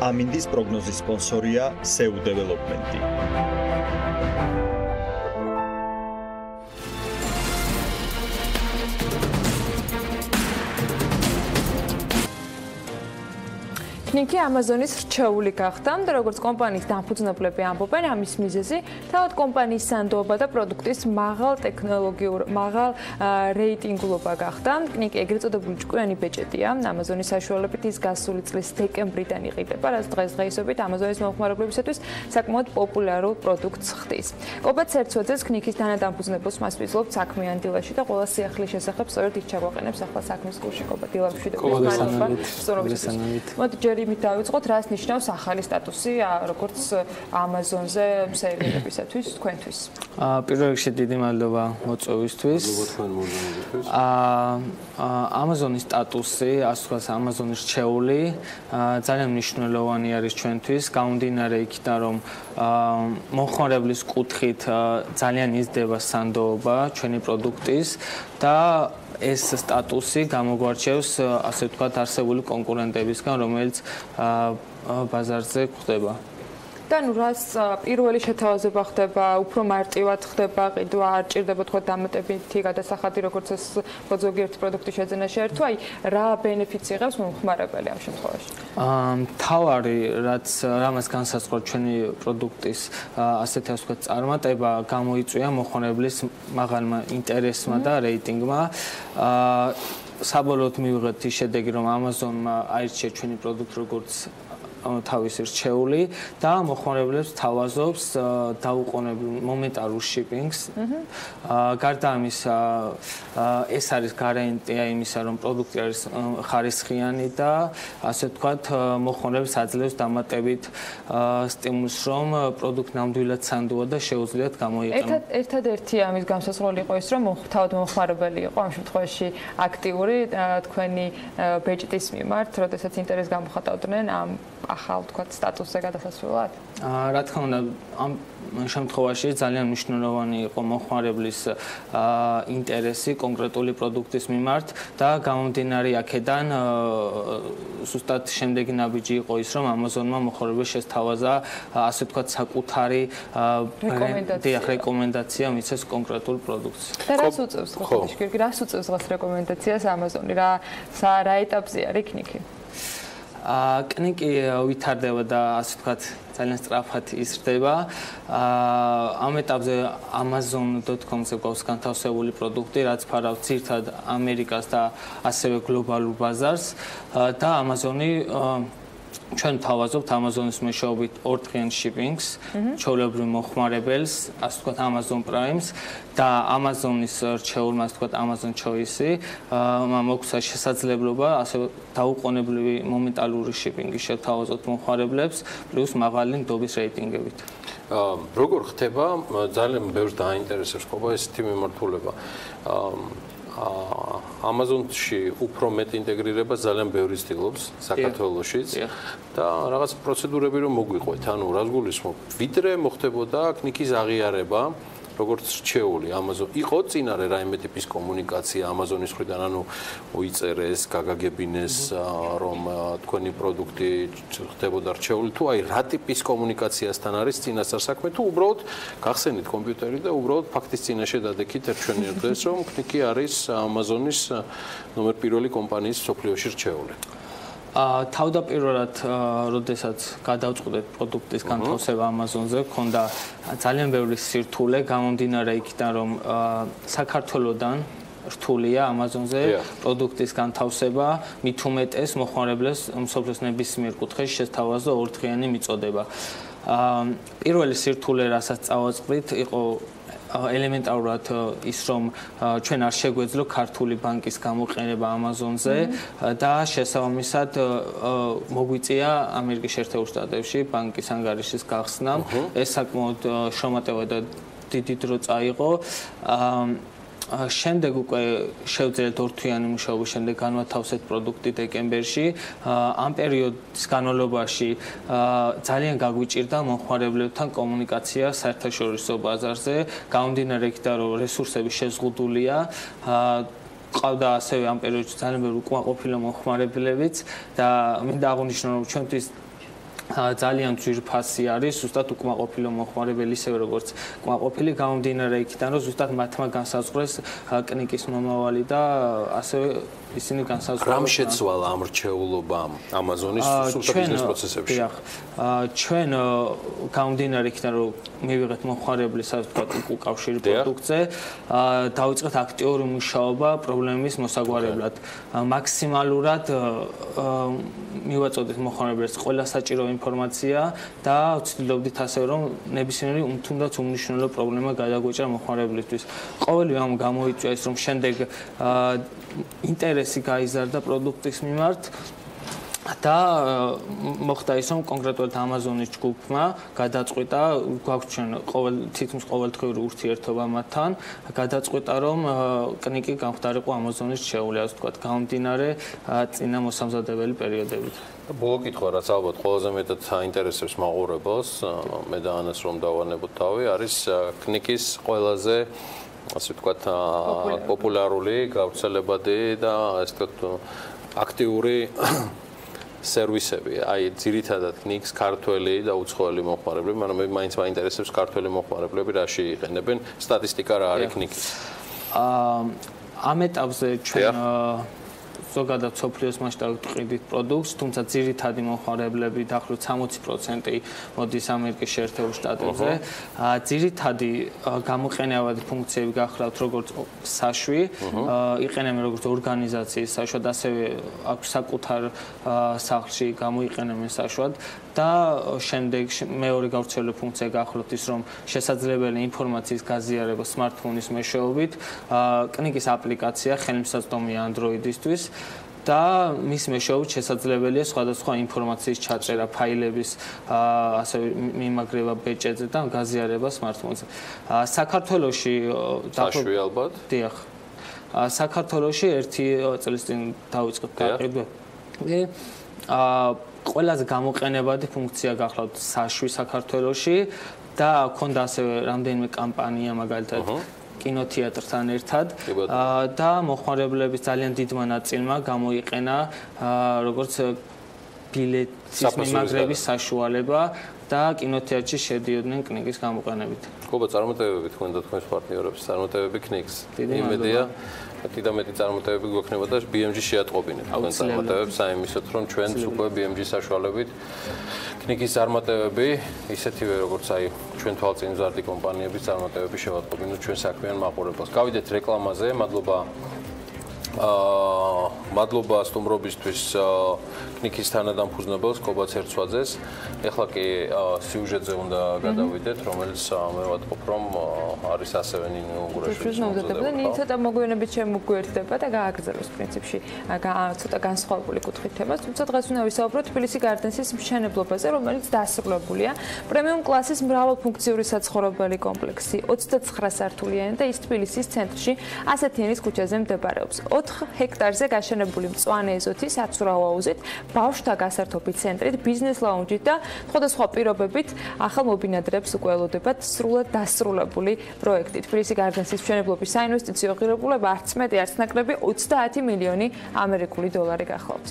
Speaker 10: ამინდის პროგნოზის სპონსორია SEU Development.
Speaker 5: ქნიკი ამაზონის რჩეული გახდა და როგორც კომპანიის დამფუძნებლები ამბობენ, ამის მიზეზი თავად კომპანიის სანდოობა და პროდუქტის მაღალ რეიტინგულობა გახდა. ქნიკი ეგრეთ წოდებული ჭკვიანი ბეჭედია. ამაზონის საშუალებით ის გასული წლის დეკემბრიდან იყიდება, რაც დღესდღეობით ამაზონის მომხმარებლებისათვის საკმაოდ პოპულარულ პროდუქტს ხდის. კობაც ერთვაძეს ქნიკის თანადამფუძნებელს მას ვიზლობთ საქმიანი დილაში და ყველა სიახლის შესახებ სწორედ ის ჩაგვაყენებს ახლა საქმის გულში კობა დილამშვიდობის მადლობა სწორობისთვის. მოდი ჯერ იმით დავიწყოთ, რას ნიშნავს ახალი სტატუსი როგორც ამაზონზე სერვერებისათვის თქვენთვის.
Speaker 3: პირველ რიგში დიდი მადლობა მოწვევისთვის. ამაზონის სტატუსი, ასე ვთქვათ, ამაზონის რჩეული ძალიან მნიშვნელოვანი არის ჩვენთვის, გამომდინარე იქიდან, რომ მომხმარებლის კუთხით ძალიან იზრდება სანდოობა ჩვენი პროდუქტის და ეს სტატუსი გამოგვარჩევს, ასე ვთქვათ, არსებული კონკურენტებისგან, რომელიც ბაზარზე გვხდება.
Speaker 5: და ნუ რას პირველი შეთავაზება ხდება, უფრო მარტივად ხდება, ყიდვა არ ჭირდება თქვა დამატებითი გადასახადი, როგორც ეს ზოგიერთი პროდუქტი შეძენა შეერთო, აი რა ბენეფიტს იღებს მომხმარებელი ამ შემთხვევაში?
Speaker 3: თავარი, რამაც განსაზღვრა ჩვენი პროდუქტის ასეთი ასე ვთქვათ წარმატება, გამოიწვია მომხმარებლის მაღალმა ინტერესმა და რეიტინგმა. საბოლოოდ მივიღეთ ის შედეგი, რომ Amazon-მა აირჩია ჩვენი პროდუქტი როგორც თავის რჩეული და მომხმარებლებს თავაზობს დაუყოვნებლივ მომენტარულ შიპინგს. გარდა ამისა, ეს არის გარანტია იმისა, რომ პროდუქტი არის ხარისხიანი და ასე ვთქვათ, მომხმარებლებს აძლევს დამატებით სტიმულს, რომ პროდუქტი ნამდვილად სანდოა და შეუძლიათ გამოიყენოს.
Speaker 5: ერთადერთი ამის გამოსასყრელი იყო ის, რომ თავად მომხმარებელი იყო ამ შემთხვევაში აქტიური თქვენი ბეჭდის მიმართ, როდესაც ინტერესს გამოხატავდნენ ამ ახალ თქვათ სტატუსზე გადასასვლელად?
Speaker 3: რა თქმა უნდა, ამ შემთხვევაში ძალიან მნიშვნელოვანი იყო მომხმარებლის ინტერესი კონკრეტული პროდუქტის მიმართ და გამომდინარე აქედან ზუსტად შემდეგი ნაბიჯი იყო ის, რომ Amazon-მა მომხმარებელს შესთავაზა ასე ვთქვათ საკუთარი რეკომენდაცია მიცეს კონკრეტულ პროდუქტს.
Speaker 5: და რას უწევს ხო? რას უწევს დღეს რეკომენდაციას Amazon-ი? რა ეტაპზე არის ქნიკი?
Speaker 3: კნიკი ვითარდება და ასე ვთქვათ ძალიან სწრაფად იზრდება. ამ ეტაპზე amazon.com-ზე გვაქვს განთავსებული პროდუქტი, რაც ფარავს ძირითადად ამერიკას და ასევე გლობალურ ბაზარს და Amazon-ი ჩვენ თავაზობთ Amazon-ის მეშვეობით ორდღიან შიპინგს, ჩვეულებრივ მომხმარებელს, ასე ვთქვათ Amazon Prime-ს და Amazon-ის რჩეულმა, ასე ვთქვათ Amazon Choice-ი მოგცა შესაძლებლობა ასე დაუყოვნებლივი მომენტალური შიპინგი შევთავაზოთ მომხმარებლებს, პლუს მაღალი ნდობის რეიტინგებით.
Speaker 1: როგორ ხდება ძალიან ბევრს დაინტერესებს ყობა ესეთი მიმართულება. Amazon-ში უფრო მეტ ინტეგრირება ძალიან ბევრი ცდილობს საქართველოშიც და რაღაც პროცედურები რომ მოგვიყვეთ, ანუ რას გულისხმობ, ვიდრე მოხდებოდა ქნიკის აღიარება როგორც რჩეული Amazon იყო წინარე რაიმე ტიპის კომუნიკაცია Amazon-ის მხრიდან, ანუ მოიწერეს, გაგაგებინეს, რომ თქვენი პროდუქტი ხდებოდა რჩეული, თუ აი რა ტიპის კომუნიკაციასთან არის წინასწარ საქმე, თუ უბრალოდ გახსენით კომპიუტერი და უბრალოდ ფაქტის წინაშე დადექით ერთჩვენიერ დღეს, რომ ქნიკი არის Amazon-ის ნომერ პირველი კომპანიის მსოფლიოში რჩეული.
Speaker 3: თავდაპირველად, როდესაც გადავწყვეტეთ პროდუქტის განთავსება Amazon-ზე, მქონდა ძალიან ბევრი სირთულე, გამომდინარე იქიდან, რომ საქართველოსდან რთულია Amazon-ზე პროდუქტის განთავსება, მით უმეტეს მომხმარებლებს მსოფლიოს ნებისმიერ კუთხეში შესთავაზა ორდღიანი მიწოდება. პირველი სირთულე, რასაც წავაწყდით, იყო ელემენტარულად ის, რომ ჩვენ არ შეგვეძლო ქართული ბანკის გამოყენება Amazon-ზე და შესაბამისად მოგვიწია ამერიკის შეერთებულ შტატებში ბანკის ანგარიშის გახსნა. ეს საკმაოდ შრომატევა და დიდი დრო წაიღო. შემდეგ უკვე შევძელეთ ორთვიანი მუშაობის შემდეგ განვათავსეთ პროდუქტი დეკემბერში. ამ პერიოდის განმავლობაში ძალიან გაგვიჭირდა მომხმარებლებთან კომუნიკაცია საერთაშორისო ბაზარზე, გამომდინარე იქიდან, რომ რესურსები შეზღუდულია. ყავდა ასევე ამ პერიოდში ძალიან ბევრი უკმაყოფილო მომხმარებლებიც და მინდა აღვნიშნო, რომ ჩვენთვის ძალიან ძვირფასი არის ზუსტად უკმაყოფილო მოხმარებელი, ისევე როგორც კმაყოფილი გამომდინარე იქიდან, რომ ზუსტად მათმა განსაზღვრეს კნიკის მომავალი და ასევე ისინი განსაზღვრეს
Speaker 1: რამ შეცვალა ამ რჩეულობამ Amazon-ის სუსტ ბიზნეს პროცესებში.
Speaker 3: ჩვენ გამომდინარე იქიდან, რომ მივიღეთ მოხმარებლის, ასე ვთქვათ, უკავშირი პროდუქტზე, დავიწყეთ აქტიური მუშაობა პრობლემის მოსაგვარებლად. მაქსიმალურად მივაწოდეთ მოხმარებელს ყველა საჭირო ინფორმაცია და ვცდილობდით ასე რომ ნებისმიერი თუნდაც უმნიშვნელო პრობლემა გადაგვეჭრა მოხმარებლისთვის. ყოველი ამ გამოიწვია ის რომ შემდეგ ინტერესი გაიზარდა პროდუქტის მიმართ და მოხდა ის რომ კონკრეტულად Amazon-ის ჯგუფმა გადაწყვიტა გვაქვს ჩვენ თითქმის ყოველდღიური ურთიერთობა მათთან გადაწყვიტა რომ კნიკი გამხდარიყო Amazon-ის რჩეული ასე ვთქვათ გამომდინარე წინა მოსამზადებელი პერიოდებით.
Speaker 1: ბოლო კითხვა რაც ალბათ ყველაზე მეტად აინტერესებს მაყურებელს მე და ანას რომ დავანებოთ თავი არის კნიკის ყველაზე ასე ვთქვათ პოპულარული გავრცელებადი და ასე ვთქვათ აქტიური სერვისები, აი ძირითადად კნიკს ქართველი და უცხოელი მოხმარებლები, მაგრამ მე მაინც მაინტერესებს ქართველი მოხმარებლები რაში იყენებენ, სტატისტიკა რა არის კნიკის.
Speaker 3: ამ ეტაპზე ჩვენ ზოგადად სოფლიოს მასშტაბით ვყიდით პროდუქტს, თუმცა ძირითადი მოხმარებლები დაახლოებით 60% მოდის ამერიკის შეერთებულ შტატებზე. ძირითადი გამოყენებადი ფუნქციები გახლავთ როგორც საშვი, იყენებენ როგორც ორგანიზაციის საშვად, ასევე აქვს საკუთარ სახლში გამოიყენებენ საშვად და შემდეგ მეორე გავრცელებული ფუნქცია გახლავთ ის რომ შესაძლებელი ინფორმაციის გაზიარება smartphone-ის მეშვეობით, კნიკის აპლიკაცია ხელმისაწვდომია Android-ისთვის და მის მეშვეობით შესაძლებელია სხვადასხვა ინფორმაციის ჩაწერა, ფაილების ასევე მიმაგრება ბეჭედზე და გაზიარება smartphone-ზე. საქართველოში
Speaker 1: საშვი ალბათ?
Speaker 3: დიახ. საქართველოში 1 წლის წინ დავიწყეთ გაყიდვა. ყველაზე გამოყენებადი ფუნქცია გახლავთ საშვი საქართველოში და ქონდა ასევე რამდენიმე კამპანია მაგალითად კინოთეატრთან ერთად და მოხმარებლების ძალიან დიდმა ნაწილმა გამოიყენა როგორც ბილეთის მიმაგრების საშუალება და კინოთეატრში შედიოდნენ კნიკის გამოყენებით.
Speaker 1: გობა წარმატებები თქვენ და თქვენს პარტნიორებს წარმატებები კნიკს. იმედია მეტი და მეტი წარმატებები გვექნება და BMG შეატყობინეთ თქვენ წარმატებებს აიმისოთ რომ ჩვენც უკვე BMG-ის საშუალებით კნიკის წარმატებები ისეთივე როგორც აი ჩვენ თვალწინზარდი კომპანიების წარმატებები შევატყობინოთ ჩვენ საქმიან მაყურებელს. გავიდეთ რეკლამაზე, მადლობა სტუმრობისთვის კნიკის თანადამფუძნებელს კობაც ერცვაძეს. ეხლა კი სიუჟეტზე უნდა გადავიდეთ, რომელიც მე ვატყობ რომ არის ასევე ნინო უგურაშვილის
Speaker 5: მოძებნა. ნინო ცოტა მოგვიანებით შემოგვერდება და გააგრძელოს პრინციპში ცოტა განსხვავებული კუთხით თემას, თუმცა დღეს უნდა ვისაუბროთ თბილისი გარდენსის მშენებლობაზე, რომელიც დასრულებულია. პრემიუმ კლასის მრავალფუნქციური საცხოვრებელი კომპლექსი 29 სართულიანი და ის თბილისის ცენტრში ასათიანის ქუჩაზე მდებარეობს. 4 ჰექტარზე გაშენებული მწვანე ეზოთი საცურაო აუზით, ბავშვთა გასართობი ცენტრით, ბიზნეს ლაუნჯით და სხვადასხვა პირობებით ახალ მობინადრეებს უკვე ელოდებათ სრულად დასრულებული პროექტი. თბილისი გარდენსის მშენებლობის საინვესტიციო ღირებულება არც მეტი არც ნაკლები 30 მილიონი ამერიკული დოლარი გახლავთ.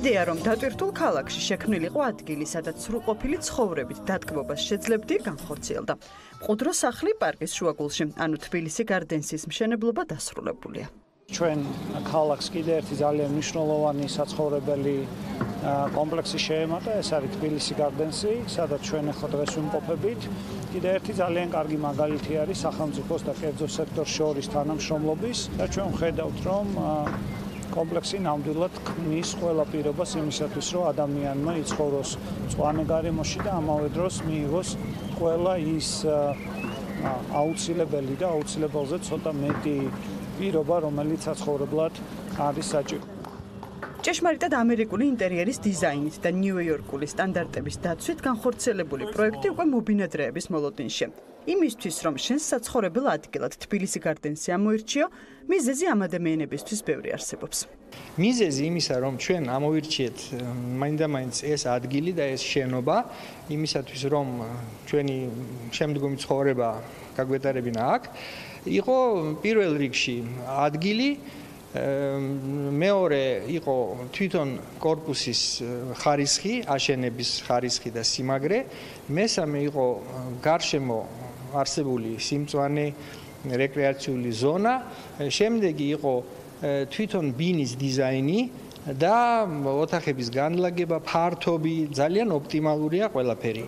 Speaker 4: იდეა რომ დატვირთულ ქალაქში შექმნილიყო ადგილი, სადაც სრულყოფილი ცხოვრებით დატკბობას შეძლებდი, განხორციელდა. მყუდრო სახლი პარკის შუაგულში, ანუ თბილისი გარდენსის მშენებლობა დასრულებულია.
Speaker 6: ჩვენ ქალაქს კიდევ ერთი ძალიან მნიშვნელოვანი საცხოვრებელი კომპლექსი შეემატა, ეს არის თბილისი გარდენსი, სადაც ჩვენ ახლა დღეს ვიმყოფებით. კიდევ ერთი ძალიან კარგი მაგალითი არის სახელმწიფოს და კერძო სექტორს შორის თანამშრომლობის და ჩვენ ვხედავთ, რომ კომპლექსი ნამდვილად ქმნის ყველა პირობას იმისათვის, რომ ადამიანმა იცხოვროს მწვანე გარემოში და ამავე დროს მიიღოს ყველა ის აუცილებელი და აუცილებელზე ცოტა მეტი პირობა, რომელიც საცხოვრებლად არის საჭირო.
Speaker 4: ჭეშმარიტად ამერიკული ინტერიერის დიზაინით და ნიუ-იორკული სტანდარტების დაცვით განხორციელებული პროექტი უკვე მობინადრეების მოლოდინში. იმისთვის, რომ შენს საცხოვრებელ ადგილად თბილისი გარდენსი ამოირჩიო, მიზეზი ამ ადამიანებისთვის ბევრი არსებობს.
Speaker 6: მიზეზი იმისა, რომ ჩვენ ამოვირჩიეთ მაინდა-მაინც ეს ადგილი და ეს შენობა, იმისათვის, რომ ჩვენი შემდგომი ცხოვრება გაგვეტარებინა აქ, იყო პირველ რიგში ადგილი,
Speaker 7: მეორე იყო თვითონ корпуსის ხარისხი, აშენების ხარისხი და სიმაგრე, მესამე იყო გარშემო არსებული სიმწვანე, რეკრეაციული ზონა, შემდეგი იყო თვითონ ბინის დიზაინი და ოთახების განლაგება, ფართობი, ძალიან ოპტიმალურია ყველაფერი.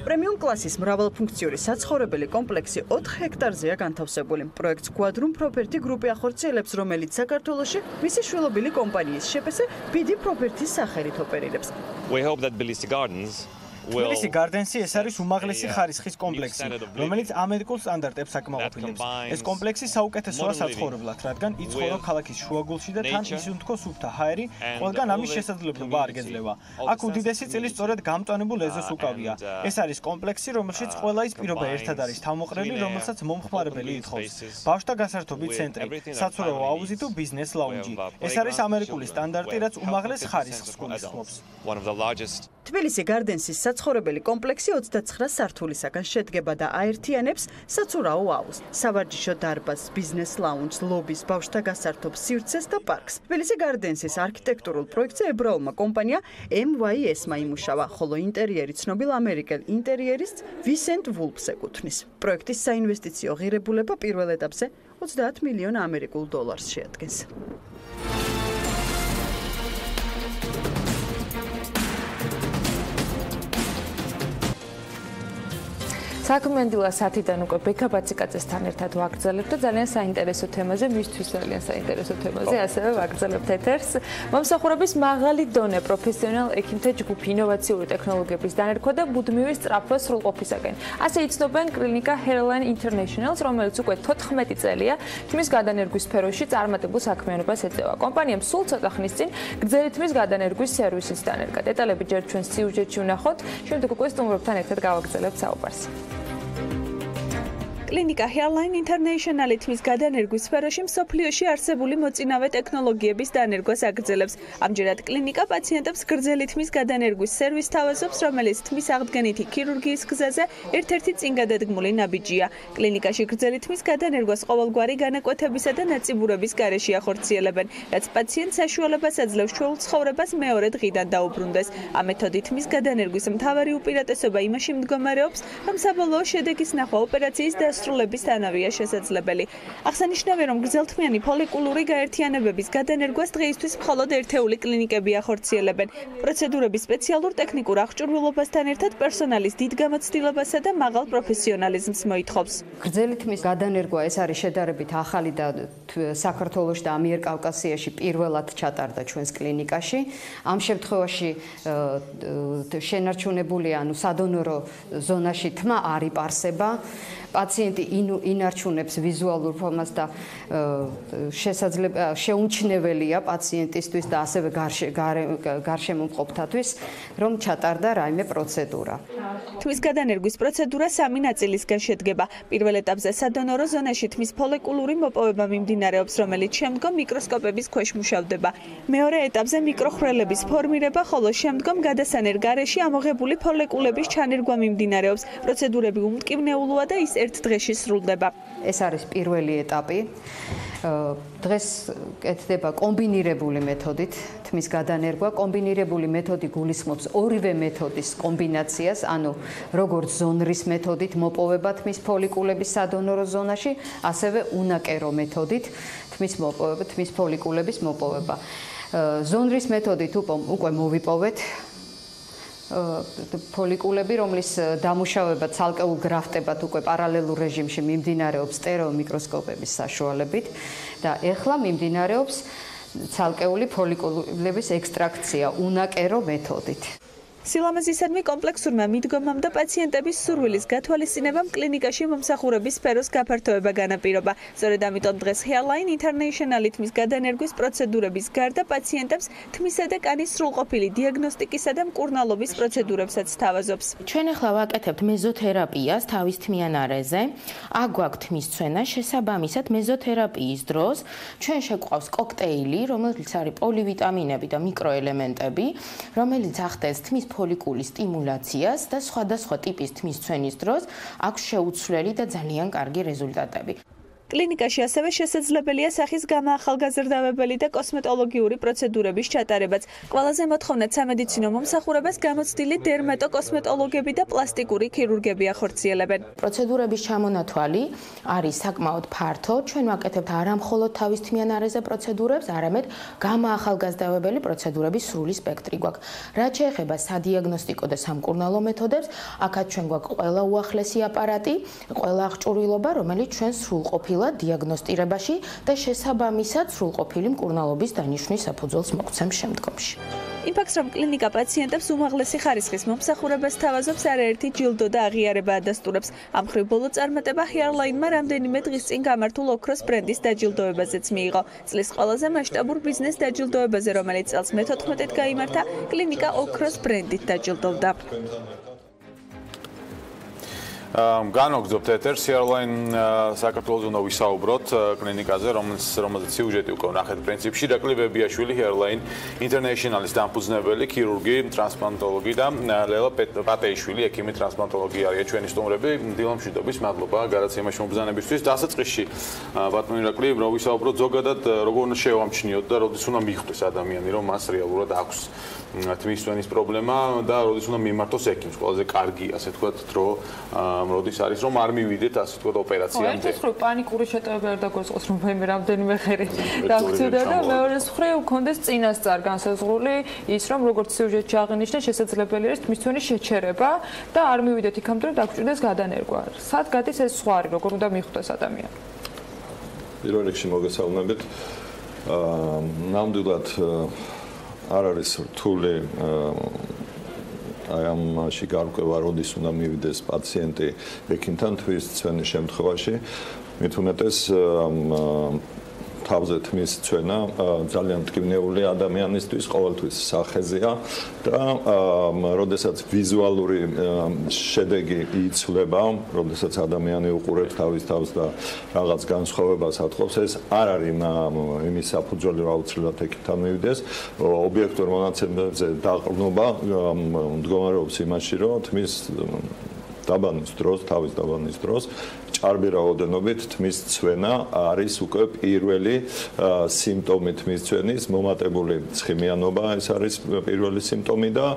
Speaker 4: პრემიუმ კლასის მრავალფუნქციური საცხოვრებელი კომპლექსი 4 ჰექტარზეა განთავსებული. პროექტს Quadrum Property გრუპი ახორციელებს, რომელიც საქართველოში მისი შვილობილი კომპანიის შეფესე BD Property-ის სახელით ოპერირებს.
Speaker 8: We hope that Tbilisi Gardens
Speaker 9: თბილისი გარდენსი ეს არის უმაღლესი ხარისხის კომპლექსი, რომელიც ამერიკულ სტანდარტებს აკმაყოფილებს. ეს კომპლექსი საუკეთესოა საცხოვრებლად, რადგან იცხოვრო ქალაქის შუაგულში და თან ისუნთქო სუფთა ჰაერი, ყველგან ამის შესაძლებლობა არ გეძლევა. აქ უდიდესი წილი სწორედ გამტანებულ ეზოს უკავია. ეს არის კომპლექსი, რომელშიც ყველა ის პირობა ერთად არის თავმოყრილი, რომელსაც მომხმარებელი ითხოვს. ბავშვთა გასართობი ცენტრი, საცურაო აუზი თუ ბიზნეს ლაუნჯი. ეს არის ამერიკული სტანდარტი, რაც უმაღლეს ხარისხს გულისხმობს. თბილისი გარდენსის საცხოვრებელი კომპლექსი 29 სართულისაგან შედგება და აერთიანებს საცურაო აუზს, სავარჯიშო დარბაზს, ბიზნეს ლაუნჯს, ლობის, ბავშვთა გასართობს, სივრცეს და პარკს. თბილისი გარდენსის არქიტექტურულ პროექტზე ებრაულმა კომპანია MYS-მა იმუშავა, ხოლო ინტერიერი ცნობილ ამერიკელ ინტერიერის ვისენტ ვულფს ეკუთვნის. პროექტის საინვესტიციო ღირებულება პირველ ეტაპზე 30 მილიონ ამერიკულ დოლარს შეადგენს.
Speaker 5: საქმიანი დილა 10-დან უკვე ბექაბაციკაძესთან ერთად ვაგრძელებთ და ძალიან საინტერესო თემაზე, მისთვის ძალიან საინტერესო თემაზე ასევე ვაგრძელებთ ეთერს. მომსახურების მაღალი დონე, პროფესიონალ ექიმთა ჯგუფი, ინოვაციური ტექნოლოგიების დანერქვა და მუდმივი სწრაფვა სრულყოფისაკენ. ასე იცნობენ კლინიკა Pirveli International-ს, რომელიც უკვე 14 წელია თმის გადანერგვის სფეროში წარმატებულ საქმიანობას ეწევა. კომპანიამ სულ ცოტა ხნის წინ გრძელი თმის გადანერგვის სერვისიც დანერგა. დეტალები ჯერ ჩვენს სიუჟეტში ვნახოთ, შემდეგ უკვე სტუმრებთან ერთად გავაგრძელებთ საუბარს. კლინიკა Pirveli International თმის გადანერგვის სფეროში მსოფლიოში არსებული მოწინავე ტექნოლოგიების დანერგვას აგრძელებს. ამჯერად კლინიკა პაციენტებს გრძელი თმის გადანერგვის სერვისს თავაზობს, რომელიც თმის აღდგენითი ქირურგიის გზაზე ერთ-ერთი წინგადადგმული ნაბიჯია. კლინიკაში გრძელი თმის გადანერგვას ყოველგვარი განაკვეთებისა და ნაწიბურების გარეშე ახორციელებენ, რაც პაციენტს საშუალებას აძლევს ჩვეულ ცხოვრებას მეორე დღიდან დაუბრუნდეს. ამ მეთოდით თმის გადანერგვის მთავარი უპირატესობა იმაში მდგომარეობს, რომ საბოლოო შედეგის ნახვა ოპერაციის სრულებისთანავეა შესაძლებელი. აღსანიშნავია, რომ გრძელთმიანი ფოლიკულური გაერთიანებების გადანერგვას დღეისთვის მხოლოდ ერთეული კლინიკები ახორციელებენ. პროცედურების სპეციალურ ტექნიკურ აღჭურვილობასთან ერთად პერსონალის დიდ გამოცდილებასა და მაღალ პროფესიონალიზმს მოითხოვს.
Speaker 24: გრძელი თმის გადანერგვა ეს არის შედარებით ახალი და საქართველოში და ამიერკავკასიაში პირველად ჩატარდა ჩვენს კლინიკაში. ამ შემთხვევაში შენარჩუნებული, ანუ სადონორო ზონაში თმა არ იპარსება. პაციენტი ინარჩუნებს ვიზუალურ ფორმას და შეუმჩნეველია პაციენტისთვის და ასევე გარშემო მყოფთათვის, რომ ჩატარდა რაიმე პროცედურა.
Speaker 5: თმის გადანერგვის პროცედურა 3 ნაწილისგან შედგება. პირველ ეტაპზე სადონორო ზონაში თმის ფოლიკულური მოპოვება მიმდინარეობს, რომელიც შემდგომ მიკროსკოპების ქვეშ მუშავდება. მეორე ეტაპზე მიკროხრელების ფორმირება, ხოლო შემდგომ გადასანერ გარეშე ამოღებული ფოლიკულების ჩანერგვა მიმდინარეობს. პროცედურები უმტკივნეულოა და ის ერთ დღეში სრულდება.
Speaker 24: ეს არის პირველი ეტაპი. დღეს კეთდება კომბინირებული მეთოდით თმის გადანერგვა. კომბინირებული მეთოდი გულისხმობს ორივე მეთოდის კომბინაციას, ანუ როგორც ზონრის მეთოდით მოპოვება თმის ფოლიკულების სადონორო ზონაში, ასევე უნაკერო მეთოდით თმის ფოლიკულების მოპოვება. ზონრის მეთოდით უკვე მოვიპოვეთ ფოლიკულები, რომლის დამუშავება ცალკეულ გრაფტებად უკვე პარალელურ რეჟიმში მიმდინარეობს სტერეო მიკროსკოპების საშუალებით და ეხლა მიმდინარეობს ცალკეული ფოლიკულების ექსტრაქცია უნაკერო მეთოდით.
Speaker 5: სილამაზისადმი კომპლექსურმა მიდგომამ და პაციენტების სურვილის გათვალისწინებამ კლინიკაში მომსახურების სფეროს გაფართოება განაპირობა. სწორედ ამიტომ დღეს Pirveli International თმის გადანერგვის პროცედურების გარდა პაციენტებს თმისა და კანის სრულყოფილი დიაგნოსტიკისა და მკურნალობის პროცედურებსაც თავაზობს.
Speaker 22: ჩვენ ახლა ვაკეთებთ მეზოთერაპიას თავის თმიან არეზე. აქ გვაქვს თმის ცვენა, შესაბამისად მეზოთერაპიის დროს ჩვენ შეგვყავს კოქტეილი, რომელიც არის პოლივიტამინები და მიკროელემენტები, რომელიც ახდენს თმის ფოლიკულის სტიმულაციას და სხვადასხვა ტიპის თმის ცვენის დროს აქვს შეუცვლელი და ძალიან კარგი რეზულტატები.
Speaker 11: კლინიკაში ასევე შესაძლებელია სახის გამაახალგაზრდავებელი და კოსმეტოლოგიური პროცედურების ჩატარებაც. ყველაზე მოთხოვნად სამედიცინო მომსახურებას გამოცდილი დერმატოკოსმეტოლოგები და პლასტიკური ქირურგები ახორციელებენ.
Speaker 23: პროცედურების ჩამონათვალი არის საკმაოდ ფართო. ჩვენ ვაკეთებთ არა მხოლოდ თავისთმიან არეზე პროცედურებს, არამედ გამაახალგაზრდავებელი პროცედურების სრული სპექტრი გვაქვს. რაც შეეხება სადიაგნოსტიკო და სამკურნალო მეთოდებს, აქაც ჩვენ გვაქვს ყველა უახლესი აპარატი, ყველა აღჭურვილობა, რომელიც ჩვენ სრულყოფილად დიაგნოსტირებაში და შესაბამისად სრულყოფილი მკურნალობის დანიშვნის საფუძველს მოგცემს შემდგომში.
Speaker 11: იმ ფაქტს, რომ კლინიკა პაციენტებს უმაღლესი ხარისხის მომსახურებას თავაზობს, არაერთი ჯილდო და აღიარება ადასტურებს. ამ მხრივ ბოლო წარმატება Hairline-მა რამდენიმე დღის წინ გამართულ ოქროს ბრენდის დაჯილდოებაზეც მიიღო. წლის ყველაზე მასშტაბურ ბიზნეს დაჯილდოებაზე, რომელიც წელს მე-14-ით გაიმართა, კლინიკა ოქროს ბრენდით დაჯილდოვდა.
Speaker 12: განვაგრძობთ ეთერს Hairline საქართველოს უნდა ვისაუბროთ კლინიკაზე, რომელზეც სიუჟეტი უკვე ვნახეთ პრინციპში. ირაკლი ბებიაშვილი Hairline International-ის დამფუძნებელი, ქირურგი, ტრანსპლანტოლოგი და ლელა პატეიშვილი, ექიმი ტრანსპლანტოლოგი არიან ჩვენი სტუმრები. დილა მშვიდობის, მადლობა გადაცემაში მობრძანებისთვის. დასაწყისში ბატონო ირაკლი, რო ვისაუბროთ ზოგადად როგორ უნდა შევამჩნიოთ და როდის უნდა მიხვდეს ადამიანი, რომ მას რეალურად აქვს თმის სვენის პრობლემა და როდის უნდა მიმართოს ექიმს. ყველაზე კარგი, ასე თქვათ, დრო როდის არის რომ არ მივიდეთ ასე თქვა ოპერაციამდე.
Speaker 5: ეს რო პანიკური შეტევები არ დაგოსყოს რომ მე რამდენიმე ხერი დაგწვიდა და მეორეს მხრივ გქონდეს წინასწარ განსაზღვრული ის რომ როგორც სიუჟეტში აღინიშნა შესაძლებელი არის თმისცვენის შეჩერება და არ მივიდეთ იქამდე რომ დაგჭირდეს გადანერგვა. სად გადის ეს ზღვარი, როგორ უნდა მიხვდეს ადამიანი?
Speaker 13: პირველ რიგში მოგესალმებით. ნამდვილად არ არის რთული აი ამაში გარკვევა როდის უნდა მივიდეს პაციენტი ექიმთან თმის სვენის შემთხვევაში. მით უმეტეს თავზე თმის სვენა ძალიან მტკივნეული ადამიანისთვის ყოველთვის სახეზეა და როდესაც ვიზუალური შედეგი იცვლება, როდესაც ადამიანი უყურებს თავის თავს და რაღაც განსხვავებას ატყობს, ეს არ არის იმის საფუძველი, რომ აუცილებლად ექიმთან მივიდეს. ობიექტურ მონაცემებზე დაყრდნობა მდგომარეობს იმაში, რომ თმის დაბანის დროს, თავის დაბანის დროს ჭარბი რაოდენობით თმის სვენა არის უკვე პირველი სიმპტომი თმის სვენის, მომატებული ცხიმიანობა, ეს არის პირველი სიმპტომი და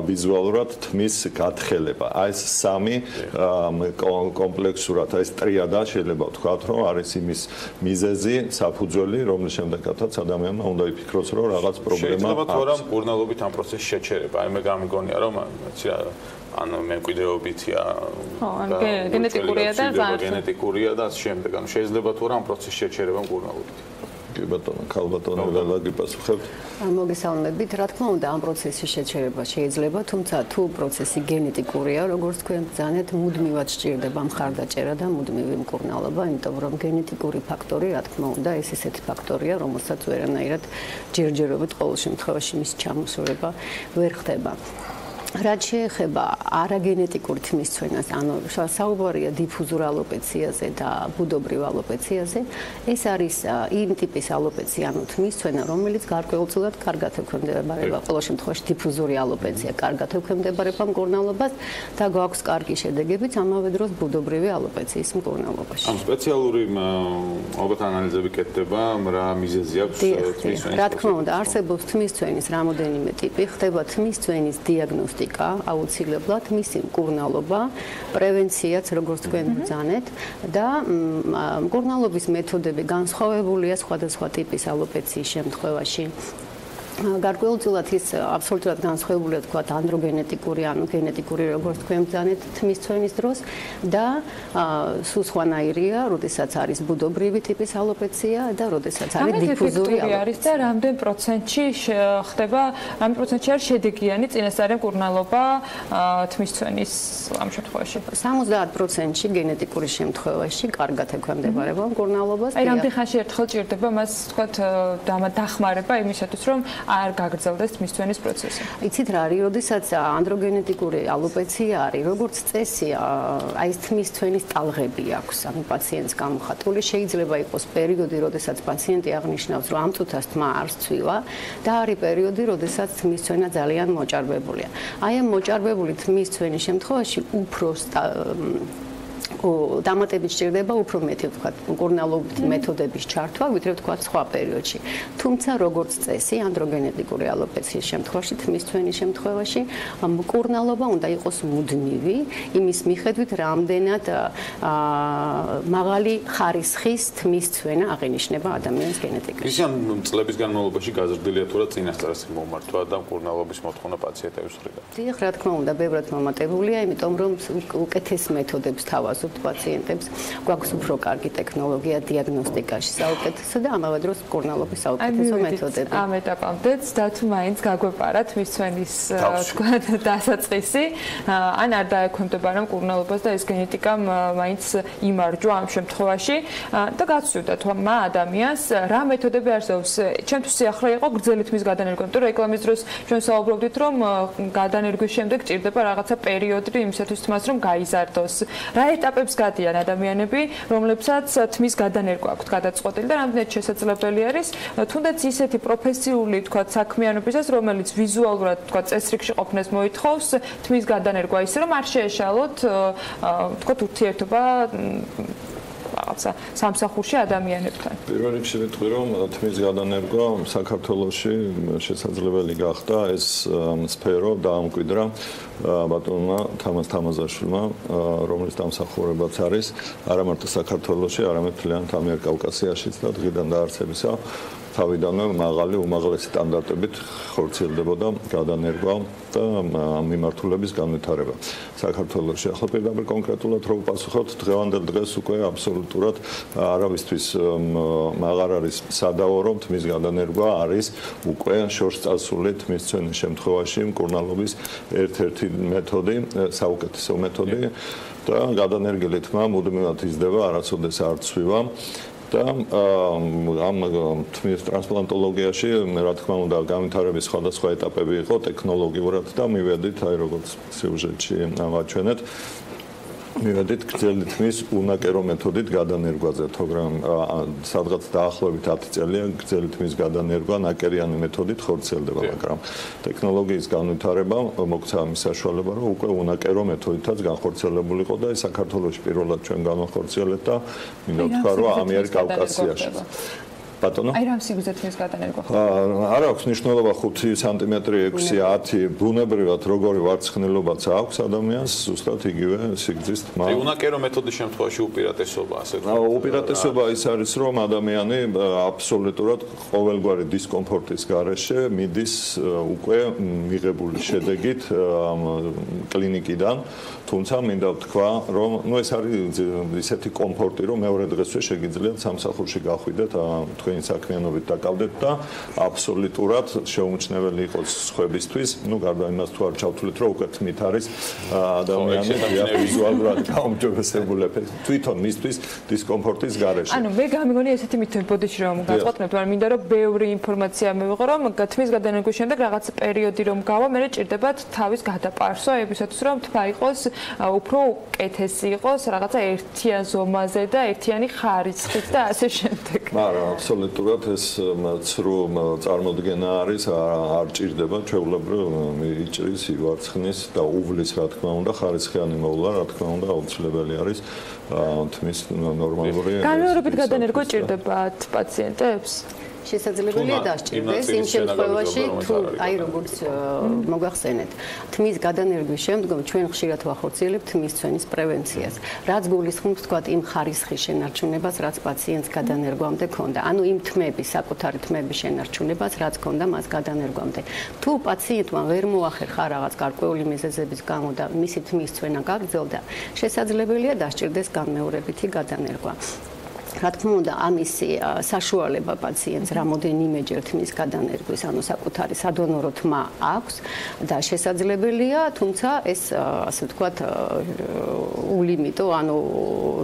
Speaker 13: ვიზუალურად თმის გათხელება. აი ეს სამი კომპლექსურად, ეს ტრიადა შეიძლება ვთქვათ, რომ არის იმის მიზეზი, საფუძველი, რომლის შემდეგაც ადამიანმა უნდა იფიქროს, რომ რაღაც პრობლემა აქვს.
Speaker 12: შეიძლება თუ არა მკურნალობით ამ პროცესში შეჩერება. აი მე გამიგონია, რომ ანუ მემკვიდრეობითია
Speaker 5: გენეტიკურია და
Speaker 12: გენეტიკურია და შემდეგ ანუ შეიძლება თუ არა ამ პროცესში შეჩერება მკურნალობით.
Speaker 13: კი ბატონო, ქალბატონო ველაგი პასუხებთ.
Speaker 14: მოგესალმებით. რა თქმა უნდა, ამ პროცესში შეჩერება შეიძლება, თუმცა თუ პროცესი გენეტიკურია, როგორც თქვენ ბრძანეთ, მუდმივად სჭირდება მხარდაჭერა და მუდმივი მკურნალობა, იმიტომ რომ გენეტიკური ფაქტორი, რა თქმა უნდა, ეს ესეთი ფაქტორია, რომელსაც ვერანაირად ჯერჯერობით ყოველ შემთხვევაში მის ჩამოსურება ვერ ხდება. რაც შეეხება არაგენეტიკურ თმის სვენას, ანუ საუბარია დიფუზურ ალოპეციაზე და ბუდობრივ ალოპეციაზე, ეს არის იმ ტიპის ალოპეცია, ანუ თმის სვენა, რომელიც გარკვეულწილად კარგად ექვემდებარება, ყოველ შემთხვევაში დიფუზური ალოპეცია კარგად ექვემდებარება მკურნალობას და გვაქვს კარგი შედეგებიც ამავე დროს ბუდობრივი αλოპეციის მკურნალობაში.
Speaker 12: ამ სპეციალური ალბათ ანალიზები კეთდება, რა მიზეზი აქვს თმის სვენის?
Speaker 14: რა თქმა უნდა, არსებობს თმის სვენის რამოდენიმე ტიპი, ხდება თმის სვენის დიაგნოსტიკა, აუცილებლად მისი მკურნალობა, პრევენციაც, როგორც თქვენ ბრძანეთ და მკურნალობის მეთოდები განსხვავებულია სხვადასხვა ტიპის ალოპეციის შემთხვევაში. გარკვეულწილად ის აბსოლუტურად განსხვავებულია თქვა ანდროგენეტიკური, ანუ გენეტიკური, როგორც თქვენ ბრძანეთ თმის სვენის დროს და სულ სხვანაირია, როდესაც არის ბუდობრივი ტიპის ალოპეცია და როდესაც არის დიფუზური ალოპეცია.
Speaker 5: არის და რამდენ პროცენტში ხდება, რამდენ პროცენტში არის შედეგიანი წინასწარი მკურნალობა თმის სვენის ამ შემთხვევაში?
Speaker 14: 70%-ში გენეტიკური შემთხვევაში კარგად ექვემდებარება მკურნალობას.
Speaker 5: აი რამდენ ხანში ერთხელ ჭირდება მას თქვათ დახმარება იმისათვის, რომ არ გაგრძელდეს თმის სვენის პროცესი.
Speaker 14: იცით რა არის, როდესაც ანდროგენეტიკური ალოპეცია არის, როგორც წესი, აი ეს თმის სვენის ტალღები აქვს, ანუ პაციენტს გამოხატული, შეიძლება იყოს პერიოდი, როდესაც პაციენტი აღნიშნავს, რომ ამ წუთას თმა არ სცვივა და არის პერიოდი, როდესაც თმის სვენა ძალიან მოჭარბებულია. აი ამ მოჭარბებული თმის სვენის შემთხვევაში უფრო დამატებით სჭირდება უფრო მეტი ვთქვათ მკურნალობითი მეთოდების ჩართვა, ვიდრე ვთქვათ სხვა პერიოდში. თუმცა როგორც წესი, ანდროგენეტიკური ალოპეციის შემთხვევაში, თმის თვენის შემთხვევაში, მკურნალობა უნდა იყოს მუდმივი, იმის მიხედვით, რამდენად მაღალი ხარისხის თმის თვენა აღინიშნება ადამიანის გენეტიკაში.
Speaker 12: ისიან წლების განმავლობაში გაზრდილია თუ რა წინასწარს მომართვა და მკურნალობის მოთხოვნა პაციენტების მხრიდან.
Speaker 14: დიახ, რა თქმა უნდა, ბევრად მომატებულია, იმიტომ რომ უკეთეს მეთოდებს თავაზობთ პაციენტებს, გვაქვს უფრო კარგი ტექნოლოგია დიაგნოსტიკაში საუკეთესო და ამავე დროს მკურნალობის საუკეთესო მეთოდები.
Speaker 5: ამ ეტაპამდეც და თუ მაინც გაგვეპარა თმის თვენის თქვათ დასაწყისი, ან არ დაექვემდებარა მკურნალობას და ეს გენეტიკა მაინც იმარჯვა ამ შემთხვევაში და გაცვლით მა ადამიანს რა მეთოდები არსებობს. ჩემთვის ახლა იყო გრძელი თმის გადანერგვა, იმიტომ რომ რეკლამის დროს ჩვენ საუბრობდით რომ გადანერგვის შემდეგ ჭირდება რაღაცა პერიოდი იმისათვის თმას რომ გაიზარდოს. რა ეტაპებს გადიან ადამიანები, რომლებსაც თმის გადანერგვა აქვთ გადაწყვეტილი და რამდენად შესაძლებელი არის თუნდაც ისეთი პროფესიული თქვა საქმიანობისას, რომელიც ვიზუალურად თქვა წესრიგში ყოფნას მოითხოვს თმის გადანერგვა ისე რომ არ შეეშალოთ თქვა ურთიერთობა რაღაცა სამსახურში ადამიანებთან.
Speaker 13: პირველ რიგში ვიტყვი რომ თმის გადანერგვა საქართველოში შესაძლებელი გახდა ეს სფერო დაამკვიდრა ბატონმა თამაზ თამაზაშვილმა, რომლის დამსახურებაც არის არა მარტო საქართველოში, არამედ მთლიანად ამიერკავკასიაშიც და დღიდან დაარსებისა თავიდანვე მაღალი უმაღლესი სტანდარტებით ხორციელდებოდა გადანერგვა და ამ მიმართულების განვითარება საქართველოში. ახლა პირდაპირ კონკრეტულად რო ვპასუხოთ, დღევანდელ დღეს უკვე აბსოლუტურად არავისთვის აღარ არის სადავო, რომ თმის გადანერგვა არის უკვე შორს წასული თმის თვენის შემთხვევაში მკურნალობის ერთ-ერთი მეთოდი, საუკეთესო მეთოდი და გადანერგილი თმა მუდმივად იზრდება, არასოდეს არ ცვივა. და ამ თმის ტრანსპლანტოლოგიაში რა თქმა უნდა განვითარების სხვადასხვა ეტაპები იყო ტექნოლოგიურად და მივედით აი როგორც სიუჟეტში ავაჩვენეთ მივედით გრძელი თმის უნაკერო მეთოდით გადანერგვაზე თორემ სადღაც დაახლოებით 10 წელია გრძელი თმის გადანერგვა ნაკერიანი მეთოდით ხორციელდება მაგრამ ტექნოლოგიის განვითარება მოგცა ამის საშუალება რომ უკვე უნაკერო მეთოდითაც განხორციელებული იყო და ეს საქართველოში პირველად ჩვენ განახორციელებთ და მინდა ვთქვა რომ ამიერკავკასიაში ბატონო
Speaker 5: აი რამ სიგრძე თმის გადანერგვა
Speaker 13: არ აქვს მნიშვნელობა 5 სანტიმეტრი 6-10 ბუნებრივად როგორი ვარცხნილობაც აქვს ადამიანს ზუსტად იგივე სიგრძის თმა
Speaker 12: უნაკერო მეთოდის შემთხვევაში უპირატესობა ასე
Speaker 13: უპირატესობა ის არის რომ ადამიანი აბსოლუტურად ყოველგვარი დისკომფორტის გარეშე მიდის უკვე მიღებული შედეგით კლინიკიდან თუმცა მინდა ვთქვა რომ ნუ ეს არის ისეთი კომფორტი რომ მეორე დღესვე შეგიძლიათ სამსახურში გახვიდეთ თქვენი საქმიანობით დაკავდეთ და აბსოლუტურად შეუმჩნეველი იყოს სხვებისთვის ნუ გარდა იმას თუ არ ჩავთვლით რომ უკვე თმით არის ადამიანი ვიზუალურად გაუმჯობესებული თვითონ მისთვის დისკომფორტის გარეშე
Speaker 5: ანუ მე გამიგონია ესეთი მეთოდში რომ გაწყობთ მაგრამ მინდა რომ ბევრი ინფორმაცია მივიღო რომ თმის გადანერგვის შემდეგ რაღაც პერიოდი რომ გავა მე ჭირდებათ თავის გადაპარსვა იმისათვის რომ თმა იყოს უფრო უკეთესი იყოს რაღაცა ერთიან ზომაზე და ერთიანი ხარისხით და ასე შემდეგ.
Speaker 13: მაგრამ აბსოლუტურად ეს ცრუ წარმოდგენა არის არ ჭირდება ჩვეულებრივ იჭრის ივარცხნის და უვლის რა თქმა უნდა ხარისხიანი მოვლა რა თქმა უნდა აუცილებელი არის თმის ნორმალური
Speaker 5: განმეორებით გადანერგვა ჭირდებათ პაციენტებს
Speaker 14: შესაძლებელია დასჭირდეს იმ შემთხვევაში თუ აი როგორც მოგახსენეთ თმის გადანერგვის შემდგომ ჩვენ ხშირად ვახორციელებთ თმის თვენის პრევენციას რაც გულისხმობს თქვა იმ ხარისხის შენარჩუნებას რაც პაციენტს გადანერგვამდე ქონდა ანუ იმ თმების საკუთარი თმების შენარჩუნებას რაც ქონდა მას გადანერგვამდე თუ პაციენტმა ვერ მოახერხა რაღაც გარკვეული მიზეზების გამო და მისი თმის თვენა გაგრძელდა შესაძლებელია დასჭირდეს განმეორებითი გადანერგვა რა თქმა უნდა ამისი საშუალება პაციენტს რამოდენიმეჯერ თმის გადანერგვის ანუ საკუთარი სადონორო თმა აქვს და შესაძლებელია თუმცა ეს ასე ვთქვათ ულიმიტო ანუ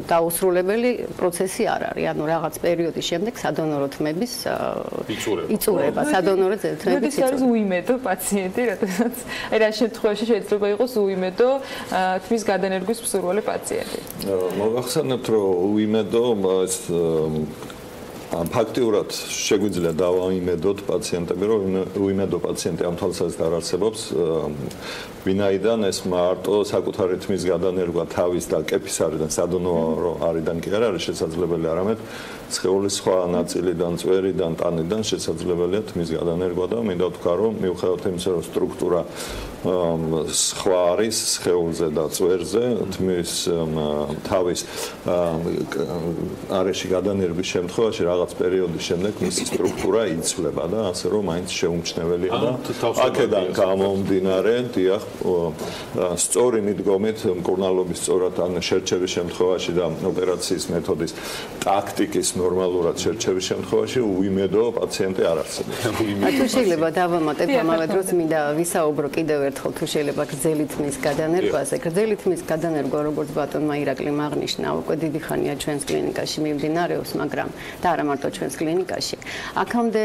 Speaker 14: დაუსრულებელი პროცესი არ არის ანუ რაღაც პერიოდის შემდეგ სადონორო თმების იწურება სადონორო თმების
Speaker 5: იწურება ეს უიმედო პაციენტი რადგან აი რა შემთხვევაში შეიძლება იყოს უიმედო თმის გადანერგვის მსურველი პაციენტი
Speaker 13: მოგახსენებთ რომ უიმედო ფაქტიურად შეგვიძლია დავაიმედოთ პაციენტები, რომ უიმედო პაციენტი ამ თვალსაზრისით არ არსებობს. ვინაიდან ეს მარტო საკუთარი თმის გადანერგვა თავის და კეფის არიდან სადონოო არიდან კი არ არის შესაძლებელი, არამედ სხეულის სხვა ნაწილიდან, წვერიდან, ტანიდან შესაძლებელია თმის გადანერგვა და მინდა ვთქვა, რომ მიუხედავად იმისა, რომ სტრუქტურა სხვა არის სხეულზე და წვერზე, თმის თავის არეში გადანერგვის შემთხვევაში რაღაც პერიოდის შემდეგ მისი სტრუქტურა იცვლება და ასე რომ მაინც შეუმჩნეველია და აქედან გამომდინარე, დიახ, სწორი მიდგომით მკურნალობის სწორად ან შერჩევის შემთხვევაში და ოპერაციის მეთოდის ტაქტიკის ნორმალურად შერჩევის შემთხვევაში უიმედო პაციენტი არ არსებობს.
Speaker 14: თუ შეიძლება დავამატებ ამავე დროს მინდა ვისაუბრო კიდევ ერთხელ თუ შეიძლება გრძელი თმის გადანერგვაზე. გრძელი თმის გადანერგვა როგორც ბატონმა ირაკლიმ აღნიშნა, უკვე დიდი ხანია ჩვენს კლინიკაში მიმდინარეობს, მაგრამ და არა მარტო ჩვენს კლინიკაში. აქამდე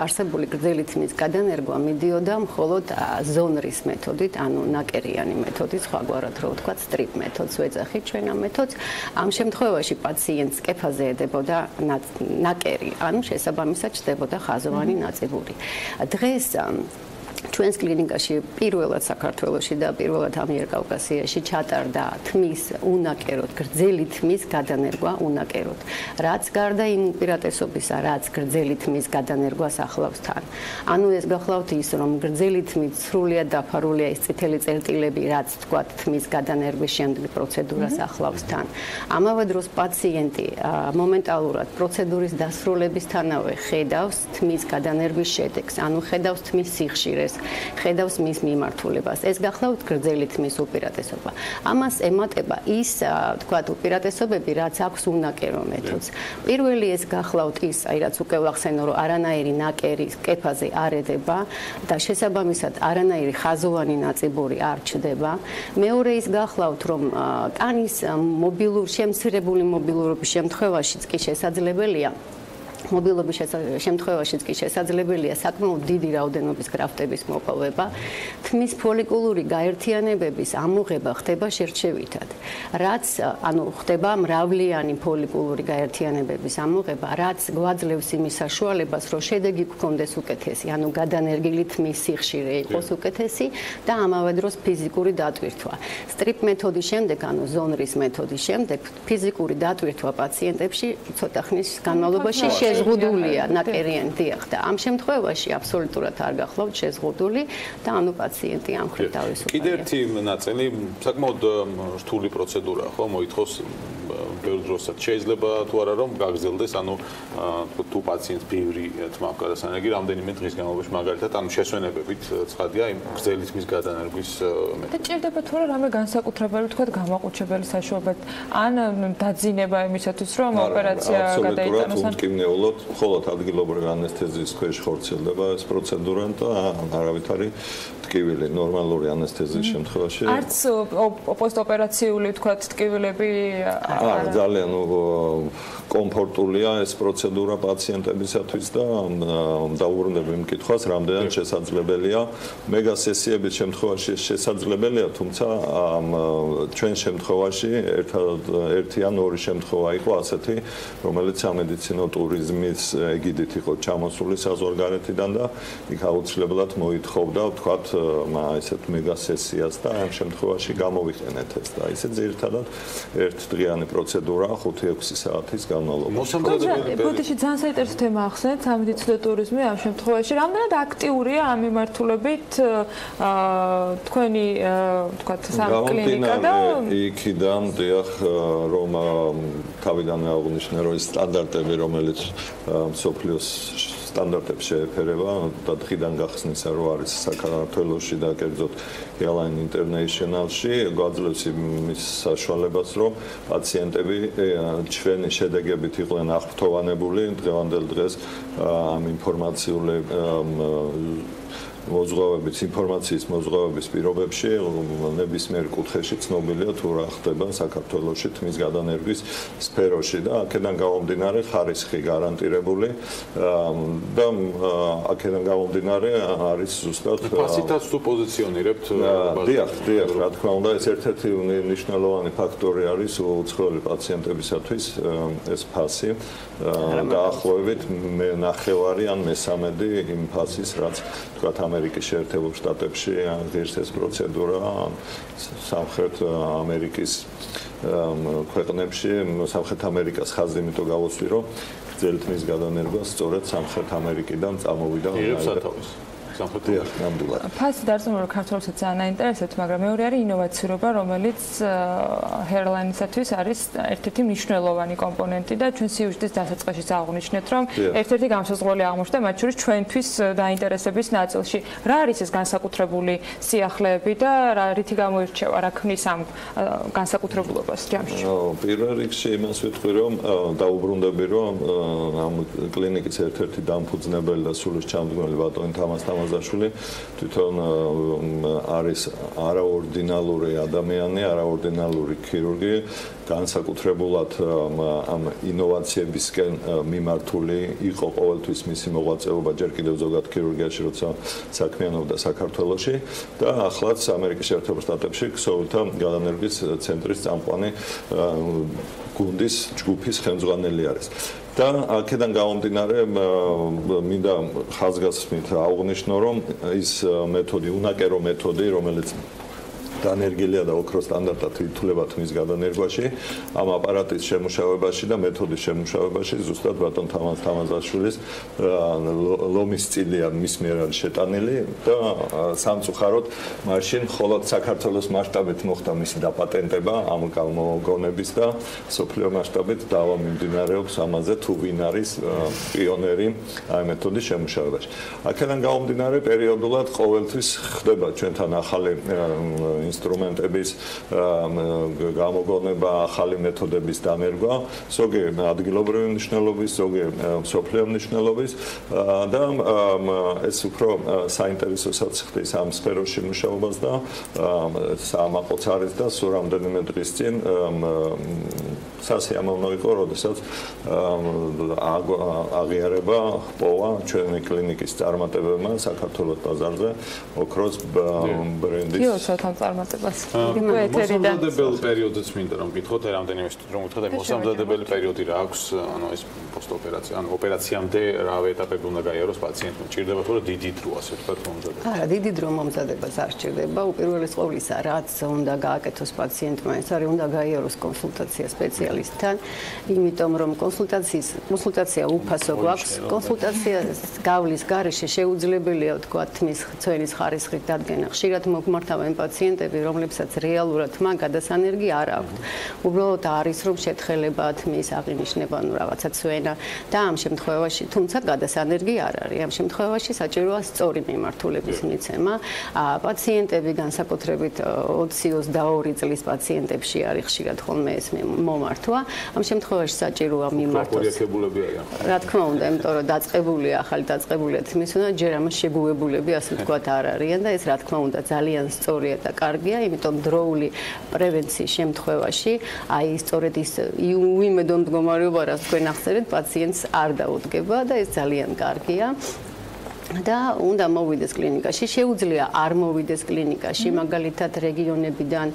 Speaker 14: არსებული გრძელი თმის გადანერგვა მიდიოდა მხოლოდ ზონრის მეთოდით, ანუ ნაკერიანი მეთოდით, სხვაგვარად რო ვთქვათ, სტრიპ მეთოდს ვეძახით ჩვენ ამ მეთოდს. ამ შემთხვევაში პაციენტს კეფაზე ედებოდა ნაკერი, ანუ შესაბამისად ჩდებოდა ხაზოვანი ნაწიბური. დღეს ჩვენს კლინიკაში პირველად საქართველოში და პირველად ამიერკავკასიაში ჩატარდა თმის უნაკეროდ, გრძელი თმის გადანერგვა უნაკეროდ. რაც გარდა იმ უპირატესობისა, რაც გრძელი თმის გადანერგვას ახლავს თან. ანუ ეს გახლავთ ის, რომ გრძელი თმით სრულიად დაფარულია ის წითელი წერტილები, რაც თქვათ თმის გადანერგვის შემდეგ პროცედურას ახლავს თან. ამავე დროს პაციენტი მომენტალურად პროცედურის დასრულებისთანავე ხედავს თმის გადანერგვის შედეგს, ანუ ხედავს თმის სიხშირეს, ხედავს მის მიმართულებას. ეს გახლავთ გრძელი თმის უპირატესობა. ამას ემატება ის, თქვათ, უპირატესობები, რაც აქვს უნაკერო მეთოდს. პირველი ეს გახლავთ ის, რაც უკვე ვახსენო, რომ არანაირი ნაკერი კეფაზე არ ედება და შესაბამისად არანაირი ხაზოვანი ნაწიბური არ ჩდება. მეორე ის გახლავთ, რომ კანის შემცირებული მობილურობის შემთხვევაშიც კი შესაძლებელია მობილობის შემთხვევაშიც კი შესაძლებელია საკმაოდ დიდი რაოდენობის გრაფტების მოპოვება. თმის ფოლიკულური გაერთიანებების ამოღება ხდება შერჩევითად. რაც, ანუ ხდება მრავლიანი ფოლიკულური გაერთიანებების ამოღება, რაც გვაძლევს იმის საშუალებას, რომ შედეგი გქონდეს უკეთესი, ანუ გადანერგილი თმის სიხშირე იყოს უკეთესი და ამავე დროს ფიზიკური დატვირთვა. სტრიპ მეთოდის შემდეგ, ანუ ზონრის მეთოდის შემდეგ, ფიზიკური დატვირთვა პაციენტებში ცოტა ხნის განმავლობაში შეზღუდულია ნაკერიანი დიახ და ამ შემთხვევაში აბსოლუტურად არ გახლავთ შეზღუდული და ანუ პაციენტი ამ ხრივ თავისუფალია.
Speaker 12: კიდევ ერთი ნაწილი საკმაოდ რთული პროცედურაა, ხო, მოითხოვს ბევრ დროსაც შეიძლება თუ არა რომ გაგრძელდეს, ანუ თუ პაციენტს ბევრი თმა გადასანერგი რამდენიმე დღის განმავლობაში მაგალითად ანუ შესვენებებით ცხადია იმ გრძელი თმის გადანერგვის მეთოდი.
Speaker 5: და ჭირდება თუ არა რამე განსაკუთრებელი თქვათ გამაყუჩებელი საშუალება ან დაძინება იმისათვის რომ ოპერაცია გადაიტანოს ან
Speaker 13: მკვნეულად მხოლოდ ადგილობრივი ანესთეზიის ქვეშ ხორციელდება ეს პროცედურა და არავითარი ტკივილი ნორმალური ანესთეზიის შემთხვევაში
Speaker 5: არც პოსტოპერაციული თქვათ ტკივილები
Speaker 13: ძალიან კომფორტულია ეს პროცედურა პაციენტებისათვის და დაუბრუნდები იმ კითხვას, რამდენად შესაძლებელია მეგა სესიების შემთხვევაში შესაძლებელია, თუმცა ჩვენ შემთხვევაში ერთი ან ორი შემთხვევა იყო ასეთი, რომელიც სამედიცინო ტურიზმის ეგიდით იყო ჩამოსული საზღვარგარეთიდან და იქ აუცილებლად მოითხოვდა, ვთქვათ, ესეთ მეგა სესიას და ამ შემთხვევაში გამოვიყენეთ ეს და ისე ძირითადად ერთდღიანი პროცედურა 5-6 საათის განმავლობაში.
Speaker 5: ბოდიში ძალიან საინტერესო თემა ახსენეთ, სამედიცინო ტურიზმი ამ შემთხვევაში რამდენად აქტიურია ამ მიმართულებით თქვენი ვთქვათ სამკლინიკა და
Speaker 13: იქიდან დიახ რომ თავიდანვე აღნიშნე რომ სტანდარტები რომელიც მსოფლიოს სტანდარტებს შეეფერება და დღიდან გახსნისა რო არის საქართველოში და კერძოდ Airline International-ში გვაძლევს იმის საშუალებას რომ პაციენტები ჩვენი შედეგებით იყვნენ აღფრთოვანებული დღევანდელ დღეს ამ ინფორმაციული მოზღვავების ინფორმაციის მოზღვავების პირობებში ნებისმიერ კუთხეში ცნობილია თუ რა ხდება საქართველოში თმის გადანერგვის სფეროში და აქედან გამომდინარე ხარისხი გარანტირებული და აქედან გამომდინარე არის ზუსტად
Speaker 12: ფასითაც თუ პოზიციონირებთ
Speaker 13: დიახ, რა თქმა უნდა ეს ერთ-ერთი მნიშვნელოვანი ფაქტორი არის უცხოელი პაციენტებისათვის ეს ფასი დაახლოებით მე-9 ან მე-13 იმ ფასის რაც თქვათ ამერიკის შეერთებულ შტატებში ღირს ეს პროცედურა სამხრეთ ამერიკის ქვეყნებში სამხრეთ ამერიკას ხაზი იმიტომ გავუსვი რომ გრძელთმის გადანერგვა სწორედ სამხრეთ ამერიკიდან წამოვიდა
Speaker 5: ფასი დარწმუნებული რომ ქართველებსაც ძალიან აინტერესებს, მაგრამ მეორე არის ინოვაციურობა, რომელიც hairline-ისათვის არის ერთ-ერთი მნიშვნელოვანი კომპონენტი და ჩვენ სიუჟეტის დასაწყისშიც აღნიშნეთ, რომ ერთ-ერთი განსაზღვრელი აღმოჩნდა მათ შორის ჩვენთვის დაინტერესების ნაწილში. რა არის ეს განსაკუთრებული სიახლეები და რითი გამოირჩევა, რა ქმნის ამ განსაკუთრებულობას ჯამში?
Speaker 13: პირველ რიგში იმას ვიტყვი, რომ დაუბრუნდები, რომ ამ კლინიკის ერთ-ერთი დამფუძნებელი და სულის ჩამდგმელი ბატონი თამაზაშვილი თვითონ არის არაორდინალური ადამიანი, არაორდინალური ქირურგი, განსაკუთრებულად ამ ინოვაციებისკენ მიმართული იყო ყოველთვის მისი მოღვაწეობა ჯერ კიდევ ზოგად ქირურგიაში, როცა საქმიანობდა საქართველოში და ახლაც ამერიკის შეერთებულ შტატებში ქსოვილთა გადანერგვის ცენტრის წამყვანი გუნდის ჯგუფის ხელმძღვანელი არის. და აქედან გამომდინარე მინდა ხაზგასმით აღვნიშნო, რომ ის მეთოდი, უნაკერო მეთოდი, რომელიც დანერგილია და ოქროს სტანდარტად ითვლება თმის გადანერგვაში, ამ აპარატის შემუშავებაში და მეთოდის შემუშავებაში ზუსტად ბატონ თამაზაშვილის ლომის წილია მის მიერ არის შეტანილი და სამწუხაროდ მაშინ მხოლოდ საქართველოს მასშტაბით მოხდა მისი დაპატენტება ამ გამოგონების და სოფლიო მასშტაბით დავა მიმდინარეობს ამაზე თუ ვინ არის პიონერი ამ მეთოდის შემუშავებაში. აქედან გამომდინარე პერიოდულად ყოველთვის ხდება ჩვენთან ახალი ინსტრუმენტების გამოგონება, ახალი მეთოდების დანერგვა, ზოგი ადგილობრივი მნიშვნელობის, ზოგი მსოფლიო მნიშვნელობის და ეს უფრო საინტერესოსაც ხდის ამ სფეროში მუშაობას და სამაყოც არის და სულ რამდენიმე დღის წინ სასიამოვნო იყო, როდესაც აღიარება ჰპოვა ჩვენი კლინიკის წარმატებებმა საქართველოს ბაზარზე ოქროს ბრენდის
Speaker 12: მოსამზადებელ პერიოდიც მინდა რომ გითხოთ, რამდენიმე რომ გითხოთ, მოსამზადებელი პერიოდი რა აქვს, ანუ ეს პოსტოპერაცია, ანუ ოპერაციამდე რა ეტაპები უნდა გაიაროს პაციენტმა? ჭირდება თუ რა დიდი დრო, ასე ვთქვათ, მომზადება?
Speaker 14: არა, დიდი დრო მომზადებას არ ჭირდება. უპირველეს ყოვლისა, რაც უნდა გააკეთოს პაციენტმა, ეს არის უნდა გაიაროს კონსულტაცია სპეციალისტთან, იმიტომ რომ კონსულტაცია უფასო გვაქვს. კონსულტაციას გავლის გარეშე შეუძლებელია ვთქვათ თმის ცვენის ხარისხით დადგენა. ხშირად მოგმართავენ პაციენტები, რომლებსაც რეალურად თმა გადასანერგი არ აქვთ. უბრალოდ არის რომ შეთხელება თმის აღინიშნება, ну რაღაცა ცვენა და ამ შემთხვევაში, თუმცა გადასანერგი არ არის. ამ შემთხვევაში საჭიროა სწორი მიმართულების მიცემა. პაციენტები განსაკუთრებით 20-22 წლის პაციენტებში არის ხშირად ხოლმე ეს მომართვა. ამ შემთხვევაში საჭიროა მიმართოს. რა თქმა უნდა, იმიტომ რომ დაწყებულია, ახალი დაწყებულია თმის, უნდა ჯერ ამას შეგუებულები, ასე ვთქვათ, არ არიან და ეს რა თქმა უნდა ძალიან სწორია და კარგია, იმიტომ დროული პრევენციის შემთხვევაში, აი სწორედ ის უიმედო მდგომარეობა, რაც თქვენ ახსენეთ, პაციენტს არ დაუდგება და ეს ძალიან კარგია. და უნდა მოვიდეს კლინიკაში, შეუძლია არ მოვიდეს კლინიკაში, მაგალითად რეგიონებიდან,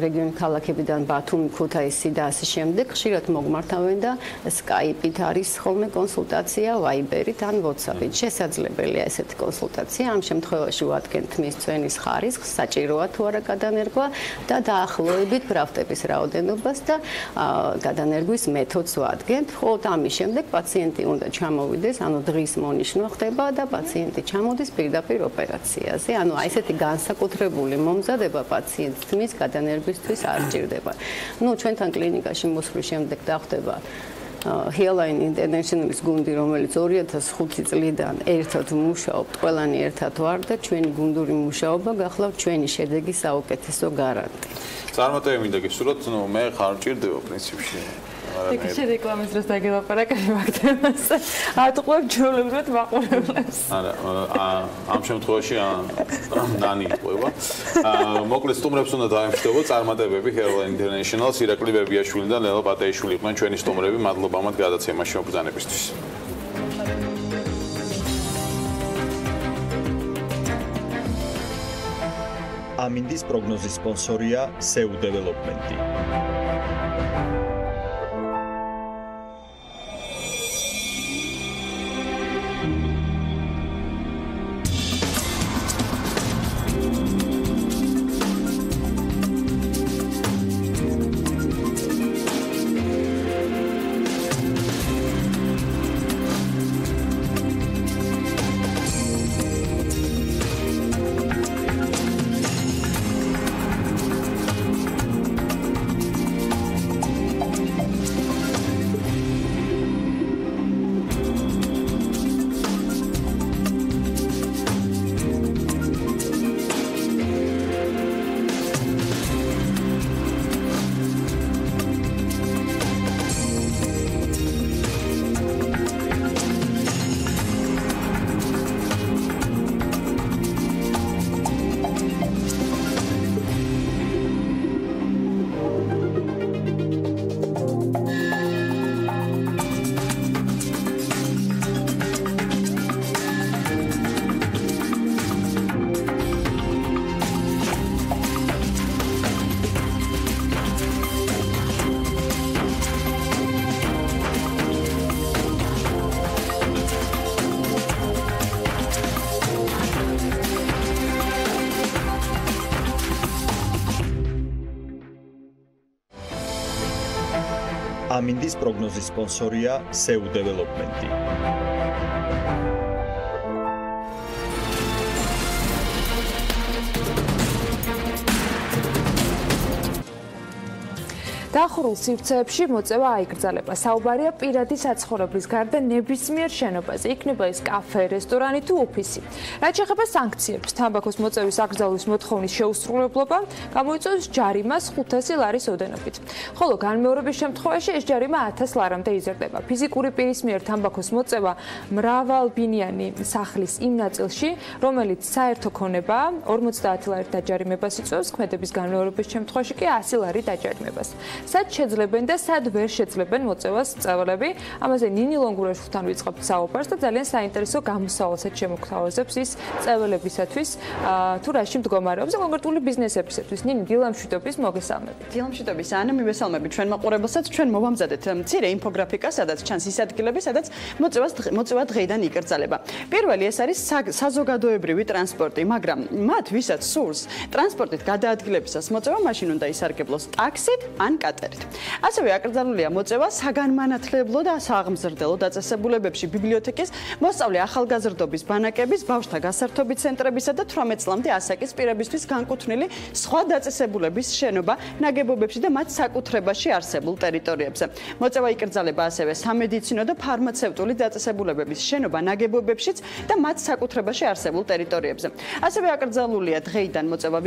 Speaker 14: რეგიონ ქალაქებიდან ბათუმი, ქუთაისი და ასე შემდეგ, ხშირად მოგმართავენ და Skype-ით არის ხოლმე კონსულტაცია, Viber-ით ან WhatsApp-ით. შესაძლებელია ესეთი კონსულტაცია, ამ შემთხვევაში ვადგენთ თმის ცვენის ხარისხს, საჭიროა თუ არა გადანერგვა და დაახლოებით ფრავტების რაოდენობას და გადანერგვის მეთოდს ვადგენთ. ხოლო ამის შემდეგ პაციენტი უნდა ჩამოვიდეს, ანუ დღის მონიშნვა ხდება და პაციენტი ჩამოდის პირდაპირ ოპერაციაზე. ანუ აი ესეთი განსაკუთრებული მომზადება პაციენტს თმის გადანერგვისთვის არ ჭირდება. ნუ ჩვენთან კლინიკაში მოსვლის შემდეგ დახვდება Hairline International-ის გუნდი, რომელიც 2005 წლიდან ერთად მუშაობთ, ყველანი ერთად ვარ და ჩვენი გუნდური მუშაობა გახლავთ ჩვენი შედეგის საუკეთესო გარანტი.
Speaker 12: წარმატებები მინდა გისურვოთ, ნუ მე ხარ ჭირდება პრინციპში.
Speaker 5: Ეკი რეკლამის დროს დაგელაპარაკე მაგდემას. ატყუებ ჯოლებრივად მაყურებლებს.
Speaker 12: არა, ამ შემთხვევაში ნანი იტყუება. მოკლედ სტუმრებს უნდა დაემშვიდობო, წარმატებები Hairline International-ს, ირაკლი ბებიაშვილი და ლელა პატეიშვილი იყვნენ ჩვენი სტუმრები, მადლობა მათ გადაცემაში მობრძანებისთვის.
Speaker 10: ამინდის პროგნოზის სპონსორია SEU Development-ი. ამინდის პროგნოზის სპონსორია SEU Development-ი.
Speaker 5: დახურულ სივრცეებში მოწევა აიგრძალება. საუბარია პირადი საცხოვრებლის გარდა ნებისმიერ შენობაზე, იქნება ეს კაფე, რესტორანი თუ ოფისი. რაც შეეხება სანქციებს, თამბაქოს მოწევის აკრძალვის მოთხოვნის შეუსრულებლობა გამოიწვევს ჯარიმას 500 ლარის ოდენობით. ხოლო განმეორების შემთხვევაში ეს ჯარიმა 1000 ლარამდე იზრდება. ფიზიკური პირის მიერ თამბაქოს მოწევა მრავალბინიანი სახლის იმ ნაწილში, რომელიც საერთო ქონებაა, 50 ლარი დაჯარიმებას იწვევს, ქმედების განმეორების შემთხვევაში კი 100 ლარი დაჯარიმებას. სად შეძლებენ და სად ვერ შეძლებენ მოწევას წევრები. ამაზე ნინი ლონგურაშვილთან ვიწყებთ საუბარს და ძალიან საინტერესო გამოსავალსაც შემოგთავაზებს ის წევრებისათვის, თუ რაში მდგომარეობს კონკრეტული ბიზნესებისათვის. ნინი, დილა მშვიდობის, მოგესალმებით.
Speaker 4: დილა მშვიდობის, ანა, მივესალმებით ჩვენ მაყურებელსაც. ჩვენ მოვამზადეთ მცირე ინფოგრაფიკა, სადაც ჩანს ის ადგილები, სადაც მოწევა დღეიდან იკრძალება. პირველი ეს არის საზოგადოებრივი ტრანსპორტი, მაგრამ მათ ვისაც სურს ტრანსპორტით გადაადგილებისას მოწევა, მაშინ უნდა ისარგებლოს ტაქსით ან კატერით. ასევე აკრძალულია მოწევა საგანმანათლებლო და სააღმზრდელო დაწესებულებებში, ბიბლიოთეკის, მოსწავლე ახალგაზრდობის ბანაკების, ბავშვთა გასართობი ცენტრებისა და 18 წლამდე ასაკის პირებისთვის განკუთვნილი სხვა დაწესებულების შენობა, ნაგებობებში და მათ საკუთრებაში არსებულ ტერიტორიებზე. მოწევა იკრძალება ასევე სამედიცინო და ფარმაცევტული დაწესებულებების შენობა, ნაგებობებშიც და მათ საკუთრებაში არსებულ ტერიტორიებზე. ასევე აკრძალულია დღეიდან მოწევა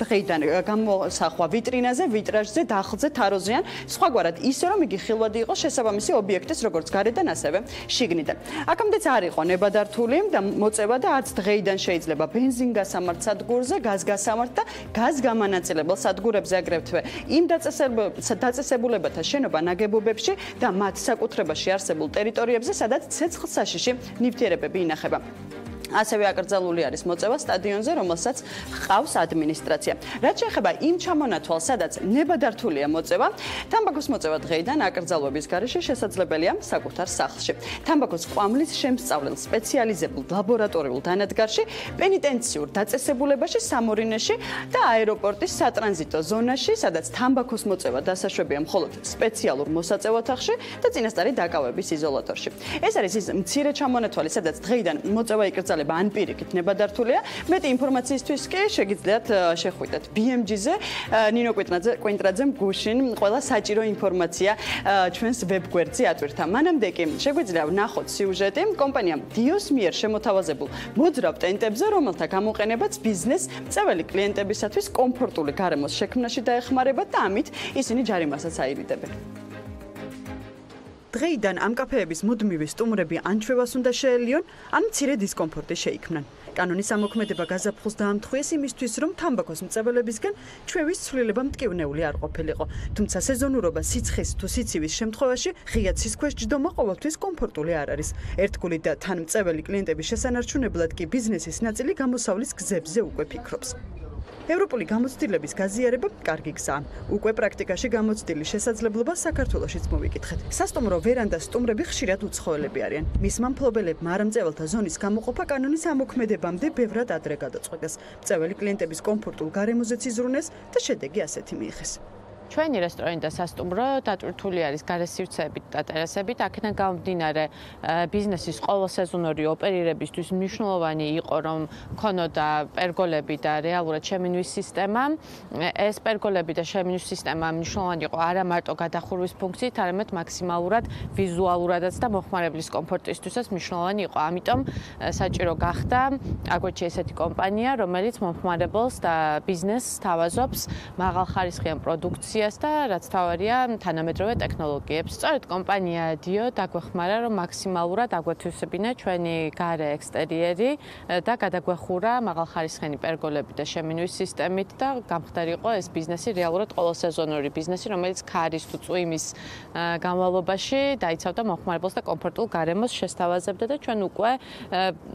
Speaker 4: დღეიდან გამოსახვა ვიტრინაზე, ვიტრაჟზე, დახლზე, თაროზე ან სხვაგვარად ისე რომ იგი ხილვადი იყოს შესაბამისი ობიექტის როგორც გარედან ასევე შიგნიდან. აქამდეც არ იყო ნებადართული და მოწევა და არც დღეიდან შეიძლება ბენზინგასამართ სადგურზე, გაზგასამართ და გაზგამანაწილებელ სადგურებზე აგრეთვე იმ დაწესებულებათა შენობა ნაგებობებში და მათ საკუთრებაში არსებულ ტერიტორიებზე, სადაც ცეცხლსაშიში ნივთიერებები ინახება. ასევე აკრძალული არის მოწევა სტადიონზე, რომელსაც ჰყავს ადმინისტრაცია. რაც შეეხება იმ ჩამონათვალს, სადაც ნებადართულია მოწევა, თამბაქოს მოწევა დღეიდან აკრძალვების გარეშე შესაძლებელია საკუთარ სახლში. თამბაქოს ყვამლის შემსწავლელ სპეციალიზებულ ლაბორატორიულ დანადგარში, პენიტენციურ დაწესებულებაში, სამორინეში და აეროპორტის სატრანზიტო ზონაში, სადაც თამბაქოს მოწევა დასაშვებია მხოლოდ სპეციალურ მოსაწევ ოთახში და წინასწარი დაკავების იზოლატორში. ეს არის ის მცირე ჩამონათვალი, სადაც დღეიდან მოწევა იკრძალება ან პირიქით ნებადართულია. მეტი ინფორმაციისთვის კი შეგიძლიათ შეხვიდეთ BMG-ზე, ნინო კვინტრაძემ გუშინ ყველა საჭირო ინფორმაცია ჩვენს ვებგვერდზე ატვირთა. მანამდე კი შეგვიძლია ვნახოთ სიუჟეტი კომპანია დიოს მიერ შემოთავაზებულ მოძრავ ტენტებზე, რომელთა გამოყენებაც ბიზნეს მწველი კლიენტებისათვის კომფორტული გარემოს შექმნაში დაეხმარება და ამით ისინი ჯარიმასაც აირიდებენ. დღეიდან ამ კაფეების მუდმივი სტუმრები ან ჩვევას უნდა შეელიონ, ან მცირე დისკომფორტი შეიქმნან. კანონის ამოქმედება გაზაფხულს დაამთხვიეს იმისთვის, რომ თამბაქოს მწებლებისგან ჩვევის ცვლილება მტკივნეული არ ყოფილიყო. თუმცა სეზონურობა, სიცხის თუ სიცივის შემთხვევაში ღია ცის ქვეშ ჯდომა ყოველთვის კომფორტული არ არის. ერთგული და თან მწებელი კლიენტების შესანარჩუნებლად კი ბიზნესის ნაწილი გამოსავლის გზებზე უკვე ფიქრობს. ევროპული გამოცდილების გაზიარება კარგი გზაა. უკვე პრაქტიკაში გამოცდილი შესაძლებლობა საქართველოშიც მოვიკითხეთ. სასტუმრო ვერანდას სტუმრები ხშირად უცხოელები არიან. მისმა მფლობელებმა არამწეველთა ზონის გამოყოფა კანონის ამოქმედებამდე ბევრად ადრე გადაწყვეტეს. მწეველი კლიენტების კომფორტულ გარემოზეც იზრუნეს და შედეგი ასეთი მიიღეს.
Speaker 15: ჩვენი რესტორანი და სასტუმრო დატვირთული არის გარესივრცეებით და ტერასებით. აქედან გამომდინარე, ბიზნესის ყოველსეზონური ოპერირებისთვის მნიშვნელოვანი იყო, რომ ქონოდა პერგოლები და რეალურად შემინვის სისტემა. ეს პერგოლები და შემინვის სისტემა მნიშვნელოვანი იყო არა მარტო გადახურვის ფუნქციით, არამედ მაქსიმალურად ვიზუალურადაც და მოხმარებლის კომფორტისთვისაც მნიშვნელოვანი იყო. ამიტომ საჭირო გახდა აგვეთში ესეთი კომპანია, რომელიც მომხმარებელს და ბიზნესს თავაზობს მაღალხარისხიან პროდუქციას და რაც თავარია თანამედროვე ტექნოლოგიებს. სწორედ კომპანია დიო დაგვეხმარა, რომ მაქსიმალურად აგვეთვისებინა ჩვენი გარე ექსტერიერი და გადაგვეხურა მაღალხარისხიანი პერგოლები და შემინვის სისტემით და გამხდარიყო ეს ბიზნესი რეალურად ყოველსეზონური ბიზნესი, რომელიც ქარის თუ წვიმის განმავლობაში დაიცავდა მოხმარებელს და კომფორტულ გარემოს შესთავაზებდა და ჩვენ უკვე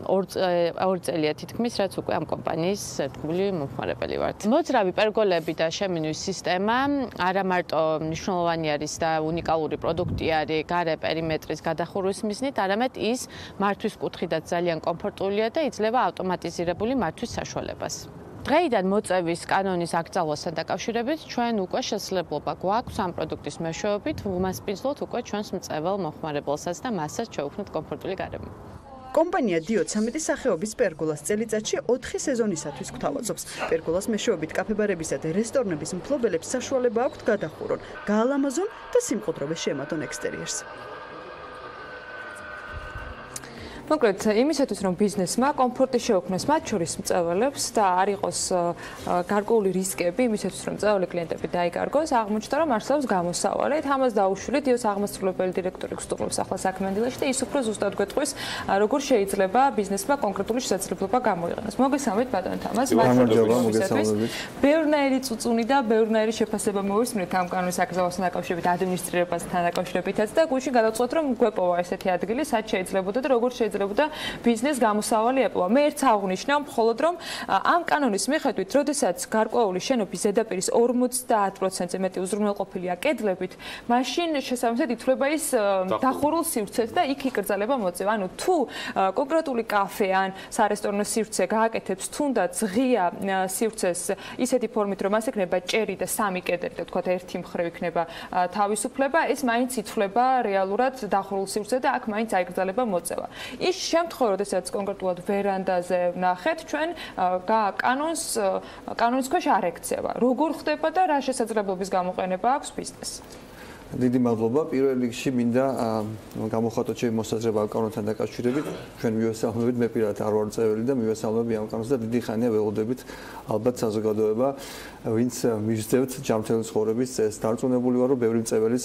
Speaker 15: 2 წელია თითქმის, რაც უკვე ამ კომპანიის ერთგული მომხმარებელი ვართ. მოძრავი პერგოლები და შემინვის სისტემა არა მარტო მნიშვნელოვანი არის და უნიკალური პროდუქტი არის გარე პერიმეტრის გადახურვის მიზნით, არამედ ის მართვის კუთხიდან ძალიან კომფორტულია და იძლევა ავტომატიზირებული მართვის საშუალებას. დღეიდან მოწევის კანონის აკრძალვასთან დაკავშირებით ჩვენ უკვე შესაძლებლობა გვაქვს ამ პროდუქტის მეშვეობით უმასპინძლოთ უკვე ჩვენს მწევალ მოხმარებელსაც და მასაც შევქმნით კომფორტული გარემო.
Speaker 4: კომპანია dio 13 სახეობის პერგოლას წელიწადში 4 სეზონისათვის გვთავაზობს. პერგოლას მეშვეობით კაფებარებისა და რესტორნების მფლობელებს საშუალება აქვთ გადახურონ, გაალამაზონ და სიმყუდროვე შემატონ ექსტერიერს.
Speaker 5: მოკლედ, იმისათვის რომ ბიზნესმა კომფორტი შეუქმნას მათ შორის მწეველებს და არ იყოს გარკვეული რისკები, იმისათვის რომ მწეველი კლიენტები დაიკარგოს, აღმოჩნდა რომ არსებობს გამოსავალი. ამას დაუშვილი დილის აღმასრულებელი დირექტორი გსტუმრობს ახლა საქმიან დილაში და ის უფრო ზუსტად გვეტყვის, როგორ შეიძლება ბიზნესმა კონკრეტული შესაძლებლობა გამოიყენოს. მოგესალმებით ბატონო თამას, მოგესალმებით. ბევრნაირი წუწუნი და ბევრნაირი შეფასება მოვისმენთ ამ კანონის აკრძალვასთან დაკავშირებით, ადმინისტრირებასთან დაკავშირებითაც და გუშინ გადავწყვეტ რომ გვეპოვა ესეთი ადგილი, სად შეიძლებოდა და როგორ შეიძლება და ბიზნეს გამოსავალი ეპოვა. მე ერთს აღვნიშნავ მხოლოდ რომ ამ კანონის მიხედვით, როდესაც გარკვეული შენობის ზედაპირის 50%-ზე მეტი უზრუნველყოფილია კედლებით, მაშინ შესაბამისად ითვლება ის დახურულ სივრცეთ და იქ იკრძალება მოწევა. ანუ თუ კონკრეტული კაფე ან სარესტორნო სივრცე გააკეთებს თუნდაც ღია სივრცეს ისეთი ფორმით, რომ მას ექნება ჭერი და 3 კედელი და თქვათ ერთი მხრივ იქნება თავისუფლება, ეს მაინც ითვლება რეალურად დახურულ სივრცე და აქ მაინც აიკრძალება მოწევა. ის შემთხვევა, როდესაც კონკრეტულად ვერანდაზე ვნახეთ, ჩვენ კანონის ქვეშ არ ექცევა. როგორ ხდება და რა შესაძლებლობის გამოყენება აქვს ბიზნესს?
Speaker 16: დიდი მადლობა. პირველ რიგში მინდა გამოხატოთ ჩემი მოსაზრება ამ კანონთან დაკავშირებით. ჩვენ მივესალმებით, მე პირადად არ ვარ მწეველი და მივესალმები ამ კანონს და დიდი ხანია ველოდებით ალბათ საზოგადოება, ვინც მისდევთ ჯანმრთელი ცხოვრების წესს. დარწმუნებული ვარ, რომ ბევრი მწეველიც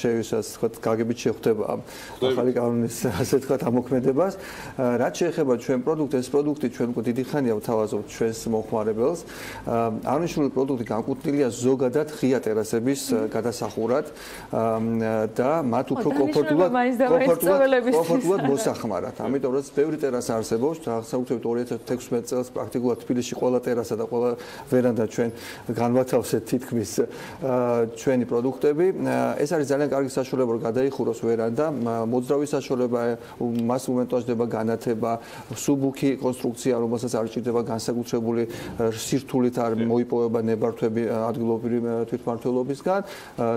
Speaker 16: შეისას თქვათ გაგებით შეხვდება ახალი კანონის ასე თქვათ ამოქმედებას. რაც შეეხება ჩვენ პროდუქტს, ეს პროდუქტი ჩვენ უკვე დიდი ხანია ვთავაზობთ ჩვენს მოხმარებელს. აღნიშნული პროდუქტი განკუთვნილია ზოგადად ღია ტერასების გადასახურად და მათ უფრო კომფორტულად მოსახმარად. ამიტომ რაც ბევრი ტერასა არსებობს, განსაკუთრებით 2016 წელს პრაქტიკულად თბილისში ყველა ტერასა და ყველა ვერანდა ჩვენ განვათავსეთ თითქმის ჩვენი პროდუქტები. ეს არის ძალიან კარგი საშუალება რომ გადაიხუროს ვერანდა, მოძრავი საშუალება, მას უმეტესდება განათება, სუბუქი კონსტრუქცია, რომელსაც არ ჭირდება განსაკუთრებული სირთულით არ მოიპოვება ნებართვები ადგილობრივი თვითმმართველობისგან,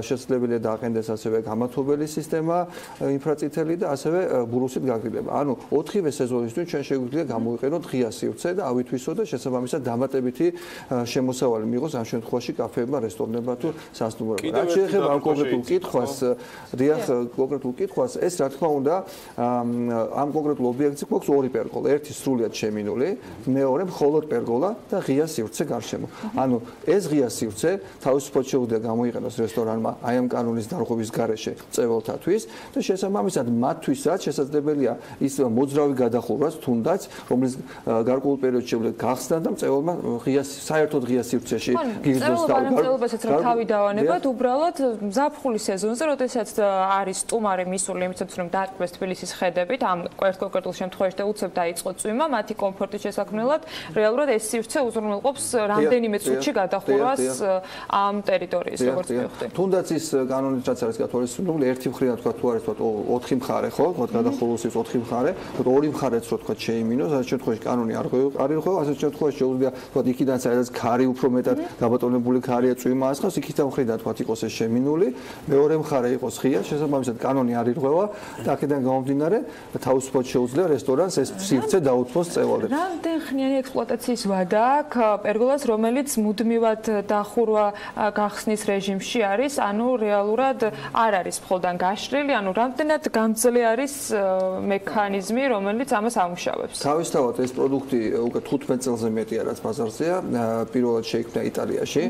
Speaker 16: შესაძლებელია დააყენდეს ასევე გამათობელი სისტემა, ინფრაწითელი და ასევე ბურუსით გაგრილება. ანუ 4-ვე სეზონისთვის ჩვენ შეგვიძლია გამოიყენოთ ღია სივრცე და ავითვისოთ და შესაბამისად დამატებითი შემოსავალი მიიღოს ამ შემთხვევაში კაფეებმა, რესტორნებმა თუ სასტუმროებმა. რაც შეეხება ამ კონკრეტულ კითხვას, ეს რა თქმა უნდა ამ კონკრეტულ ობიექტზე გვაქვს 2 პერგოლა, ერთი სრულიად შემინული, მეორე მხოლოდ პერგოლა და ღია სივრცე გარშემო. ანუ ეს ღია სივრცე თავისუფლად შეუძლია გამოიყენოს რესტორანმა აი ამ კანონის დარღვევის გარეშე წეველთათვის და შესაბამისად მათთვისაც შესაძლებელია ის მოძრავი გადახურვას თუნდაც, რომლის გარკვეულ პერიოდში შეუძლია გახსნა და მწეველმა საერთოდ ღია სივრცეში გიგრძნოს
Speaker 5: თავი დავანებათ უბრალოდ ზაფხულის სეზონზე, როდესაც არის სტუმარი მისული იმისათვის, რომ დაატკბეს თბილისის ხედებით, ამ კონკრეტულ შემთხვევაში და უცებ დაიწყო წვიმა, მათი კომფორტის შესაქმნელად რეალურად ეს სივრცე უზრუნველყოფს რამდენიმე წუთში გადახურვას ამ ტერიტორიის, როგორც მივხვდი.
Speaker 16: თუნდაც ის კანონით რაც არის გათვალისწინებული, ერთი მხრიდან თქვა თუ არის 4 მხარე, ხო, თქვა გადახურვის 4 მხარე, 2 მხარეც რო თქვა შეიმინოს, ამ შემთხვევაში კანონი არ იღო, ასე შემთხვევაში შეუძლია თქვა იქიდან სადაც ქარი უფრო მეტად გაბატონებული ქარია წვიმა ასხავს, იქიდან მხრიდან თქვა იყოს ეს შემინული, მეორე მხარე იყოს ღია, შესაბამისად კანონი არ ირღვევა და აქედან გამომდინარე თავისუფლად შეუძლია რესტორანს ეს სივრცე დაუთმოს წევალებს.
Speaker 5: რამდენ ხნიანი ექსპლუატაციის ვადა აქვს პერგოლას, რომელიც მუდმივად დახურვა გახსნის რეჟიმში არის, ანუ რეალურად არ არის მხოლოდ გაშლილი, ანუ რამდენად გამძლე არის მექანიზმი, რომელიც ამას ამუშავებს.
Speaker 16: თავისთავად ეს პროდუქტი უკვე 15 წელზე მეტია რაც ბაზარზეა, პირველად შეიქმნა იტალიაში,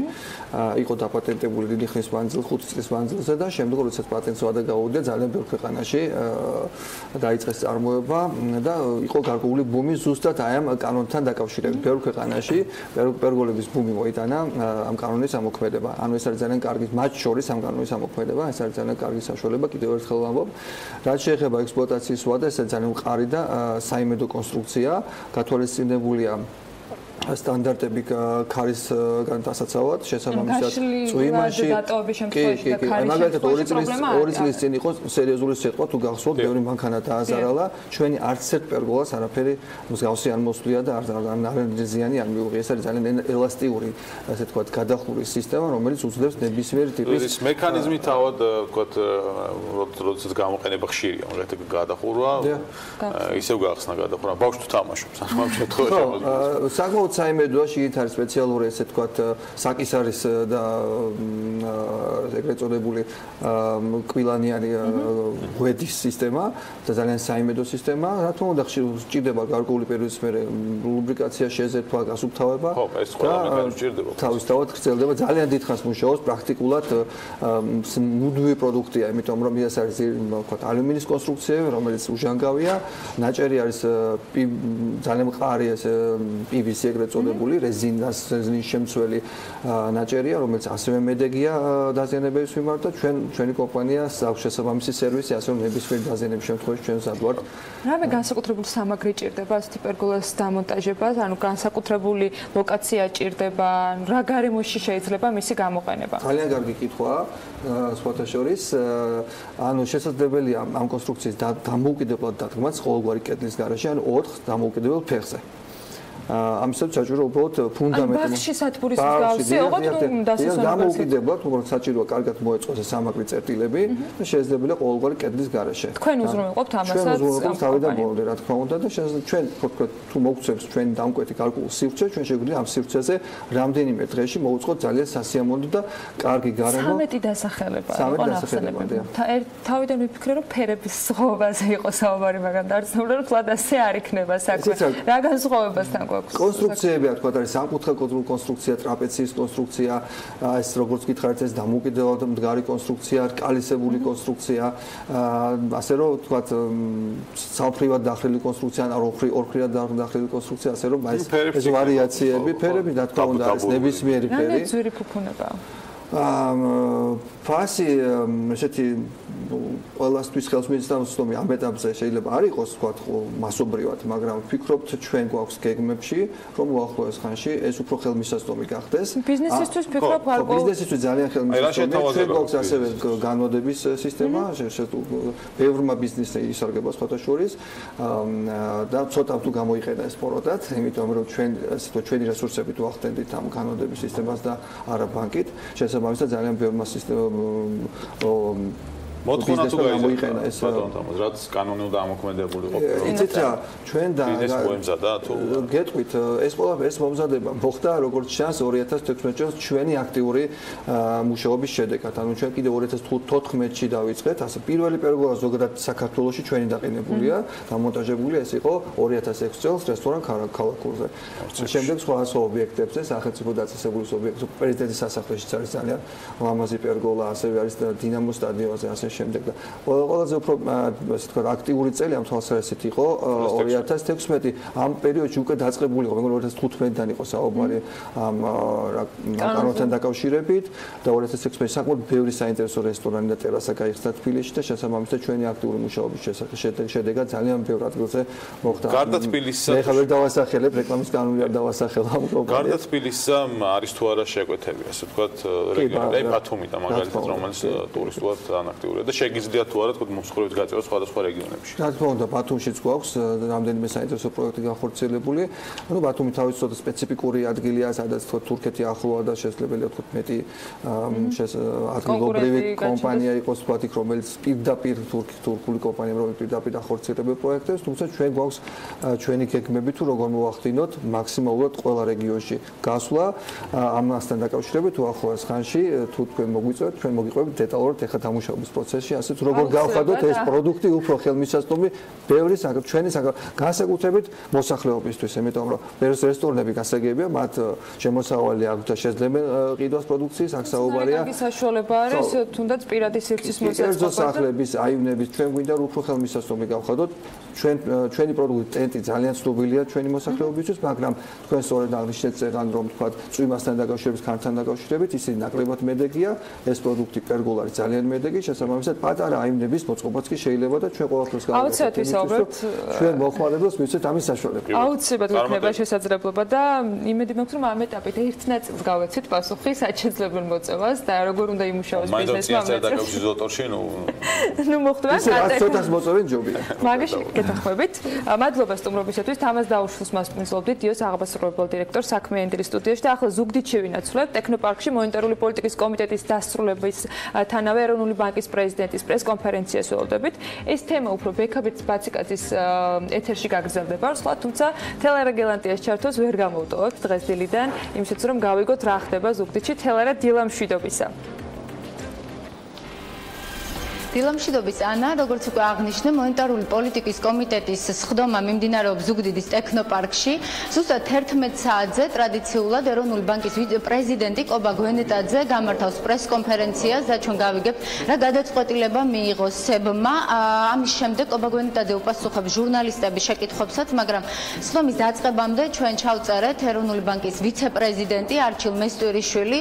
Speaker 16: იყო დაპატენტებული დიდი ხნის მანძილზე, 5 წლის მანძილზე და შემდეგ როდესაც პატენტს ვადა გაუვიდა ძალიან ბევრ ქვეყანაში დაიწყეს წარმოება და იყო გარკვეული ბუმი ზუსტად აი ამ კანონთან დაკავშირებით. ბევრ ქვეყანაში პერგოლების ბუმი მოიტანა ამ კანონის ამოქმედება. ანუ ეს არის ძალიან კარგი, მათ შორის ამ კანონის ამოქმედება, ეს არის ძალიან კარგი საშუალება, კიდევ ერთხელ ვამბობ. რაც შეეხება ექსპლუატაციის ვადა, ეს ძალიან მყარი და საიმედო კონსტრუქცია, გათვალისწინებულია სტანდარტები ქარისგან დასაცავად შესაბამისად წვიმაში მაგალითად 2 წლის წინ იყო სერიოზული სიტყვა თუ გახსოვთ ბევრი მანქანა დააზარალა ჩვენი არც ერთ პერგოლას არაფერი მსგავსი არ მოსვლია და არ ზიანი არ მიუღია ეს არის ძალიან ელასტიური ასე ვთქვათ გადახურის სისტემა რომელიც უძლებს ნებისმიერ ტიპის
Speaker 12: ეს მექანიზმი თავად ვთქვათ როდესაც გამოყენება ხშირია მაგალითად გადახურვა ისევ გახსნა გადახურვა ბავშვი თუ თამაშობს ამ შემთხვევაში
Speaker 16: საკმაოდ საიმედოა შიგნით არის სპეციალური ესე ვთქვათ საკისარის და ეგრეთ წოდებული კვილანიანი გვედის სისტემა და ძალიან საიმედო სისტემა რა თქმა უნდა სჭირდება გარკვეული პერიოდის მერე ლუბრიკაცია შეზერვა გასუფთავება თავისთავად გრძელდება ძალიან დიდ ხანს მუშაობს პრაქტიკულად მუდმივი პროდუქტია იმიტომ რომ ეს არის ვთქვათ ალუმინის კონსტრუქციები რომელიც უჟანგავია ნაჭერი არის ძალიან მყარი ეს PVC ეგრეთ წოდებული რეზინის შემცველი ნაჭერია რომელიც ასევე მედეგია დაზიანებების მიმართ და ჩვენი კომპანიას აქვს შესაბამისი სერვისი ასე რომ ნებისმიერ დაზიანების შემთხვევაში ჩვენს ადვარდ
Speaker 5: რამე განსაკუთრებული სამაგრი ჭირდება ასეთი პერგოლას დამონტაჟებას ანუ განსაკუთრებული ლოკაცია ჭირდება რა გარემოში შეიძლება მისი გამოყენება
Speaker 16: ძალიან კარგი კითხვაა სხვათა შორის ანუ შესაძლებელია ამ კონსტრუქციის დამოუკიდებლად დადგმაც ყოველგვარი კედლის გარეშე ან 4 დამოუკიდებელ ფეხზე ამისათვის საჭირო უბრალოდ ფუნდამენტი.
Speaker 5: ბაქში სათბურის მსგავსი, ოღონდ ნუ დასასვენებელი.
Speaker 16: დამოუკიდებლად უბრალოდ საჭიროა კარგად მოეწყოს სამაგრი წერტილები და შესაძლებელია ყოველგვარი კედლის გარეშე.
Speaker 5: თქვენ უზრუნველყოფთ ამასაც?
Speaker 16: ჩვენ უზრუნველყოფთ თავიდან ბოლომდე, რა თქმა უნდა და ჩვენ თუ მოგწევს ჩვენი დამკვეთი გარკვეულ სივრცე, ჩვენ შეგვიძლია ამ სივრცეზე რამდენიმე დღეში მოუწყოთ ძალიან სასიამოვნო და კარგი გარემო.
Speaker 5: 13 დასახელება იყო ნახსენებები. თავიდან ვიფიქრე რომ ფერების სხვაობაზე იყო საუბარი, მაგრამ დარწმუნებული რომ ფლად ასე არ იქნება საქმე. რა განსხვავებასთან
Speaker 16: კონსტრუქციები თქვა არის სამკუთხა კონსტრუქცია, ტრაპეციის კონსტრუქცია, ეს როგორც გითხარით ეს დამოუკიდებლად მდგარი კონსტრუქცია, რკალისებული კონსტრუქცია, ასე რომ თქვა სამფრივად დახრილი კონსტრუქცია, ან ორფრივად დახრილი კონსტრუქცია, ასე რომ ეს ვარიაციები, ფერები და თქვა უნდა არის ნებისმიერი ფერი.
Speaker 5: რა ძვირი ფუფუნებაა?
Speaker 16: ფასი ესეთი ყველასთვის ხელს მისდამსდომი ამ ეტაპზე შეიძლება არ იყოს თქვა მასობრივად, მაგრამ ვფიქრობთ ჩვენ გვაქვს გეგმებში, რომ უახლოეს ხანში ეს უფრო ხელმისაწვდომი გახდეს.
Speaker 5: ბიზნესისთვის ვფიქრობ გარკვეულ
Speaker 16: ბიზნესისთვის ძალიან ხელმისაწვდომია. ჩვენ გვაქვს ასევე განმოდების სისტემა, ბევრმა ბიზნესს ისარგება სხვათა შორის და ცოტა თუ გამოიყენა ეს პოროდად, იმიტომ რომ ჩვენ ასე თუ ჩვენი რესურსებით ვახდენდით ამ განმოდების სისტემას და არა ბანკით. შესაბამისად ძალიან ბევრმა
Speaker 12: მოთხოვნა თუ გამოიყენა ეს რაც კანონი უნდა ამოქმედებული ყოფილიყო.
Speaker 16: იცით რა, ჩვენ და
Speaker 12: მოემზადა თუ
Speaker 16: გეტყვით, ეს ყველაფერი ეს მომზადება მოხდა როგორც ჩანს 2016 წელს ჩვენი აქტიური მუშაობის შედეგად. ანუ ჩვენ კიდე 2014-ში დავიწყეთ, ასე პირველი პერგოლა ზოგადად საქართველოში ჩვენი დაყენებულია, დამონტაჟებული ეს იყო 2006 წელს რესტორან ქალაქურზე. შემდეგ სხვა ობიექტებზე, სახელმწიფო დაწესებულის ობიექტებზე, პრეზიდენტის სასახლეშიც არის ძალიან ლამაზი პერგოლა, ასევე არის დინამო სტადიონზე, ასე შემდეგ და ყველაზე უფრო ასე თქვა აქტიური წელი ამ თვალსაზრისით იყო 2016 ამ პერიოდში უკვე დაწყებული იყო მეგონა 2015-დან იყო საუბარი ამ კანონთან დაკავშირებით და 2016 საკმაოდ ბევრი საინტერესო რესტორანი და ტერასა გაიხსნა თბილისში და შესაბამისად ჩვენი აქტიური მუშაობის შედეგად ძალიან ბევრ ადგილზე მოხდა.
Speaker 12: გარდა თბილისისა
Speaker 16: მე ხარ ვერ დავასახელებ რეკლამის კანონი არ დავასახელ ამ პროგრამას.
Speaker 12: გარდა თბილისისა არის თუ არა შეკვეთები ასე თქვა რეგიონი ბათუმი და მაგალითად რომელიც ტურისტულად ანაქტიურია და შეგიძლია თუ არა თქო მომსახურების გაწევა სხვადასხვა რეგიონებში.
Speaker 16: რა თქმა უნდა, ბათუმშიც გვაქვს რამდენიმე საინტერესო პროექტი განხორციელებული. ანუ ბათუმი თავის ცოტა სპეციფიკური ადგილია, სადაც თქო თურქეთი ახლოა და შესაძლებელია თქო მეტი ადგილობრივი კომპანია იყოს თქვა იქ რომელიც პირდაპირ თურქული კომპანია რომელიც პირდაპირ ახორციელებდა პროექტებს, თუმცა ჩვენ გვაქვს ჩვენი გეგმები თუ როგორ მოვახდინოთ მაქსიმალურად ყველა რეგიონში გასვლა ამასთან დაკავშირებით უახლოეს ხანში თუ თქვენ მოგვიწევთ, ჩვენ მოგიყვებით დეტალურად ეხლა დამუშავების პროცესში, ასე თუ როგორ გავხადოთ ეს პროდუქტი უფრო ხელმისაწვდომი ბევრი ჩვენი განსაკუთრებით მოსახლეობისთვის, იმიტომ რომ რესტორნები გასაგებია, მათ შემოსავალი აქვს და შეძლებენ ყიდვას პროდუქციის, აქ საუბარია.
Speaker 5: კარგი საშუალება არის თუნდაც პირადი სივრცის მოსაწყობად.
Speaker 16: კერძო სახლების, აივნების ჩვენ გვინდა უფრო ხელმისაწვდომი გავხადოთ. ჩვენი პროდუქტი ტენტი ძალიან ცნობილია ჩვენი მოსახლეობისთვის, მაგრამ თქვენ სწორედ აღნიშნეთ წეგან რომ თქვა წვიმასთან დაკავშირებით, ქართან დაკავშირებით, ისინი ნაკლებად მედეგია, ეს პროდუქტი პერგოლა არის ძალიან მედეგი, შესაბამისად შესაბამისად პატარა აიმნების მოწყობაც კი შეიძლება და ჩვენ ყოველთვის
Speaker 5: აუცილებლად ვისაუბრებთ
Speaker 16: ჩვენ მოხმარებელს მივცეთ ამის საშუალება.
Speaker 5: აუცილებლად გვექნება შესაძლებლობა და იმედი მაქვს რომ ამ ეტაპით ერთ ნაწილს გავეცით პასუხი საჩეძლებელ მოწევას და როგორ უნდა იმუშაოს ბიზნესმა ამ
Speaker 12: ეტაპზე.
Speaker 5: ნუ მოხდება
Speaker 16: კატე. ცოტას მოწევენ ჯობია.
Speaker 5: მაგაში გეთანხმებით. მადლობა სტუმრობისათვის. თამას დაუშვილს მასპინძლობდით დიოს აღებასრულებელ დირექტორ საქმიანი დილის სტუდიაში და ახლა ზუგდიდ შევინაცვლებთ ტექნოპარკში მონეტარული პოლიტიკის კომიტეტის დასრულების თანავე ეროვნული ბანკის პრეზიდენტის პრესკონფერენციას ველოდებით. ეს თემა უფრო ბექაბით ბაციკაძის ეთერში გაგრძელდება, სხვა თუმცა თელერა გელანტიას ჩართოს ვერ გამოვტოვებთ დღეს დილიდან, იმისათვის რომ გავიგოთ რა ხდება ზუგდიდში თელერა დილა მშვიდობისა.
Speaker 24: დილა მშვიდობის ანა, როგორც უკვე აღნიშნე, მონეტარული პოლიტიკის კომიტეტის სხდომა მიმდინარეობს ზუგდიდის ტექნოპარკში. ზუსტად 11 საათზე ტრადიციულად ეროვნული ბანკის პრეზიდენტი კობა გვენეტაძე გამართავს პრესკონფერენციას და ჩვენ გავიგებთ რა გადაწყვეტილება მიიღო სებმა. ამის შემდეგ კობა გვენეტაძე უპასუხებს ჟურნალისტების შეკითხვებსაც, მაგრამ სხდომის დაწყებამდე ჩვენ ჩავწერეთ ეროვნული ბანკის ვიცე-პრეზიდენტი არჩილ მესტვირიშვილი,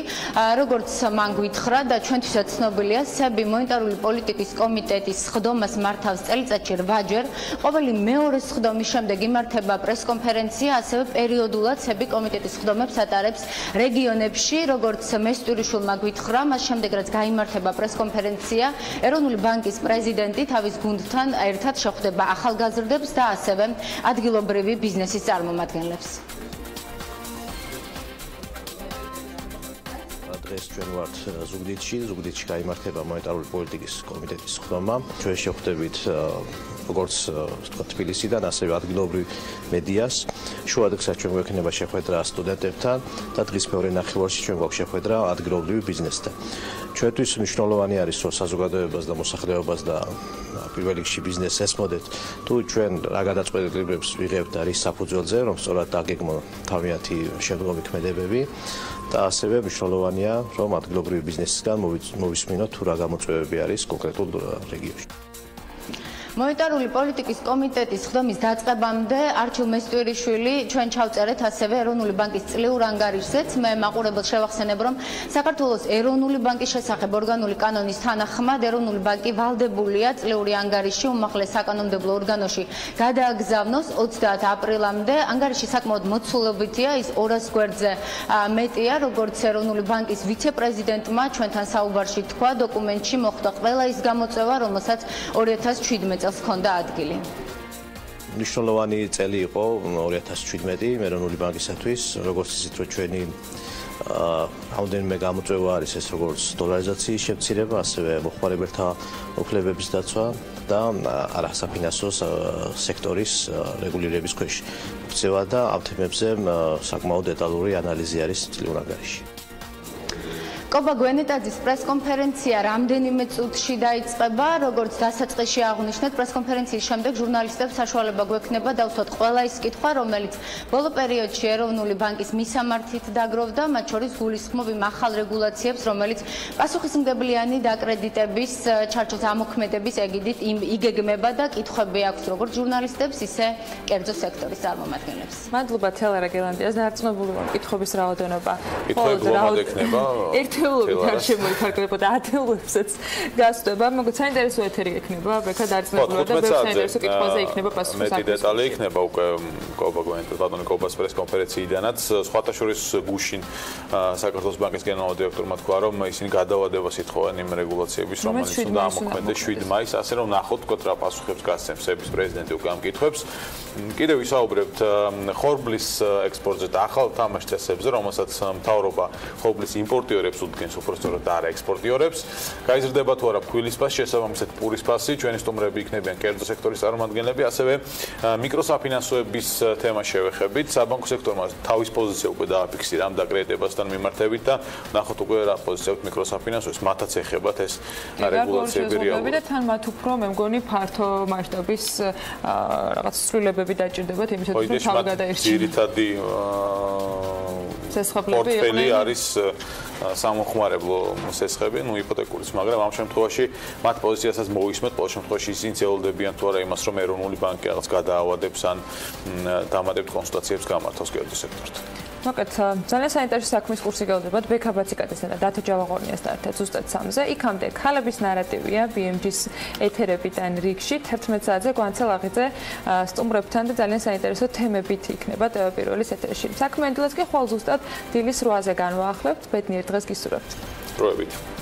Speaker 24: როგორც მან გვითხრა და ჩვენთვისაც ცნობილია, სები მონეტარული პოლიტიკის კომიტეტის სხდომას მართავს წელიწადში 8-ჯერ. ყოველი მეორე სხდომის შემდეგ იმართება პრესკონფერენცია, ასევე პერიოდულად სები კომიტეტის სხდომებს ატარებს რეგიონებში, როგორც მესტვირიშვილმა გვითხრა, მას შემდეგ რაც გაიმართება პრესკონფერენცია, ეროვნული ბანკის პრეზიდენტი თავის გუნდთან ერთად შეხვდება ახალგაზრდებს და ასევე ადგილობრივი ბიზნესის წარმომადგენლებს.
Speaker 17: დღეს ჩვენ ვართ ზუგდიდში გაიმართება მონეტარული პოლიტიკის კომიტეტის სხდომა. ჩვენ შევხვდებით როგორც ვთქვათ თბილისიდან, ასევე ადგილობრივ მედიას. შუადღესაც ჩვენ გვექნება შეხვედრა სტუდენტებთან და დღის მეორე ნახევარში ჩვენ გვაქვს შეხვედრა ადგილობრივ ბიზნესთან. ჩვენთვის მნიშვნელოვანი არის რომ საზოგადოებას და მოსახლეობას და პირველ რიგში ბიზნესს ესმოდეთ, თუ ჩვენ რა გადაწყვეტილებებს ვიღებთ და რის საფუძველზე, რომ სწორად დაგეგმო თავიანთი შემდგომი ქმედებები. და ასევე მნიშვნელოვანია, რომ ადგილობრივი ბიზნესისგან მოვისმინოთ თუ რა გამოწვევები არის კონკრეტულ რეგიონში.
Speaker 24: მონეტარული პოლიტიკის კომიტეტის სხდომის დაწყებამდე არჩილ მესტვირიშვილი ჩვენ ჩავწერეთ ასევე ეროვნული ბანკის წლიურ ანგარიშზეც. მე მაყურებელს შევახსენებ, რომ საქართველოს ეროვნული ბანკის შესახებ ორგანული კანონის თანახმად ეროვნული ბანკი ვალდებულია წლიური ანგარიში უმაღლეს საკანონმდებლო ორგანოში გადააგზავნოს 30 აპრილამდე. ანგარიში საკმაოდ მოცულობითია, ის 200 გვერდზე მეტია, როგორც ეროვნული ბანკის ვიცე-პრეზიდენტმა ჩვენთან საუბარში თქვა, დოკუმენტში მოხვდა ყველა ის გამოწვევა, რომელსაც 2017 წელს ჰქონდა ადგილი.
Speaker 17: მნიშვნელოვანი წელი იყო 2017 ეროვნული ბანკისათვის, როგორც იცით, რომ ჩვენი რამდენიმე გამოწვევა არის ეს, როგორც დოლარიზაციის შემცირება, ასევე მოხმარებელთა უფლებების დაცვა და არასაფინანსო სექტორის რეგულირების ქვეშ ქცევა და ამ თემებზე საკმაოდ დეტალური ანალიზი არის წლიურ ანგარიში.
Speaker 24: კობა გვენეტაძის პრესკონფერენცია რამდენიმე წუთში დაიწყება, როგორც დასაწყისში აღნიშნეთ, პრესკონფერენციის შემდეგ ჟურნალისტებს საშუალება გვექნება დავსვათ ყველა ის კითხვა, რომელიც ბოლო პერიოდში ეროვნული ბანკის მისამართით დაგროვდა, მათ შორის გულისხმობ იმ ახალ რეგულაციებს, რომელიც პასუხისმგებლიანი დაკრედიტების ჩარჩოს ამოქმედების ეგიდით იგეგმება და კითხვები აქვს როგორც ჟურნალისტებს, ისე კერძო სექტორის წარმომადგენლებს.
Speaker 5: მადლობა თელერა გელანტიას, დარწმუნებული ვარ კითხების რაოდენობა. ერთეულობით არ შემოიფარგლებოდა, ათეულებსაც გასწვება, მაგრამ საინტერესო ეთერი ექნება, ბექა დარწმუნებული ვარ და ბევრ საინტერესო კითხვაზე იქნება პასუხი.
Speaker 12: მეტი დეტალი იქნება უკვე კობა გვენეტაძის ბატონი კობას პრესკონფერენციიდანაც. სხვათა შორის გუშინ საქართველოს ბანკის გენერალურ დირექტორმა თქვა, რომ ისინი გადავადებას ითხოვენ იმ რეგულაციების, რომელიც უნდა ამოქმედდეს 7 მაისს, ასე რომ ნახოთ თქო რა პასუხებს გასცემს სების პრეზიდენტი უკვე ამ კითხვებს. კიდევ ვისაუბრებთ ხორბლის ექსპორტზე და ახალ თამაშ წესებზე, რომელსაც მთავრობა ხორბლის იმპორტიორებს უდგენს, უფრო სწორად და არა ექსპორტიორებს. გაიზრდება თუ არა ფქვილისფას, შესაბამისად პურისფასი, ჩვენი სტუმრები იქნებიან კერძო სექტორის წარმომადგენლები, ასევე მიკროსაფინანსოების თემა შევეხებით. საბანკო სექტორმა თავის პოზიცია უკვე დააფიქსირა ამ დაკრედიტებასთან მიმართებით და ნახოთ უკვე რა პოზიციაა მიკროსაფინანსოებს, მათაც ეხებათ ეს რეგულაციები რეალურად.
Speaker 5: და თან მათ უფრო მე მგონი ფართო მასშტაბის რაღაც ცვლილებები დაჭირდებათ იმისათვის, რომ თავი გადაერჩინოს.
Speaker 12: ძირითადი პორტფელი არის სამხმარებლო სესხები, იპოთეკურიც, მაგრამ ამ შემთხვევაში მათ პოზიციასაც მოისმენთ, ყოველ შემთხვევაში ისინი ცდილობდნენ თუ არა იმას, რომ ეროვნული ბანკი რაღაც გადაავადებს ან დამატებითი კონსულტაციებს გამართავს კერძო სექტორთან.
Speaker 5: მოკეთ, ძალიან საინტერესო საქმის კურსი გეუბნებათ ბექაბაციკაძესა და დათო ჯავაღორნიასთან ერთად ზუსტად 3-ზე. იქამდე ხალების ნარატივია BMG-ის ეთერებიდან რიგში 11 საათზე გვანცელ აღიძე სტუმრებთან და ძალიან საინტერესო თემებით იქნება პირველის ეთერში. საქმიანი დილას კი ხვალ ზუსტად დილის 8-ზე განვაახლებთ. ბედნიერ დღეს გისურვებთ.
Speaker 12: დროებით.